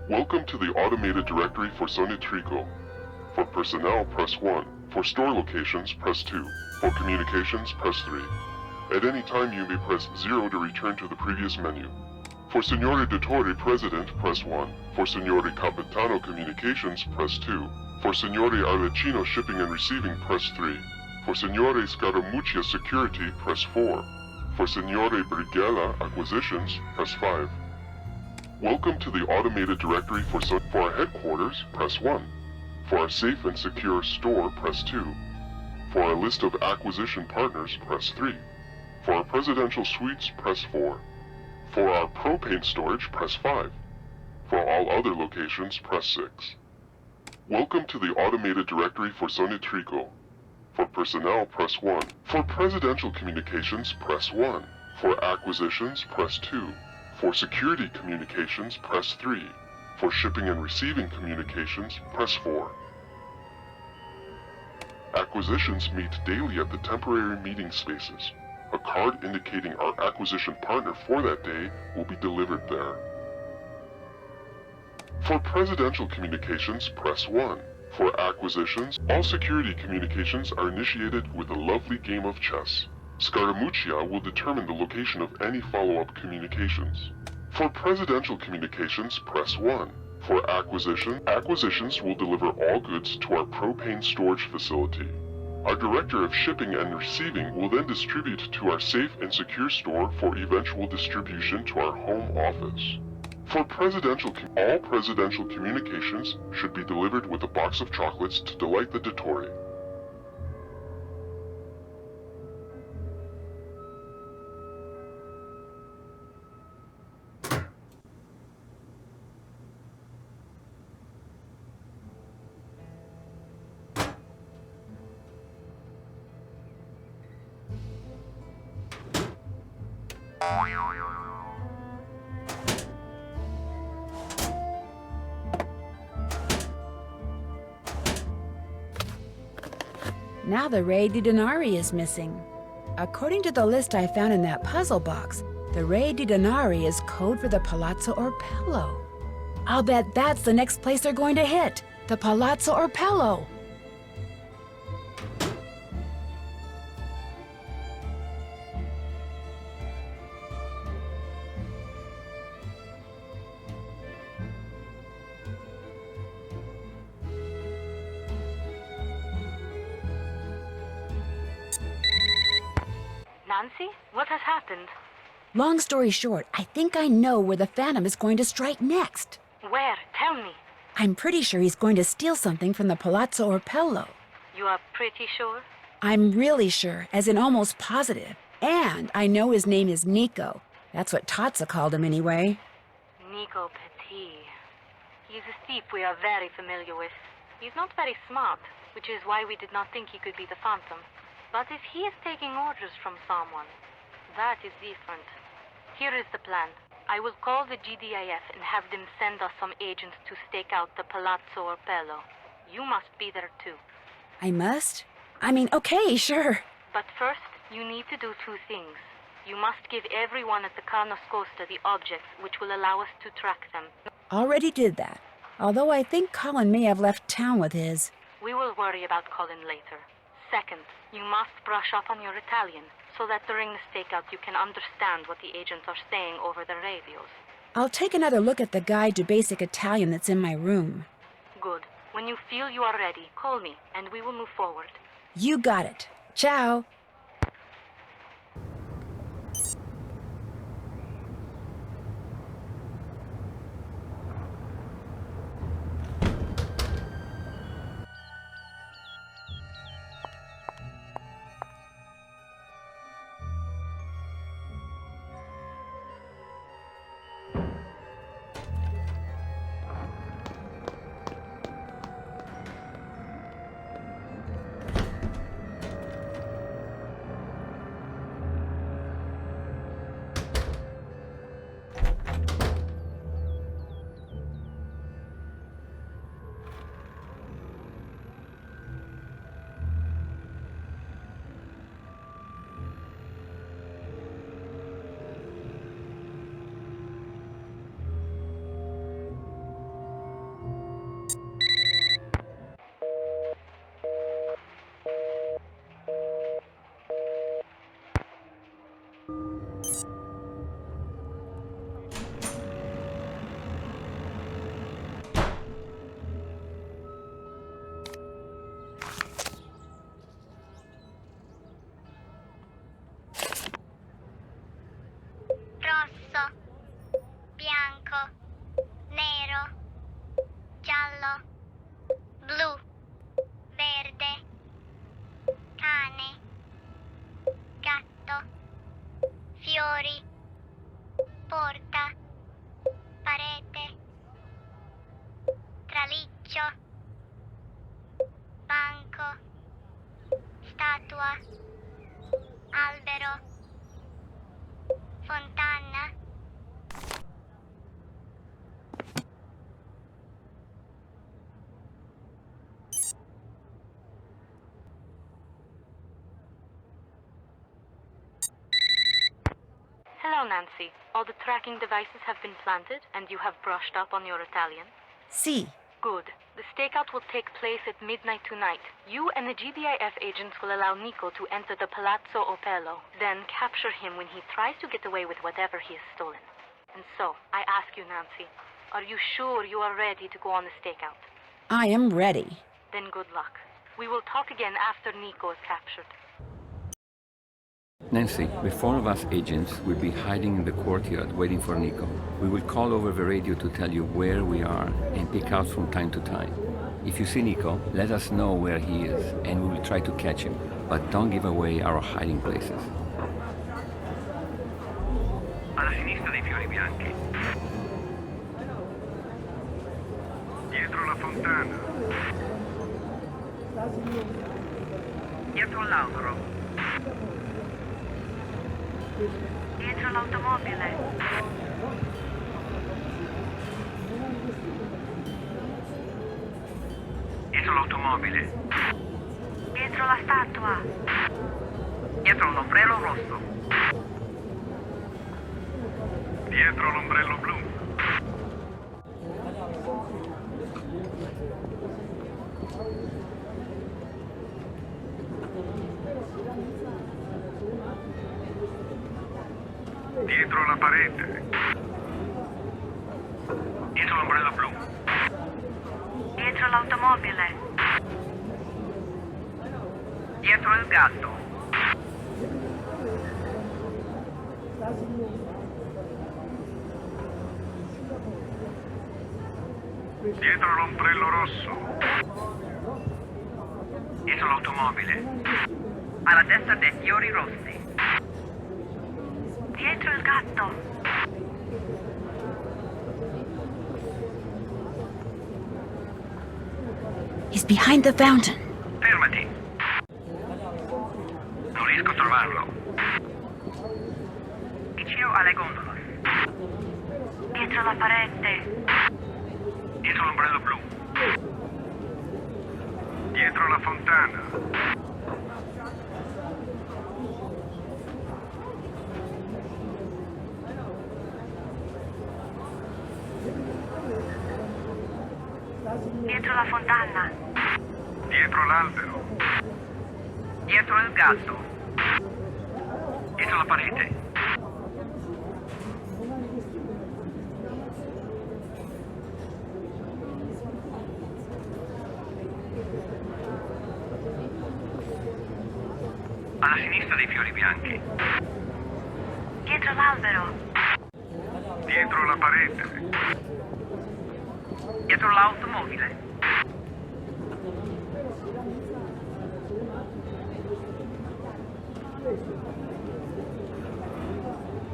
Welcome to the automated directory for Sonitrico. For personnel, press 1. For store locations, press 2. For communications, press 3. At any time you may press 0 to return to the previous menu. For Signore Dottore President, press 1. For Signore Capitano Communications, press 2. For Signore Arlecchino Shipping and Receiving, press 3. For Signore Scaramuccia Security, press 4. For Signore Brigella Acquisitions, press 5. Welcome to the automated directory for our headquarters, press 1. For our safe and secure store, press 2. For our list of acquisition partners, press 3. For our presidential suites, press 4. For our propane storage, press 5. For all other locations, press 6. Welcome to the automated directory for Sonitrico. For personnel, press 1. For presidential communications, press 1. For acquisitions, press 2. For security communications, press 3. For shipping and receiving communications, press 4. Acquisitions meet daily at the temporary meeting spaces. A card indicating our acquisition partner for that day will be delivered there. For presidential communications, press 1. For acquisitions, all security communications are initiated with a lovely game of chess. Scaramuccia will determine the location of any follow-up communications. For presidential communications, press 1. For acquisitions will deliver all goods to our propane storage facility. Our director of shipping and receiving will then distribute to our safe and secure store for eventual distribution to our home office. For all presidential communications should be delivered with a box of chocolates to delight the Dottore. Now the Re di Denari is missing. According to the list I found in that puzzle box, the Re di Denari is code for the Palazzo Orpello. I'll bet that's the next place they're going to hit, the Palazzo Orpello. Nancy, what has happened? Long story short, I think I know where the Phantom is going to strike next. Where? Tell me. I'm pretty sure he's going to steal something from the Palazzo Orpello. You are pretty sure? I'm really sure, as in almost positive. And I know his name is Nico. That's what Totsa called him anyway. Nico Petit. He's a thief we are very familiar with. He's not very smart, which is why we did not think he could be the Phantom. But if he is taking orders from someone, that is different. Here is the plan. I will call the GDIF and have them send us some agents to stake out the Palazzo Orpello. You must be there too. I must? I mean, okay, sure. But first, you need to do two things. You must give everyone at the Carnoscosta the objects which will allow us to track them. Already did that. Although I think Colin may have left town with his. We will worry about Colin later. Second, you must brush up on your Italian, so that during the stakeout you can understand what the agents are saying over the radios. I'll take another look at the guide to basic Italian that's in my room. Good. When you feel you are ready, call me, and we will move forward. You got it. Ciao. edificio, banco, statua, albero, fontana. Hello, Nancy. All the tracking devices have been planted, and you have brushed up on your Italian? Si. Good. The stakeout will take place at midnight tonight. You and the GDIF agents will allow Nico to enter the Palazzo Opello, then capture him when he tries to get away with whatever he has stolen. And so, I ask you, Nancy, are you sure you are ready to go on the stakeout? I am ready. Then good luck. We will talk again after Nico is captured. Nancy, the four of us agents will be hiding in the courtyard waiting for Nico. We will call over the radio to tell you where we are and pick out from time to time. If you see Nico, let us know where he is and we will try to catch him, but don't give away our hiding places. Alla sinistra dei fiori bianchi. Dietro la fontana. Dietro l'albero. Dietro l'automobile. Dietro l'automobile. Dietro la statua. Dietro l'ombrello rosso. Dietro l'ombrello blu. Dietro la parete. Dietro l'ombrello blu. Dietro l'automobile. Dietro il gatto. Dietro l'ombrello rosso. Dietro l'automobile. Alla destra dei fiori rossi. Dietro il gatto. He's behind the fountain. Fermati. Non riesco a trovarlo. Vicino alle gondole. Dietro la parete. Dietro l'ombrello blu. Dietro la fontana. Dietro la fontana. Dietro l'albero. Dietro il gatto. Dietro la parete. Alla sinistra dei fiori bianchi. Dietro l'albero. Dietro la parete. Dietro l'automobile.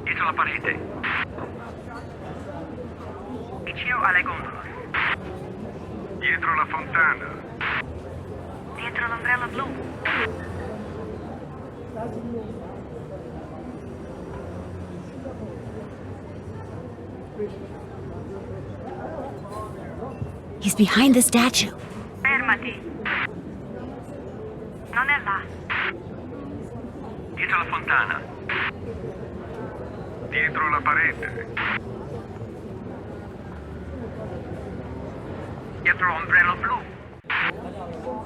Dietro la parete. Vicino alle gondole. Dietro la fontana. Dietro l'ombrello blu. He's behind the statue. Fermati. Non è là. Dietro la fontana. Dietro la parete. Dietro l'ombrello blu.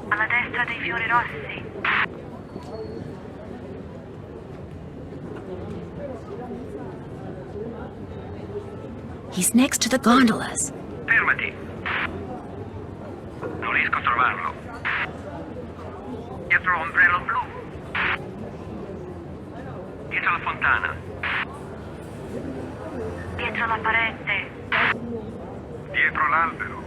Alla destra dei fiori rossi. He's next to the gondolas. Fermati. Non riesco a trovarlo. Dietro l'ombrello blu. Dietro la fontana. Dietro la parete. Dietro l'albero.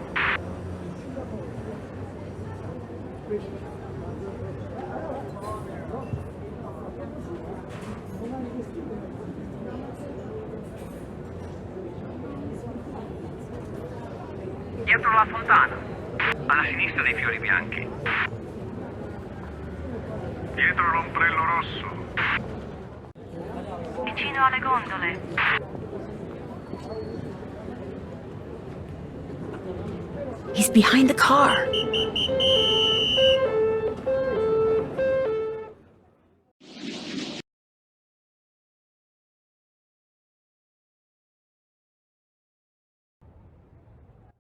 Dietro la fontana. Alla sinistra dei fiori bianchi. Dietro l'ombrello rosso. Vicino alle gondole. He's behind the car.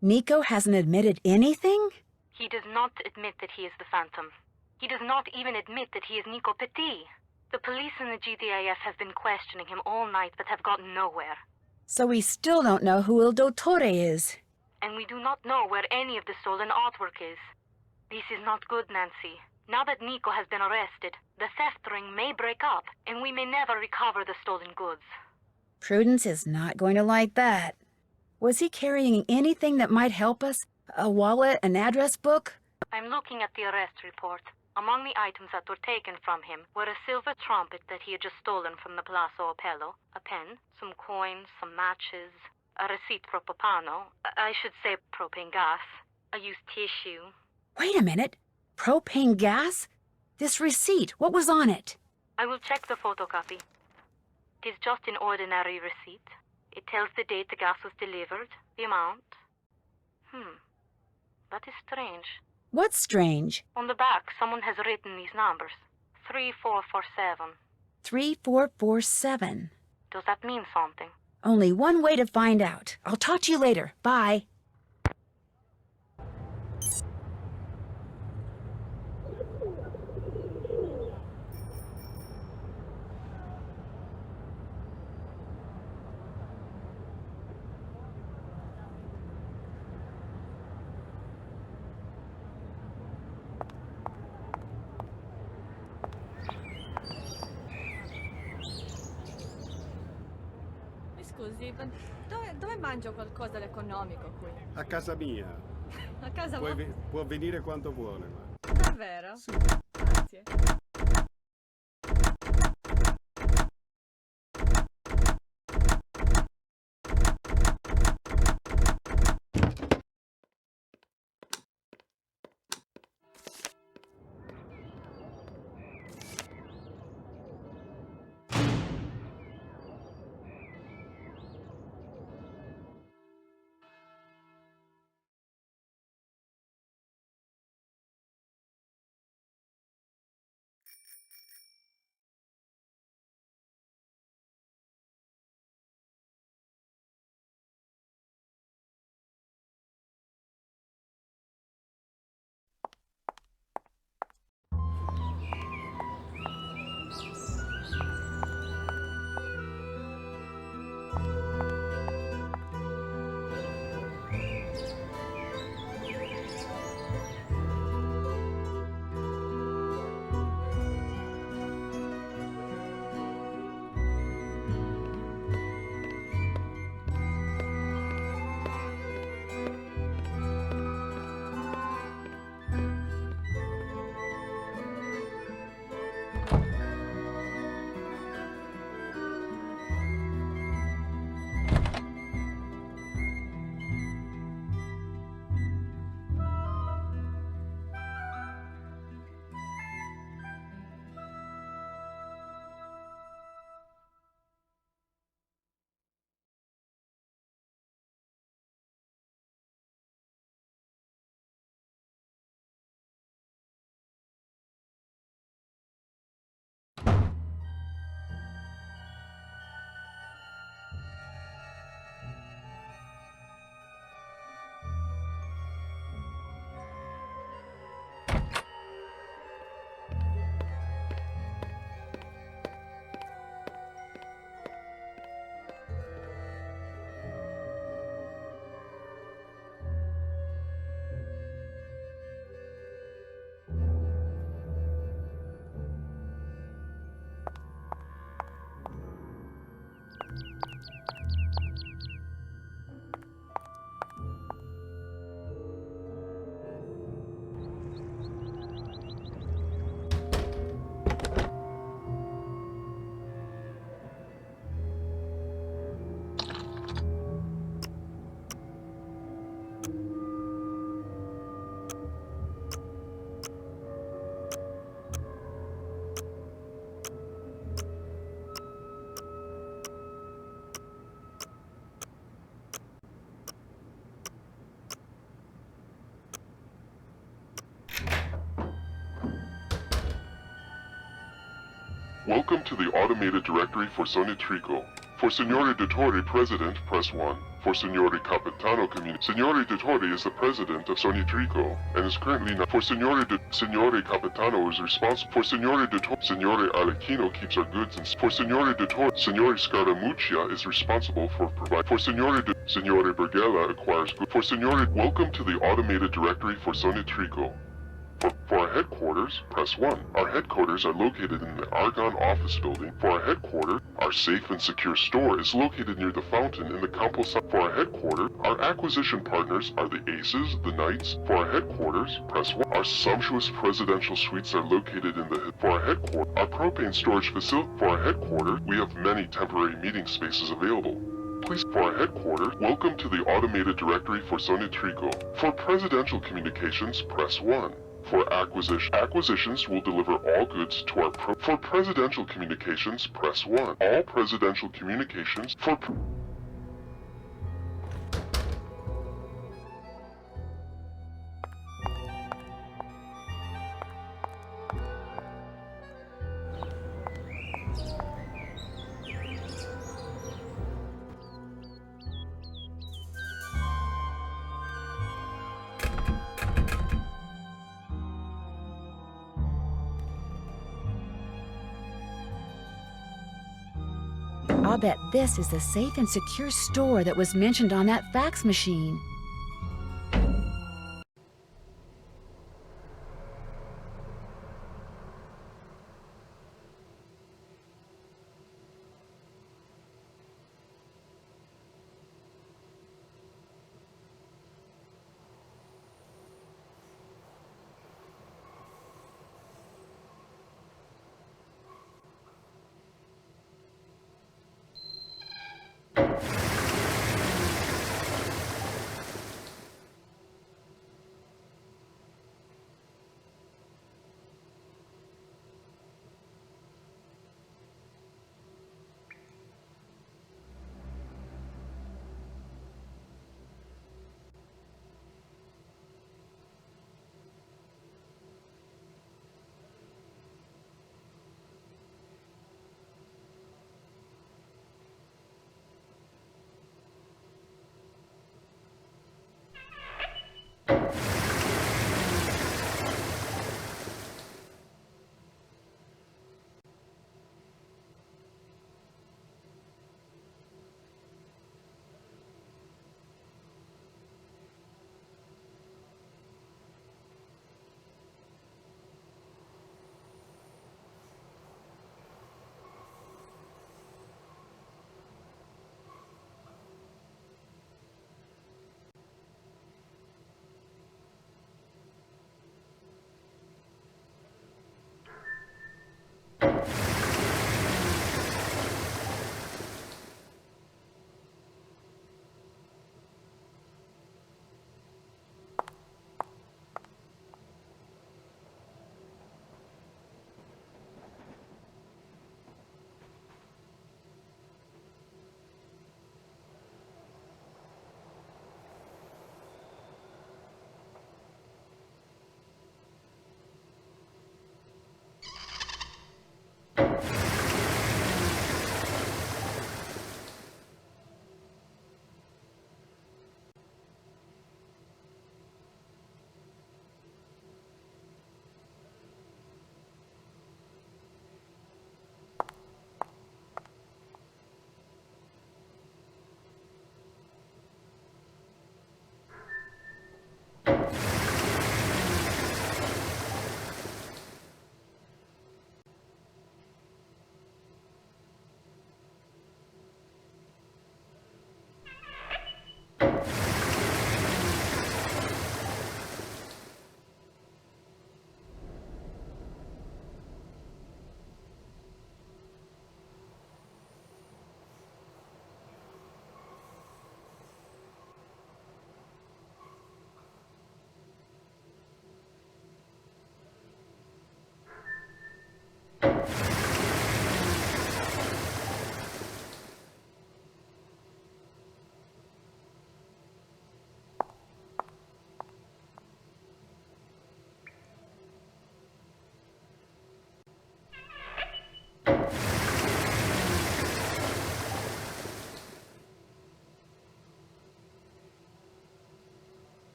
Nico hasn't admitted anything? He does not admit that he is the Phantom. He does not even admit that he is Nico Petit. The police and the GDIF have been questioning him all night but have gotten nowhere. So we still don't know who Il Dottore is. And we do not know where any of the stolen artwork is. This is not good, Nancy. Now that Nico has been arrested, the theft ring may break up, and we may never recover the stolen goods. Prudence is not going to like that. Was he carrying anything that might help us? A wallet, an address book? I'm looking at the arrest report. Among the items that were taken from him were a silver trumpet that he had just stolen from the Palazzo Opello, a pen, some coins, some matches, a receipt for Papano, I should say propane gas, a used tissue. Wait a minute. Propane gas? This receipt, what was on it? I will check the photocopy. It is just an ordinary receipt. It tells the date the gas was delivered, the amount. That is strange. What's strange? On the back, someone has written these numbers. 3447. 3447. Does that mean something? Only one way to find out. I'll talk to you later. Bye. Scusi, dove mangio qualcosa d'economico qui? A casa mia. A casa Può venire quando vuole. Davvero? Sì. Grazie. Welcome to the automated directory for Sonitrico. For Signore Dottore, President, press 1. For Signore Capitano, Signore Dottore is the President of Sonitrico, and is currently not. For Signore Capitano is responsible. For Signore Dottore, Signore Alecchino keeps our goods and for Signore Dottore, Signore Scaramuccia is responsible for providing. For Signore Bergella acquires goods. For Signore, welcome to the automated directory for Sonitrico. For our headquarters, press 1. Our headquarters are located in the Argonne office building. For our headquarters, our safe and secure store is located near the fountain in the Campo San. For our headquarters, our acquisition partners are the Aces, the Knights. For our headquarters, press 1. Our sumptuous presidential suites are located in the. For our headquarters, our propane storage facility. For our headquarters, we have many temporary meeting spaces available. Please, for our headquarters, welcome to the automated directory for Sonitrico. For presidential communications, press 1. For acquisitions will deliver all goods to our for presidential communications, press 1. All presidential communications for I'll bet this is the safe and secure store that was mentioned on that fax machine.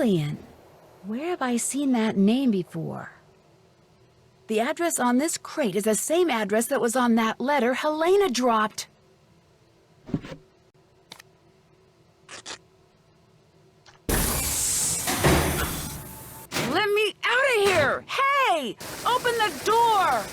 Killian. Where have I seen that name before? The address on this crate is the same address that was on that letter Helena dropped. Let me out of here! Hey! Open the door!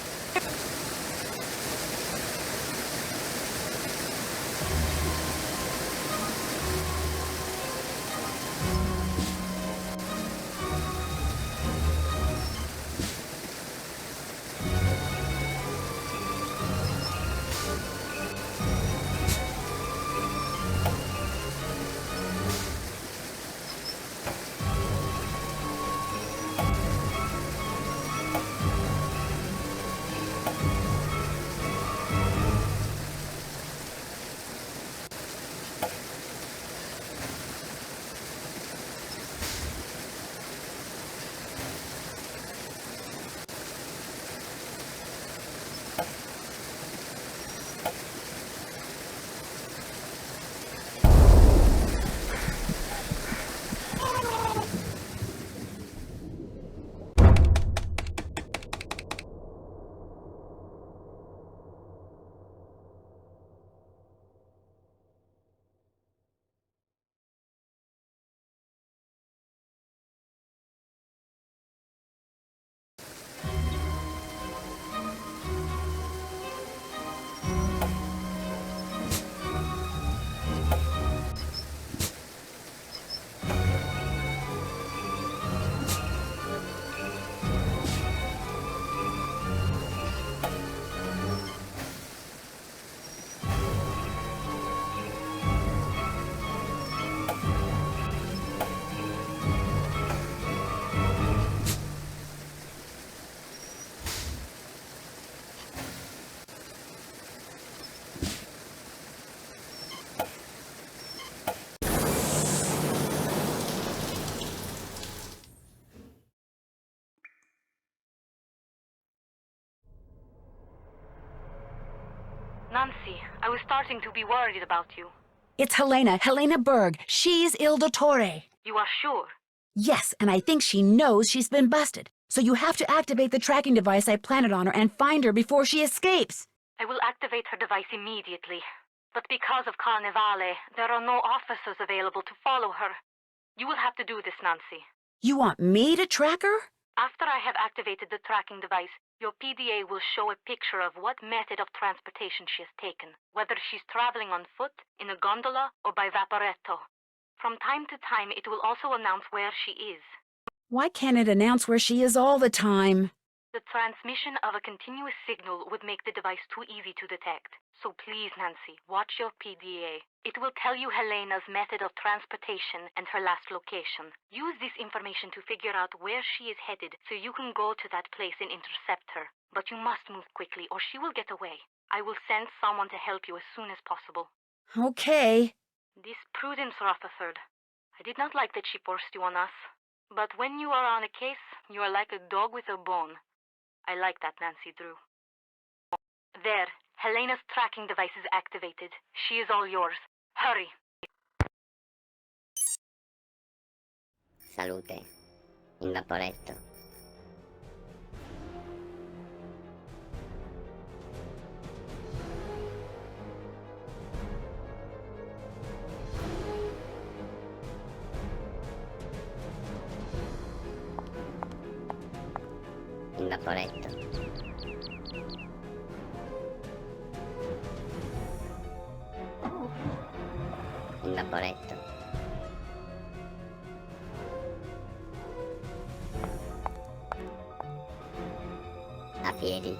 Nancy, I was starting to be worried about you. It's Helena Berg. She's Il Dottore. You are sure? Yes, and I think she knows she's been busted. So you have to activate the tracking device I planted on her and find her before she escapes. I will activate her device immediately. But because of Carnevale, there are no officers available to follow her. You will have to do this, Nancy. You want me to track her? After I have activated the tracking device, your PDA will show a picture of what method of transportation she has taken, whether she's traveling on foot, in a gondola, or by vaporetto. From time to time, it will also announce where she is. Why can't it announce where she is all the time? The transmission of a continuous signal would make the device too easy to detect. So please, Nancy, watch your PDA. It will tell you Helena's method of transportation and her last location. Use this information to figure out where she is headed so you can go to that place and intercept her. But you must move quickly or she will get away. I will send someone to help you as soon as possible. Okay. This Prudence Rutherford. I did not like that she forced you on us. But when you are on a case, you are like a dog with a bone. I like that, Nancy Drew. There, Helena's tracking device is activated. She is all yours. Hurry. Salute. In vaporetto. In vaporetto. vaporetto. A piedi.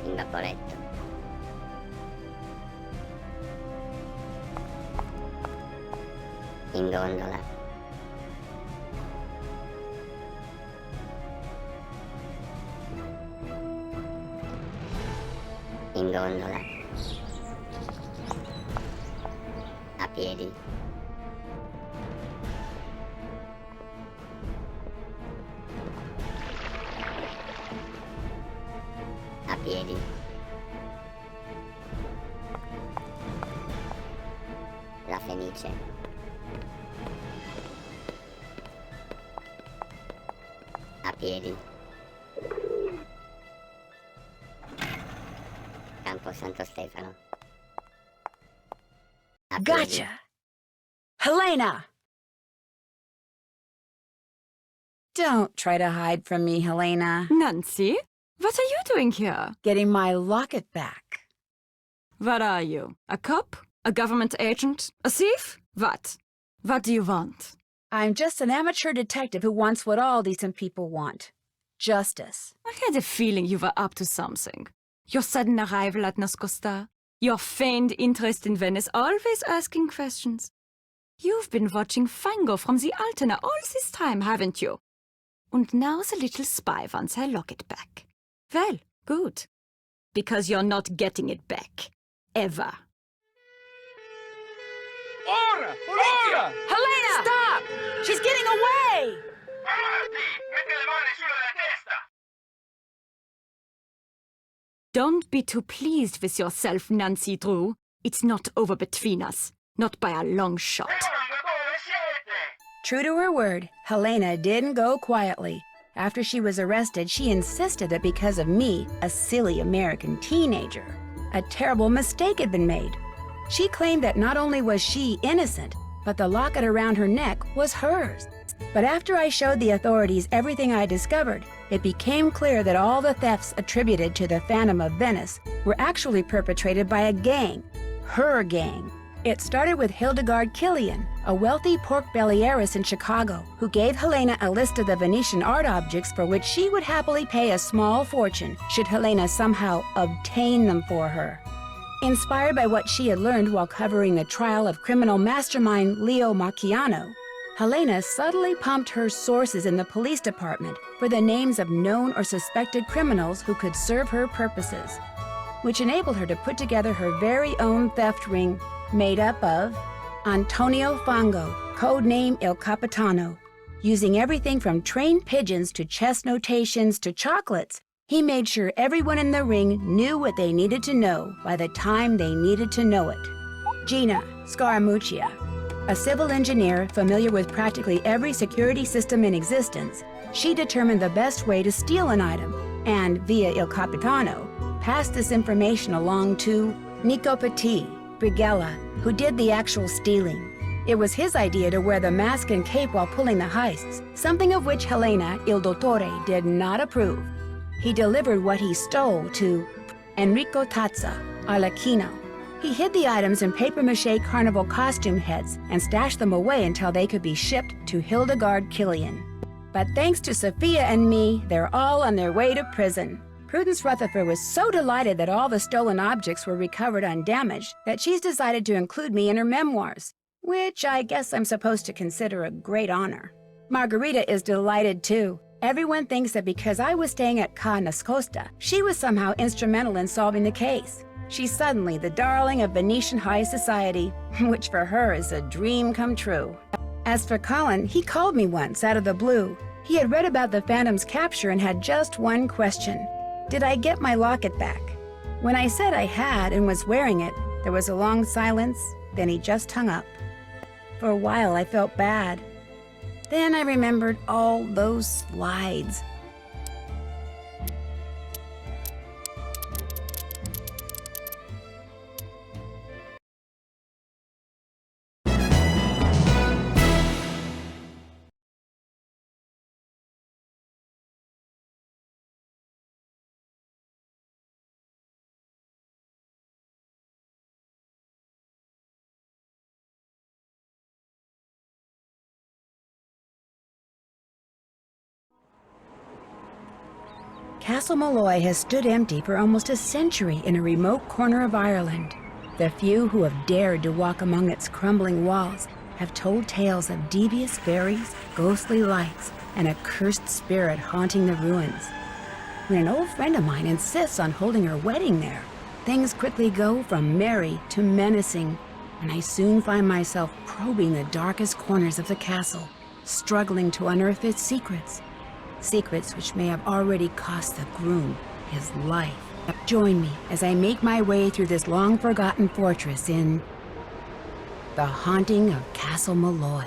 In vaporetto. In gondola. In gondola. A piedi. A piedi. La Fenice. A piedi. Campo Santo Stefano. A piedi. Gotcha! Helena! Don't try to hide from me, Helena. Nancy, what are you doing here? Getting my locket back. What are you? A cop? A government agent? A thief? What? What do you want? I'm just an amateur detective who wants what all decent people want. Justice. I had a feeling you were up to something. Your sudden arrival at Nascosta, your feigned interest in Venice, always asking questions. You've been watching Fango from the Altena all this time, haven't you? And now the little spy wants her locket back. Well, good. Because you're not getting it back. Ever. Ora! Ora! Helena! Stop! She's getting away! Don't be too pleased with yourself, Nancy Drew. It's not over between us. Not by a long shot. True to her word, Helena didn't go quietly. After she was arrested, she insisted that because of me, a silly American teenager, a terrible mistake had been made. She claimed that not only was she innocent, but the locket around her neck was hers. But after I showed the authorities everything I discovered, it became clear that all the thefts attributed to the Phantom of Venice were actually perpetrated by a gang, her gang. It started with Hildegard Killian, a wealthy pork belly heiress in Chicago, who gave Helena a list of the Venetian art objects for which she would happily pay a small fortune should Helena somehow obtain them for her. Inspired by what she had learned while covering the trial of criminal mastermind Leo Macchiano, Helena subtly pumped her sources in the police department for the names of known or suspected criminals who could serve her purposes, which enabled her to put together her very own theft ring made up of Antonio Fango, codename Il Capitano. Using everything from trained pigeons to chess notations to chocolates, he made sure everyone in the ring knew what they needed to know by the time they needed to know it. Gina Scaramuccia, a civil engineer familiar with practically every security system in existence, she determined the best way to steal an item and, via Il Capitano, passed this information along to Nico Petit, Brigella, who did the actual stealing. It was his idea to wear the mask and cape while pulling the heists, something of which Helena, Il Dottore, did not approve. He delivered what he stole to Enrico Tazza, Arlecchino. He hid the items in papier-mâché carnival costume heads and stashed them away until they could be shipped to Hildegard Killian. But thanks to Sophia and me, they're all on their way to prison. Prudence Rutherford was so delighted that all the stolen objects were recovered undamaged that she's decided to include me in her memoirs, which I guess I'm supposed to consider a great honor. Margarita is delighted too. Everyone thinks that because I was staying at Ca Nascosta, she was somehow instrumental in solving the case. She's suddenly the darling of Venetian high society, which for her is a dream come true. As for Colin, he called me once out of the blue. He had read about the Phantom's capture and had just one question. Did I get my locket back? When I said I had and was wearing it, there was a long silence, then he just hung up. For a while I felt bad. Then I remembered all those slides. Castle Malloy has stood empty for almost a century in a remote corner of Ireland. The few who have dared to walk among its crumbling walls have told tales of devious fairies, ghostly lights, and a cursed spirit haunting the ruins. When an old friend of mine insists on holding her wedding there, things quickly go from merry to menacing, and I soon find myself probing the darkest corners of the castle, struggling to unearth its secrets. Secrets which may have already cost the groom his life. Join me as I make my way through this long-forgotten fortress in The Haunting of Castle Malloy.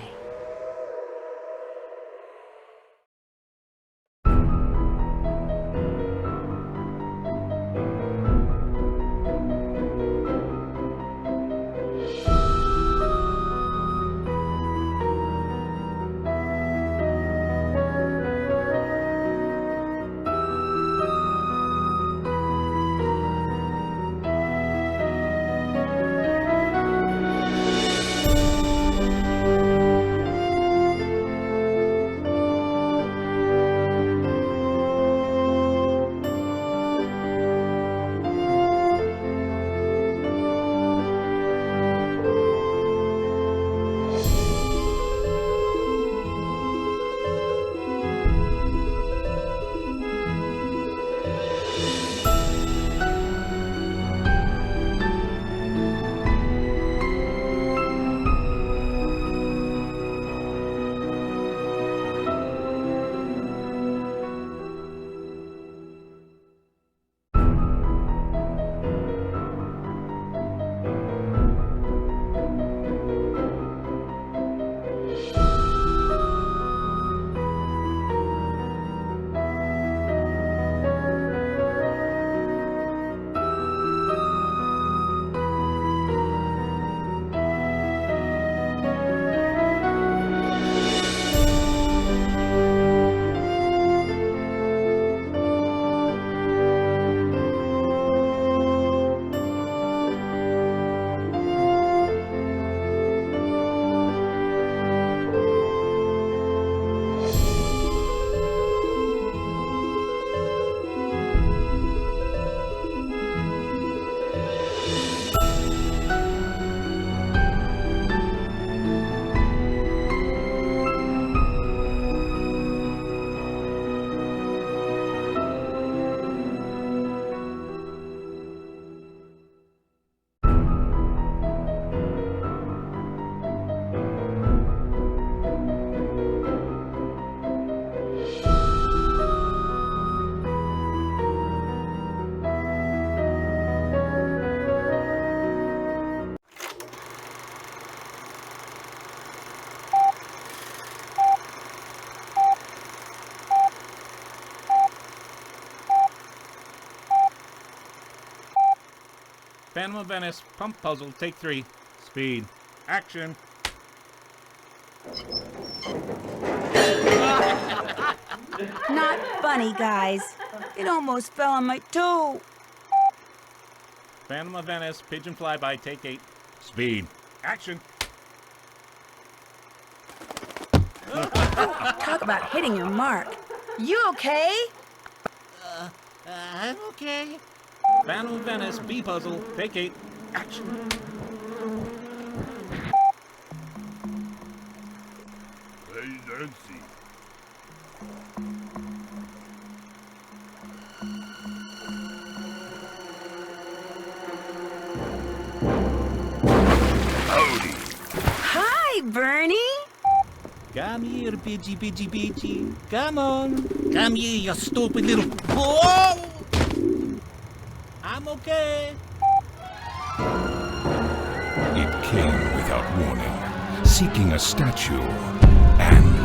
Phantom of Venice, pump puzzle, take 3. Speed. Action. Not funny, guys. It almost fell on my toe. Phantom of Venice, pigeon flyby, take 8. Speed. Action. Talk about hitting your mark. You okay? I'm okay. Phantom of Venice, B puzzle, take 8. Action. Hey, Nancy. Howdy. Hi, Bernie. Come here, Pidgey. Come on. Come here, you stupid little... Whoa! I'm okay. It came without warning, seeking a statue and